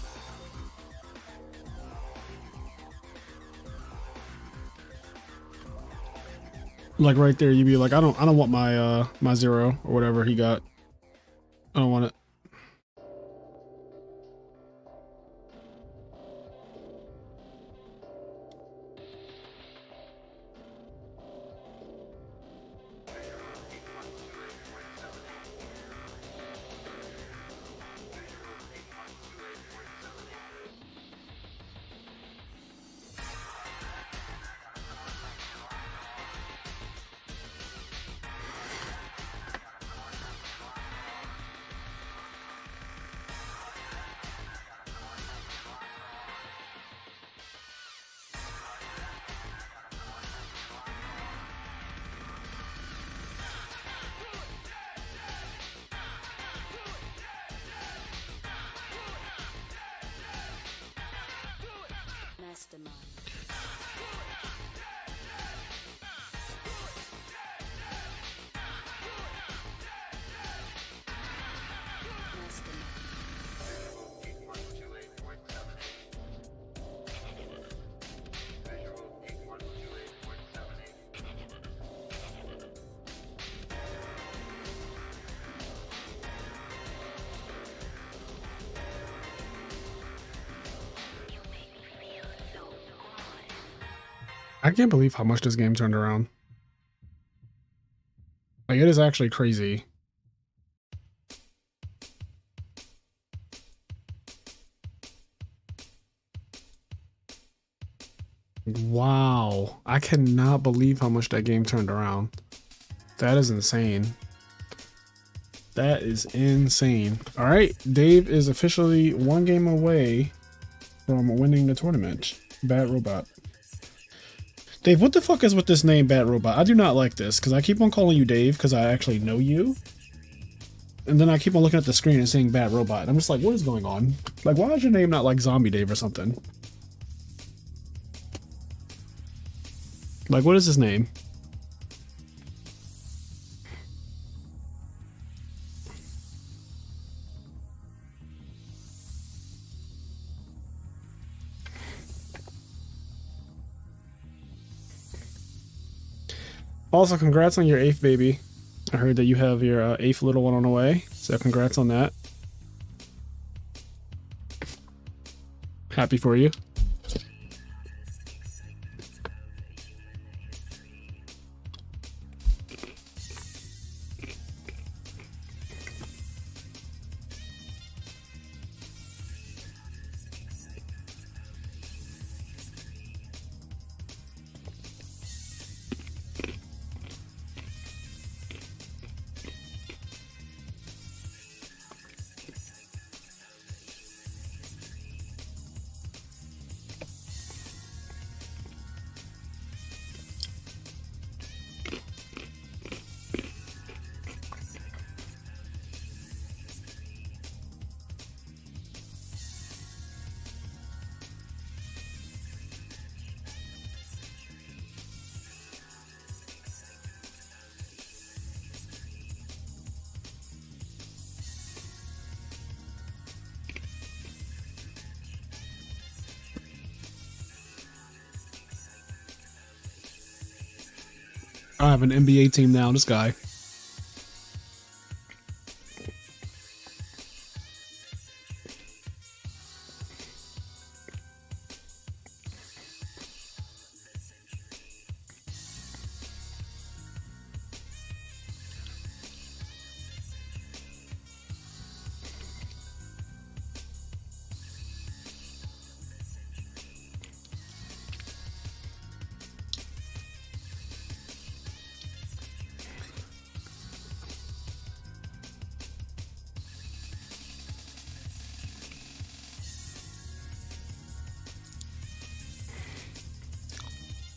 Like right there, you'd be like, I don't want my my 0 or whatever he got. I don't want it. I can't believe how much this game turned around. Like, it is actually crazy. Wow. I cannot believe how much that game turned around. That is insane. That is insane. All right, Dave is officially 1 game away from winning the tournament. Bad Robot. Dave, what the fuck is with this name, Bad Robot? I do not like this, because I keep on calling you Dave, because I actually know you. And then I keep on looking at the screen and seeing Bad Robot. I'm just like, what is going on? Like, why is your name not like Zombie Dave or something? Like, what is his name? Also, congrats on your 8th baby. I heard that you have your 8th little one on the way, so congrats on that. Happy for you. I have an NBA team now, this guy.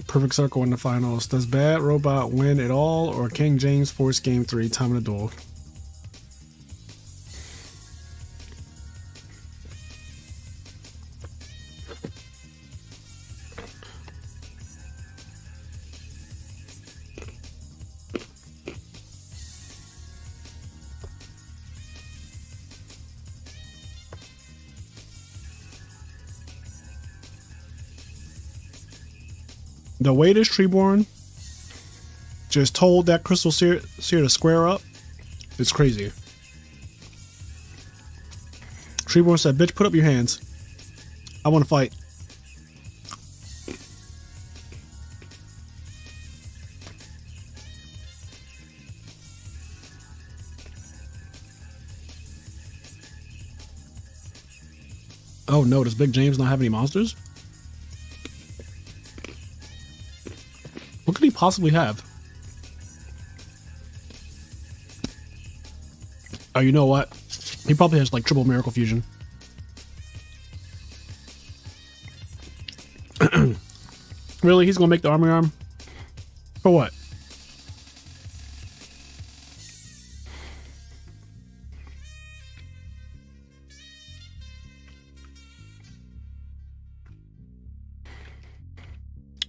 Perfect circle in the finals. Does Bad Robot win it all, or King James force game 3 time in the duel? The way this Treeborn just told that Crystal Seer to square up, it's crazy. Treeborn said, bitch, put up your hands. I want to fight. Oh no, does Big James not have any monsters? What could he possibly have? Oh, you know what? He probably has like triple Miracle Fusion. Really? He's gonna make the army arm? For what?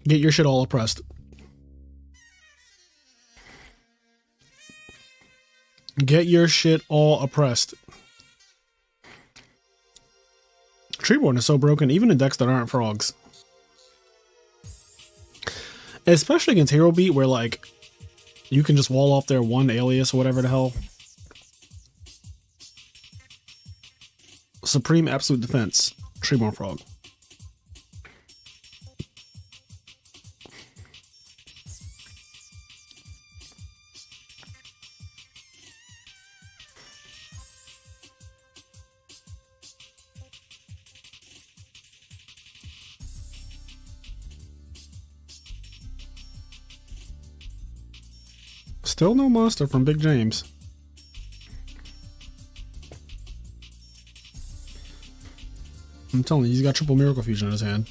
Get your shit all oppressed. Get your shit all oppressed. Treeborn is so broken, even in decks that aren't frogs. Especially against Hero Beat, where like you can just wall off their one alias or whatever the hell. Supreme Absolute Defense. Treeborn Frog. Still no monster from Big James. I'm telling you, he's got triple Miracle Fusion in his hand.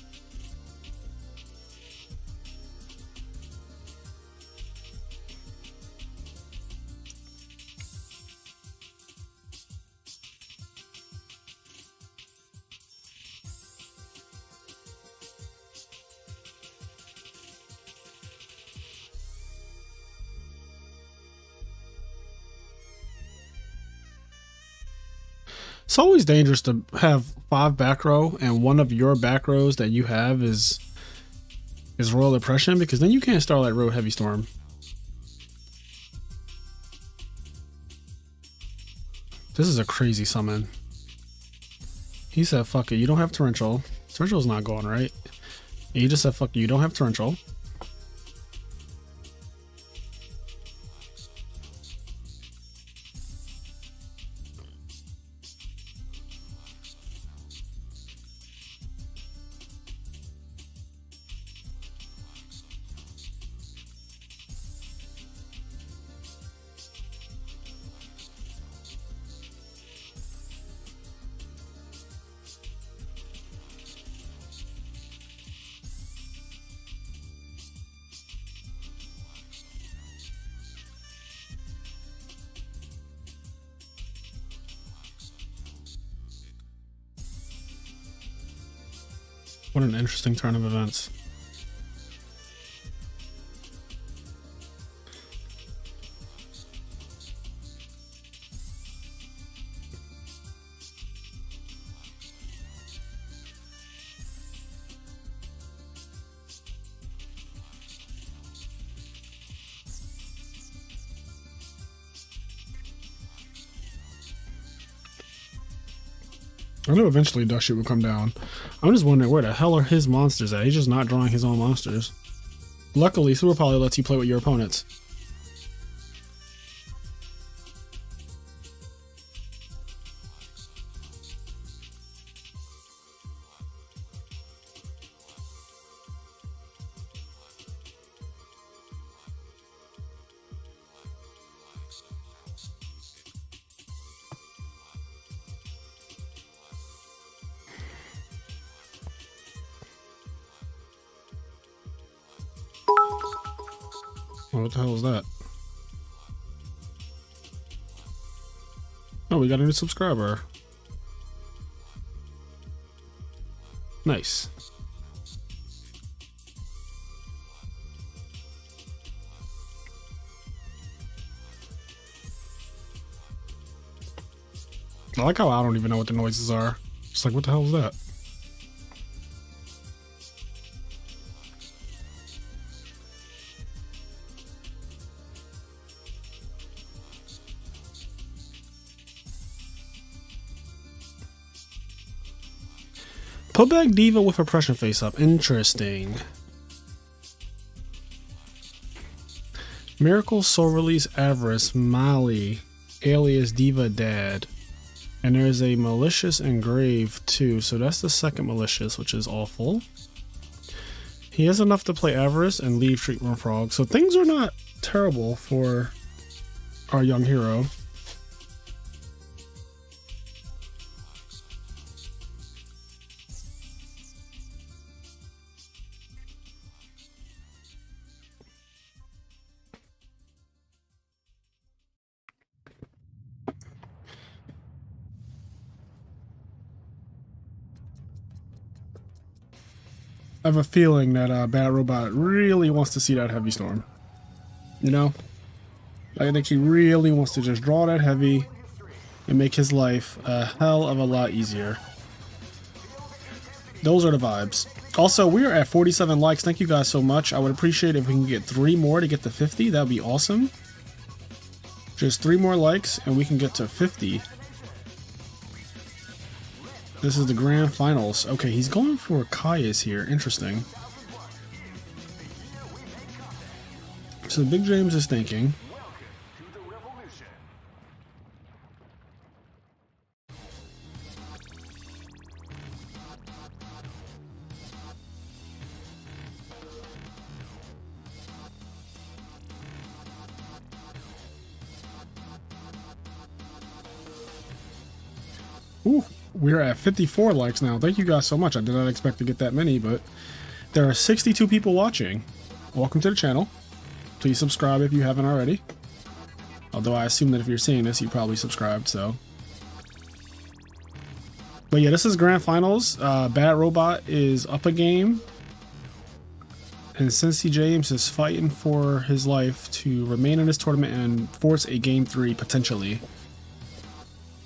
It's always dangerous to have 5 back row and one of your back rows that you have is Royal Oppression, because then you can't Starlight Road Heavy Storm. This is a crazy summon. He said, fuck it, you don't have Torrential. Torrential's not going, right? He just said, fuck you, you don't have Torrential. What an interesting turn of events. I knew eventually Dust Shoot would come down. I'm just wondering where the hell are his monsters at? He's just not drawing his own monsters. Luckily, Super Poly lets you play with your opponents. Oh, what the hell is that? Oh, we got a new subscriber. Nice. I like how I don't even know what the noises are. It's like, what the hell is that? Put back Diva with Oppression face up. Interesting. Miracle, Soul Release, Avarice, Mali, alias Diva Dad. And there's a Malicious and Grave too. So that's the second Malicious, which is awful. He has enough to play Avarice and leave Treatment Frog. So things are not terrible for our young hero. I have a feeling that Bat Robot really wants to see that Heavy Storm. You know? I think he really wants to just draw that Heavy and make his life a hell of a lot easier. Those are the vibes. Also, we are at 47 likes. Thank you guys so much. I would appreciate it if we can get 3 more to get to 50. That would be awesome. Just 3 more likes and we can get to 50. This is the grand finals. Okay, he's going for Caius here. Interesting. So Big James is thinking. Ooh. We're at 54 likes now. Thank you guys so much. I did not expect to get that many, but there are 62 people watching. Welcome to the channel. Please subscribe if you haven't already. Although I assume that if you're seeing this, you probably subscribed, so. But yeah, this is Grand Finals. Bat Robot is up a game. And Sensei James is fighting for his life to remain in this tournament and force a Game 3 potentially.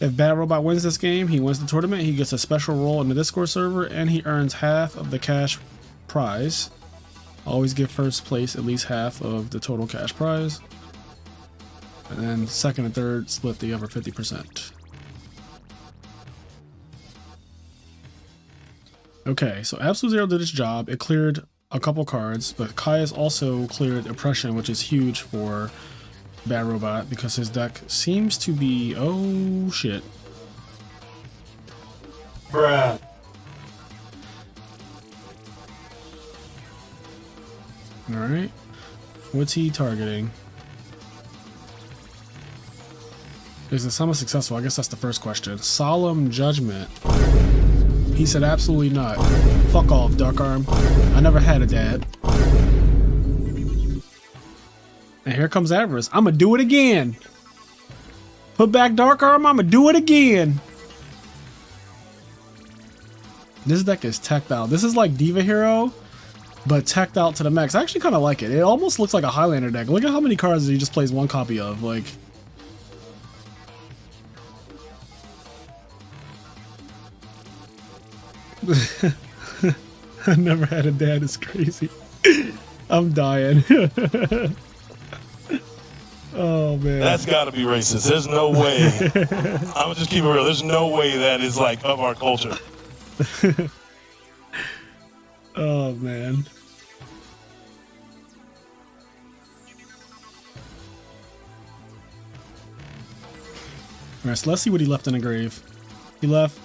If Bad Robot wins this game, he wins the tournament, he gets a special role in the Discord server, and he earns half of the cash prize. Always give first place at least half of the total cash prize. And then second and third split the other 50%. Okay, so Absolute Zero did its job. It cleared a couple cards, but Kaius also cleared Oppression, which is huge for Bad Robot because his deck seems to be... oh shit. Bruh. Alright. What's he targeting? Is the summon successful? I guess that's the first question. Solemn Judgment. He said absolutely not. Fuck off, Dark Arm. I never had a dad. And here comes Avarice. I'ma do it again. Put back Dark Arm, I'ma do it again. This deck is teched out. This is like Diva Hero, but teched out to the max. I actually kind of like it. It almost looks like a Highlander deck. Look at how many cards he just plays one copy of. Like... I never had a dad. It's crazy. I'm dying. Oh man, that's got to be racist. There's no way. I'm gonna just keep it real. There's no way that is like of our culture. Oh man. Alright, so let's see what he left in the grave. He left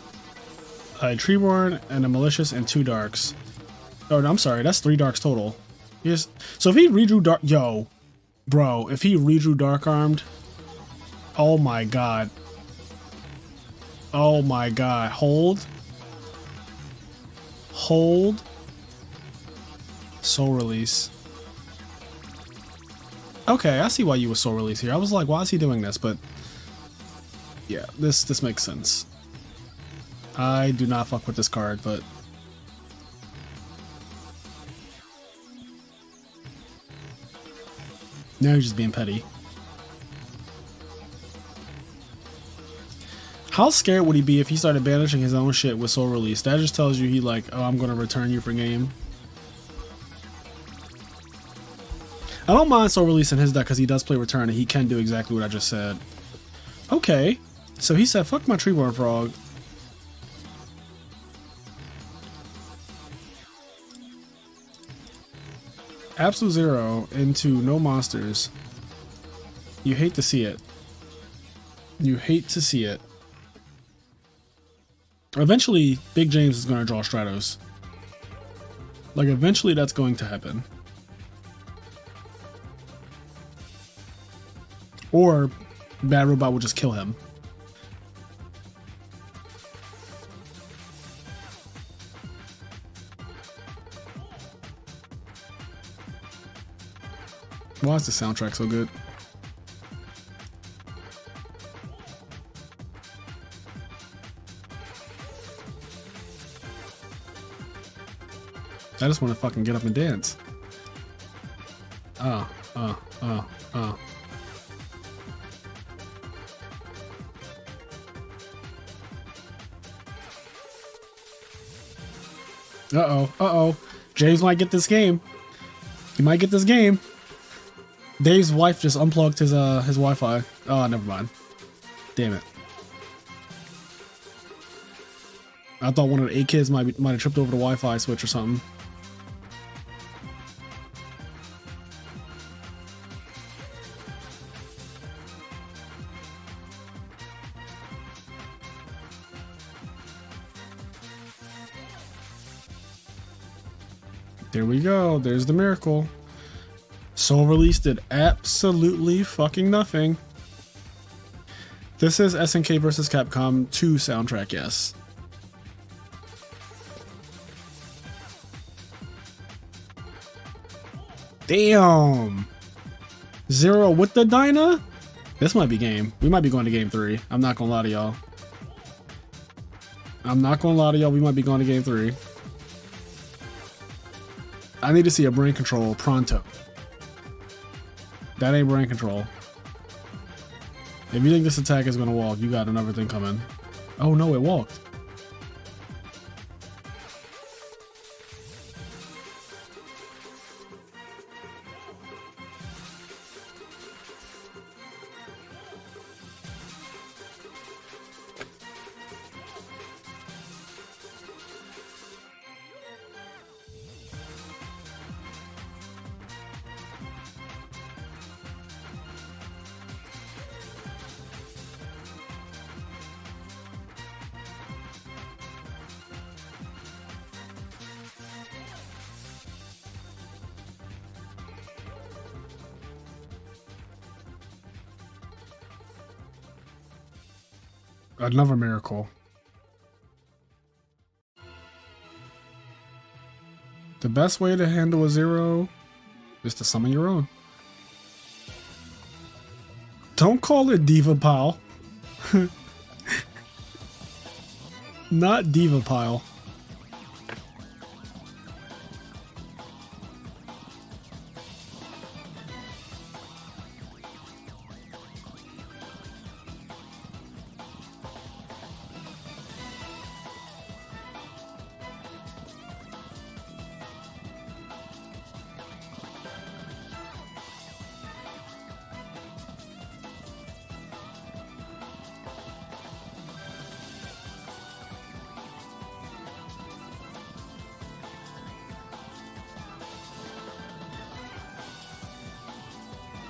a Treeborn and a Malicious and 2 Darks. Oh, no, I'm sorry, that's 3 Darks total. Yes. So if he redrew Dark... Yo, bro, if he redrew Dark Armed... Oh my god. Oh my god. Hold. Hold. Soul Release. Okay, I see why you were Soul Release here. I was like, why is he doing this? But... yeah, this makes sense. I do not fuck with this card, but... now you're just being petty. How scared would he be if he started banishing his own shit with Soul Release? That just tells you he like, oh, I'm gonna return you for game. I don't mind Soul Release in his deck because he does play return and he can do exactly what I just said. Okay, so he said, fuck my Treeborn Frog. Absolute Zero into no monsters. You hate to see it. You hate to see it. Eventually, Big James is going to draw Stratos. Like, eventually that's going to happen. Or Bad Robot will just kill him. Why is the soundtrack so good? I just want to fucking get up and dance. Oh. Uh-oh. James might get this game. He might get this game. Dave's wife just unplugged his Wi-Fi. Oh, never mind. Damn it. I thought one of the 8 kids might have tripped over the Wi-Fi switch or something. There we go. There's the miracle. Soul Release did absolutely fucking nothing. This is SNK vs. Capcom 2 soundtrack, yes. Damn. Zero with the Dyna? This might be game. We might be going to game 3. I'm not gonna lie to y'all. We might be going to game 3. I need to see a brain control pronto. That ain't brain control. If you think this attack is gonna walk, you got another thing coming. Oh no, it walked. Another miracle. The best way to handle a 0 is to summon your own. Don't call it Diva Pile. Not Diva Pile.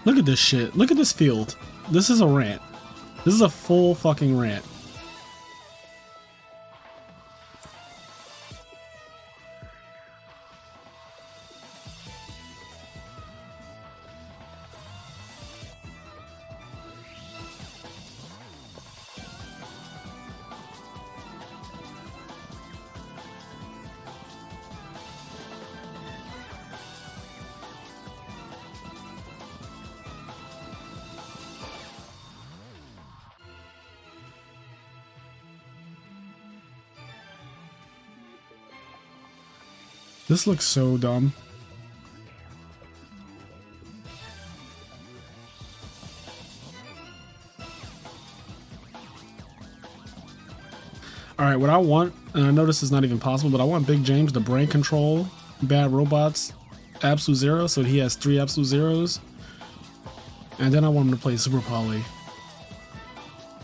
Look at this shit. Look at this field. This is a rant. This is a full fucking rant. This looks so dumb. Alright, what I want, and I know this is not even possible, but I want Big James to brain control Bad Robot's Absolute Zero so he has 3 Absolute Zeros. And then I want him to play Super Poly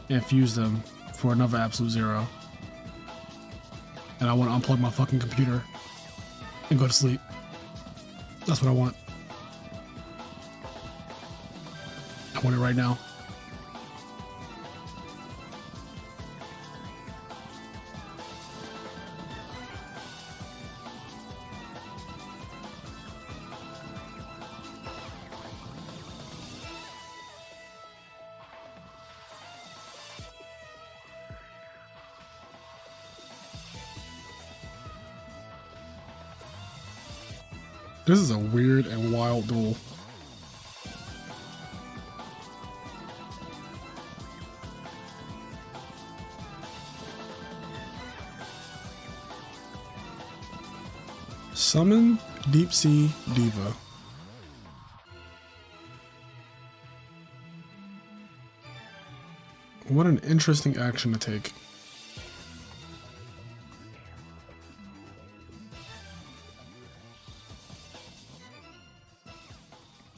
and fuse them for another Absolute Zero. And I want to unplug my fucking computer and go to sleep. That's what I want. I want it right now. This is a weird and wild duel. Summon Deep Sea Diva. What an interesting action to take.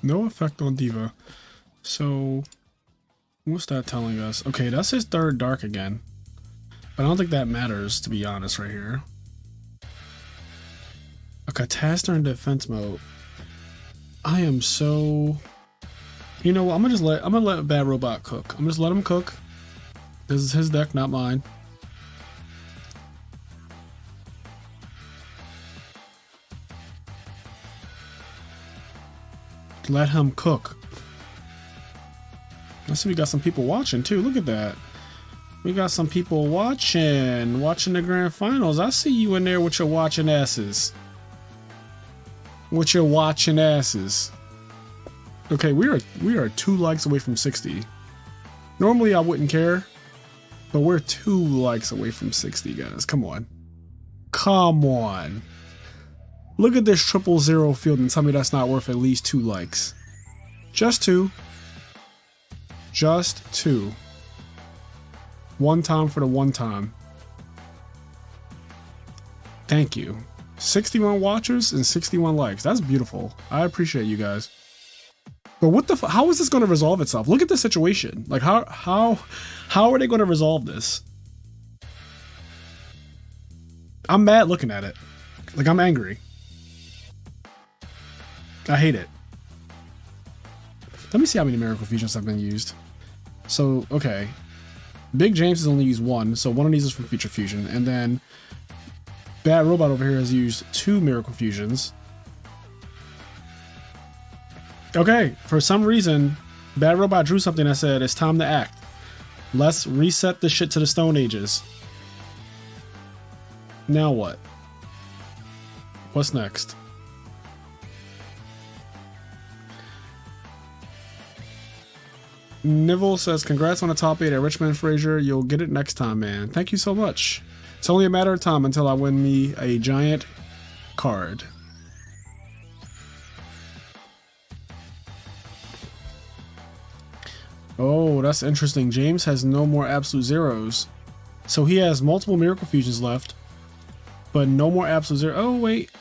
No effect on Diva. So, what's that telling us? Okay, that's his third dark again. But I don't think that matters, to be honest, right here. A Catastor in defense mode. I am so... You know what, I'm gonna let Bad Robot cook. I'm just let him cook. This is his deck, not mine. Let him cook. I see we got some people watching too. Look at that. We got some people watching the grand finals. I see you in there with your watching asses. With your watching asses. Okay, we are 2 likes away from 60. Normally I wouldn't care, but we're 2 likes away from 60, guys. Come on. Come on. Look at this 000 field and tell me that's not worth at least 2 likes. Just 2. Just 2. One time for the one time. Thank you. 61 watchers and 61 likes. That's beautiful. I appreciate you guys. But what the how is this going to resolve itself? Look at the situation. Like how are they going to resolve this? I'm mad looking at it. Like, I'm angry. I hate it. Let me see how many miracle fusions have been used. So, okay. Big James has only used 1, so one of these is from Future Fusion. And then Bad Robot over here has used 2 miracle fusions. Okay, for some reason, Bad Robot drew something that said, it's time to act. Let's reset the shit to the Stone Ages. Now what? What's next? Nivell says, congrats on the top 8 at Richmond, Fraser. You'll get it next time, man. Thank you so much. It's only a matter of time until I win me a giant card. Oh, that's interesting. James has no more absolute zeros. So he has multiple miracle fusions left, but no more absolute zero. Oh, wait.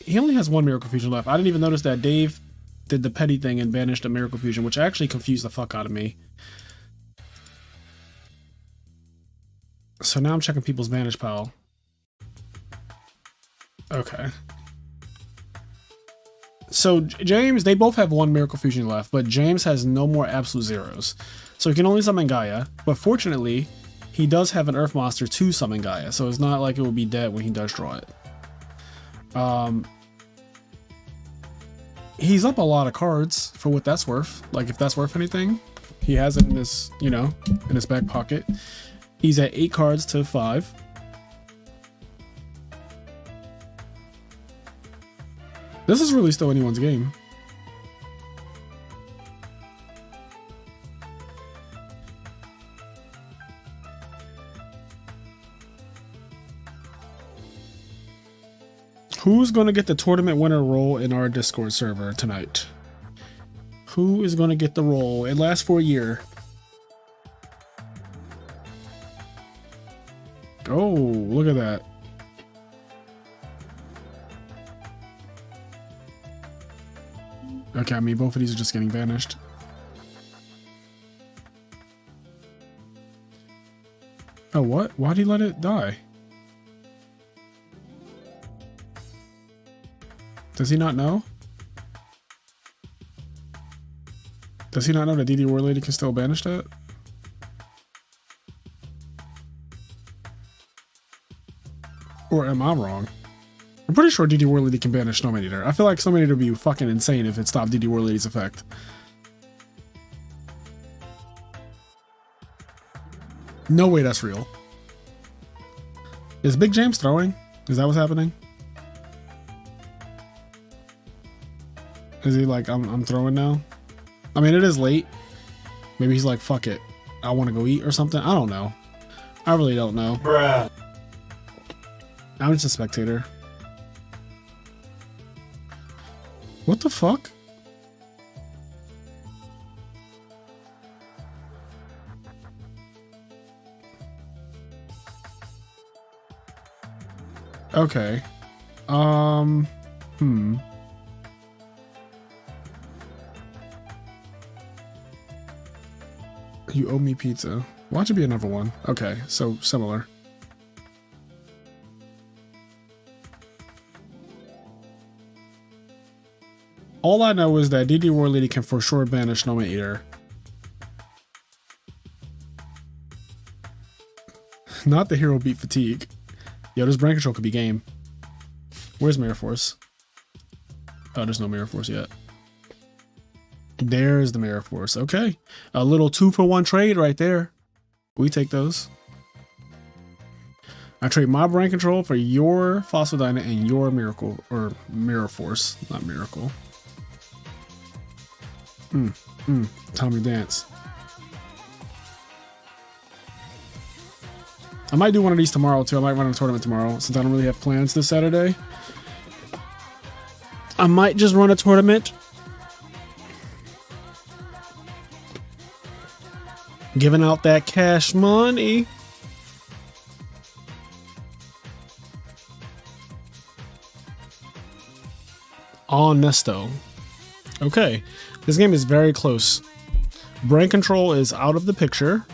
He only has 1 miracle fusion left. I didn't even notice that Dave did the petty thing and banished a miracle fusion, which actually confused the fuck out of me. So now I'm checking people's banish pile. Okay. So James, they both have 1 miracle fusion left, but James has no more absolute zeros. So he can only summon Gaia, but fortunately, he does have an Earth monster to summon Gaia, so it's not like it will be dead when he does draw it. He's up a lot of cards for what that's worth. Like, if that's worth anything, he has it in his, you know, in his back pocket. He's at 8 cards to 5. This is really still anyone's game. Who's going to get the tournament winner role in our Discord server tonight? Who is going to get the role? It lasts for a year. Oh, look at that. Okay, I mean, both of these are just getting banished. Oh, what? Why'd he let it die? Does he not know? Does he not know that DD War Lady can still banish that? Or am I wrong? I'm pretty sure DD War Lady can banish Snowman Eater. I feel like Snowman Eater would be fucking insane if it stopped DD War Lady's effect. No way that's real. Is Big James throwing? Is that what's happening? Is he like, I'm throwing now? I mean, it is late. Maybe he's like, fuck it. I want to go eat or something. I don't know. I really don't know. Bruh. I'm just a spectator. What the fuck? Okay. You owe me pizza. Watch it be another one. Okay, so similar. All I know is that DD War Lady can for sure banish Snowman Eater. Not the hero beat fatigue. Yo, this brain control could be game. Where's Mirror Force? Oh, there's no Mirror Force yet. There's the Mirror Force. Okay. A little 2-for-1 trade right there. We take those. I trade my brain control for your Fossil Dyna and your Miracle, or Mirror Force. Not Miracle. Time to dance. I might do one of these tomorrow too. I might run a tournament tomorrow since I don't really have plans this Saturday. I might just run a tournament. Giving out that cash money. Honesto. Okay, this game is very close. Brain control is out of the picture,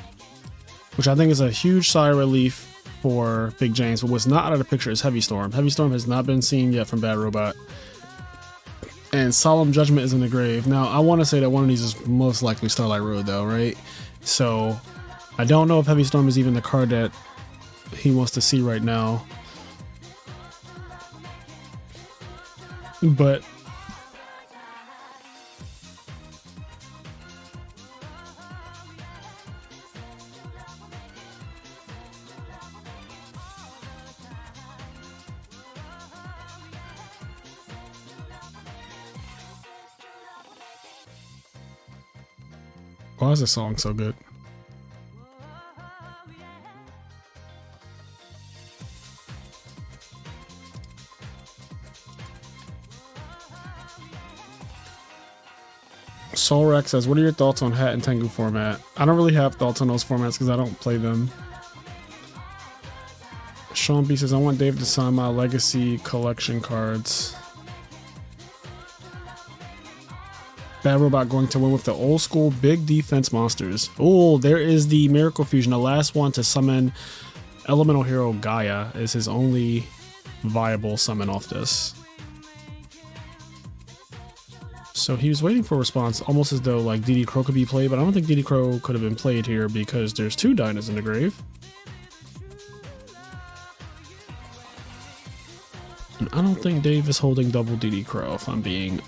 which I think is a huge sigh of relief for Big James, but what's not out of the picture is Heavy Storm. Heavy Storm has not been seen yet from Bad Robot. And Solemn Judgment is in the grave. Now, I want to say that one of these is most likely Starlight Road, though, right? So, I don't know if Heavy Storm is even the card that he wants to see right now. But why is this song so good? Solrex says, what are your thoughts on Hat and Tengu format? I don't really have thoughts on those formats because I don't play them. Sean B says, I want Dave to sign my Legacy collection cards. Bad Robot going to win with the old school big defense monsters. Oh, there is the Miracle Fusion, the last one to summon Elemental Hero Gaia is his only viable summon off this. So he was waiting for a response, almost as though like DD Crow could be played, but I don't think DD Crow could have been played here because there's two Dynas in the grave. And I don't think Dave is holding double DD Crow, if I'm being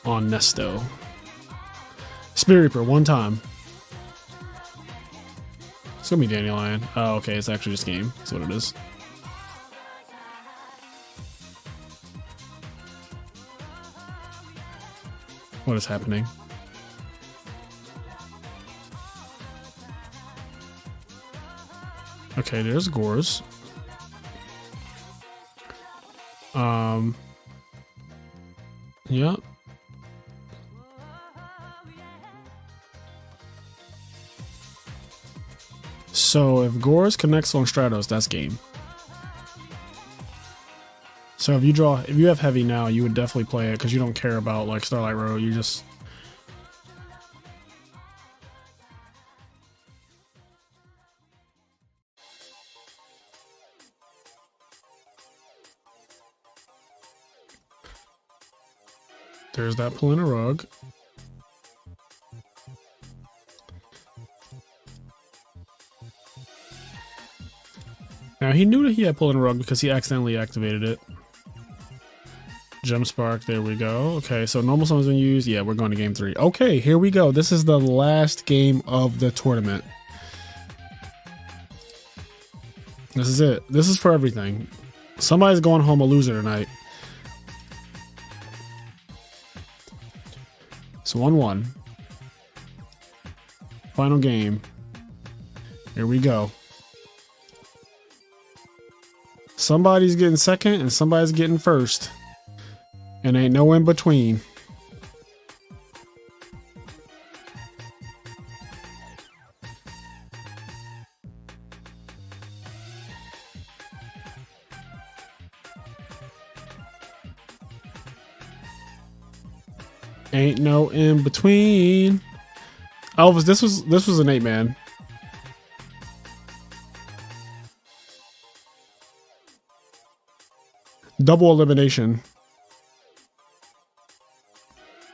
honesto. Spirit Reaper, one time. It's gonna be Dandelion. Oh, okay, it's actually just game. That's what it is. What is happening? Okay, there's Gores. Yeah. So if Gores connects on Stratos, that's game. So if you have Heavy now, you would definitely play it because you don't care about like Starlight Road. You just there's that pulling a rug. Now he knew that he had pulling a rug because he accidentally activated it. Gem Spark, there we go. Okay, so normal summon's been used. Yeah, we're going to game 3. Okay, here we go. This is the last game of the tournament. This is it. This is for everything. Somebody's going home a loser tonight. So 1-1. Final game. Here we go. Somebody's getting second and somebody's getting first. And ain't no in between. Ain't no in between. Elvis, this was an 8-man. Double elimination.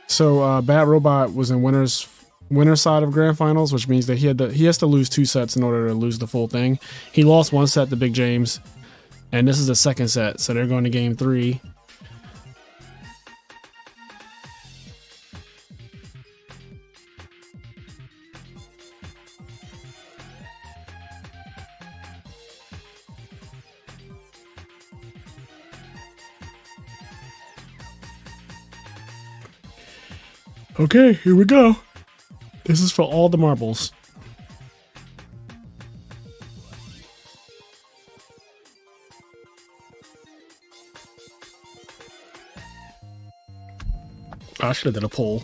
So Bad Robot was in winner side of grand finals, which means that he has to lose 2 sets in order to lose the full thing. He lost 1 set to Big James, and this is the second set, so they're going to game 3. Okay, here we go. This is for all the marbles. I should have done a poll.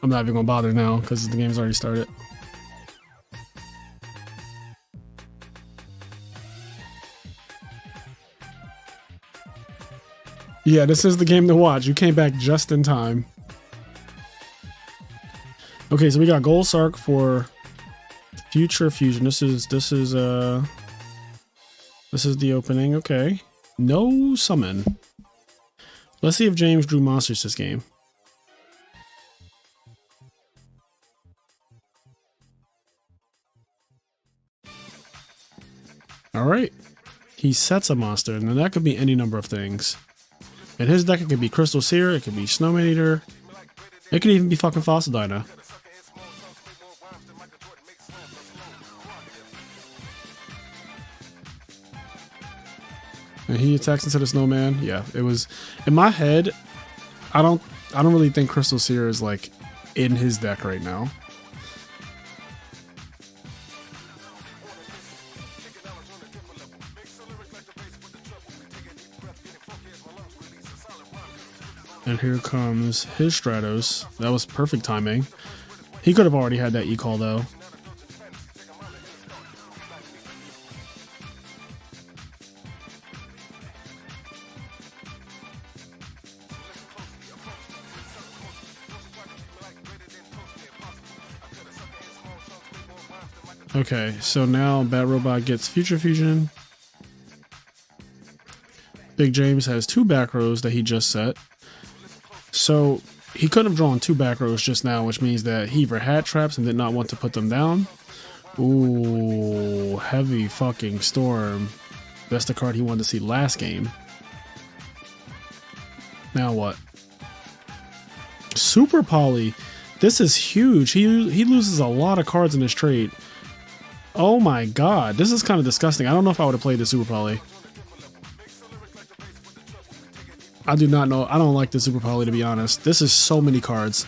I'm not even gonna bother now because the game's already started. Yeah, this is the game to watch. You came back just in time. Okay, so we got Gold Sark for Future Fusion. This is the opening. Okay. No summon. Let's see if James drew monsters this game. All right. He sets a monster, and then that could be any number of things. In his deck, it could be Crystal Seer, it could be Snowman Eater, it could even be fucking Fossil Dyna. And he attacks into the Snowman. Yeah, it was in my head. I don't really think Crystal Seer is like in his deck right now. And here comes his Stratos. That was perfect timing. He could have already had that E-Call though. Okay, so now Bat Robot gets Future Fusion. Big James has 2 back rows that he just set. So he could have drawn 2 back rows just now, which means that he either had traps and did not want to put them down. Ooh, Heavy fucking Storm. That's the card he wanted to see last game. Now what? Super Poly. This is huge. He loses a lot of cards in this trade. Oh my god, this is kind of disgusting. I don't know if I would have played the Super Poly. I do not know. I don't like the Super Poly, to be honest. This is so many cards.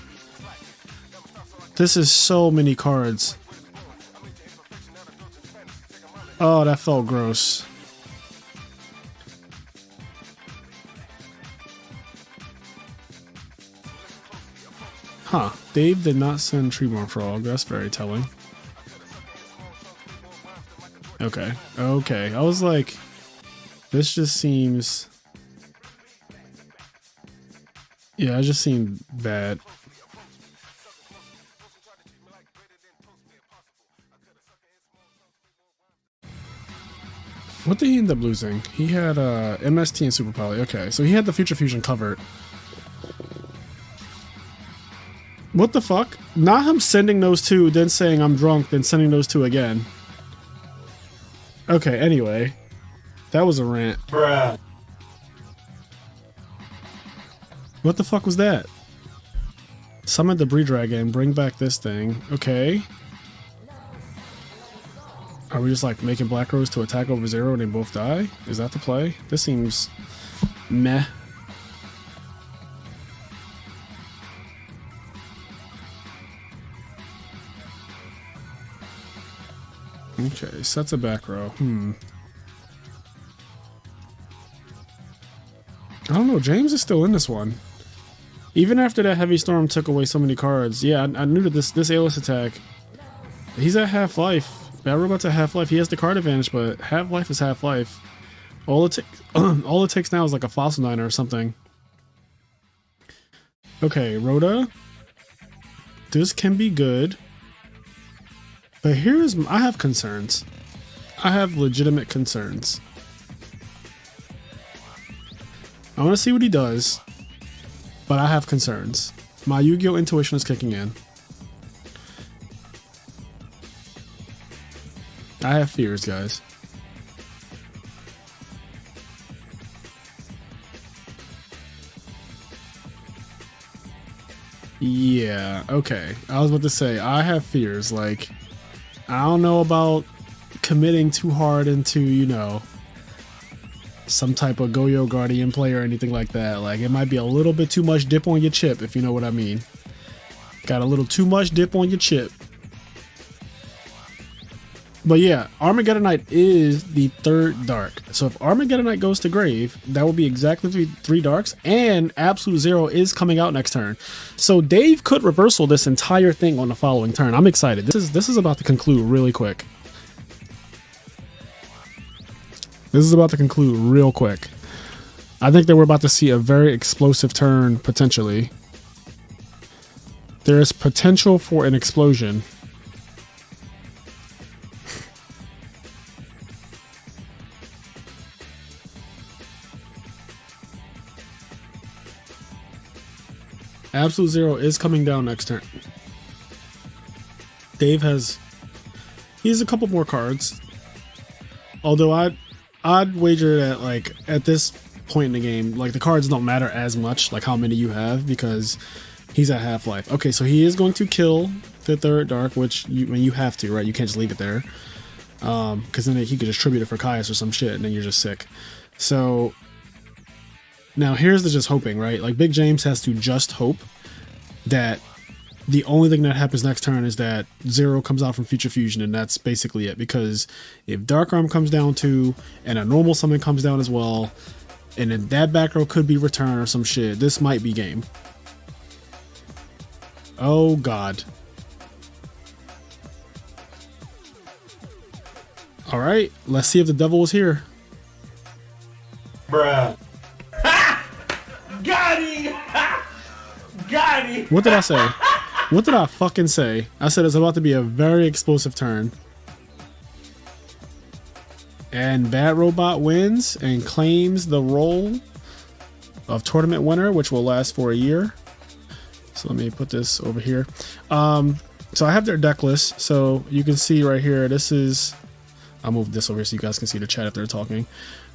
This is so many cards. Oh, that felt gross. Huh. Dave did not send Treeborn Frog. That's very telling. Okay. Okay. I was like, this just seems... Yeah, it just seemed bad. What did he end up losing? He had MST and Super Poly. Okay, so he had the Future Fusion covered. What the fuck? Not him sending those 2, then saying I'm drunk, then sending those 2 again. Okay, anyway. That was a rant. Bruh. What the fuck was that? Summon the Breed Dragon, bring back this thing. Okay. Are we just like making Black Rose to attack over 0 and they both die? Is that the play? This seems meh. Okay, sets a back row. I don't know, James is still in this one. Even after that Heavy Storm took away so many cards, yeah, I knew that this Alias attack, he's at half-life. Bad Robot's at half-life. He has the card advantage, but half-life is half-life. All it takes now is like a Fossil Dyna or something. Okay, Rhoda. This can be good. But I have concerns. I have legitimate concerns. I want to see what he does, but I have concerns. My Yu-Gi-Oh! Intuition is kicking in. I have fears, guys. Yeah, okay. I was about to say, I have fears. Like, I don't know about committing too hard into, you know, some type of Goyo Guardian play or anything like that. Like, it might be a little bit too much dip on your chip, if you know what I mean. Got a little too much dip on your chip. But yeah, Armageddonite is the 3rd dark. So if Armageddonite goes to grave, that will be exactly 3 darks, and Absolute Zero is coming out next turn. So Dave could reversal this entire thing on the following turn. I'm excited. This is about to conclude really quick. This is about to conclude real quick. I think that we're about to see a very explosive turn, potentially. There is potential for an explosion. Absolute Zero is coming down next turn. Dave has... He has a couple more cards. Although I'd wager that, like, at this point in the game, like, the cards don't matter as much, like how many you have, because he's at half-life. Okay, so he is going to kill the third Dark, which you have to, right? You can't just leave it there. Because then he could just tribute it for Caius or some shit, and then you're just sick. So... Now, here's the just hoping, right? Like, Big James has to just hope that the only thing that happens next turn is that Zero comes out from Future Fusion, and that's basically it. Because if Dark Arm comes down too, and a normal summon comes down as well, and then that back row could be Return or some shit, this might be game. Oh, God. Alright, let's see if the devil is here. Bruh. Got him! Got him! What did I say? What did I fucking say? I said it's about to be a very explosive turn. And Bad Robot wins and claims the role of tournament winner, which will last for a year. So let me put this over here. So I have their deck list. So you can see right here, this is... I'll move this over so you guys can see the chat if they're talking.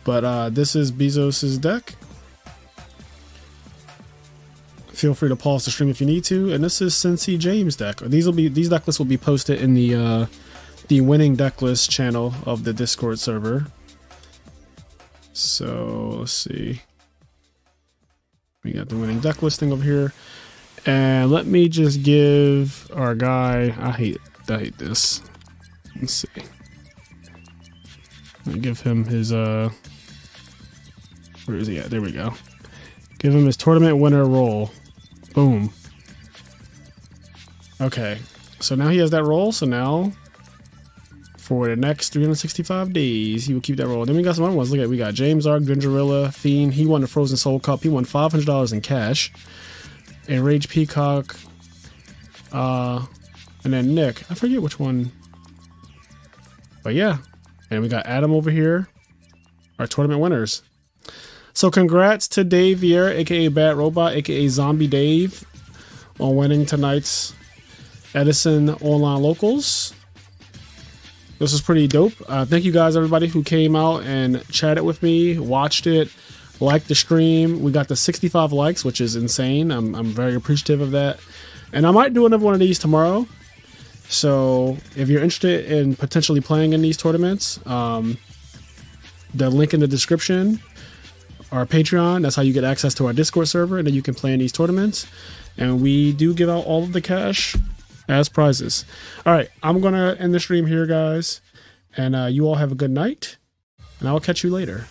But this is Bezos's deck. Feel free to pause the stream if you need to. And this is Sensei James' deck. These deck lists will be posted in the winning deck list channel of the Discord server. So let's see. We got the winning deck listing over here. And let me just give our guy, I hate this. Let's see. Let me give him his where is he at? There we go. Give him his tournament winner role. Boom. Okay, so now he has that role. So now, for the next 365 days, he will keep that role. Then we got some other ones. Look at, we got James Ark, Gingerilla, Fiend. He won the Frozen Soul Cup. He won $500 in cash. And Rage Peacock. And then Nick. I forget which one. But yeah. And we got Adam over here. Our tournament winners. So congrats to Dave Vieira, aka Bad Robot, aka Zombie Dave, on winning tonight's Edison Online Locals. This was pretty dope. Thank you guys, everybody who came out and chatted with me, watched it, liked the stream. We got the 65 likes, which is insane. I'm very appreciative of that. And I might do another one of these tomorrow. So if you're interested in potentially playing in these tournaments, the link in the description. Our Patreon, that's how you get access to our Discord server, and then you can play in these tournaments. And we do give out all of the cash as prizes. All right, I'm going to end the stream here, guys. And you all have a good night, and I'll catch you later.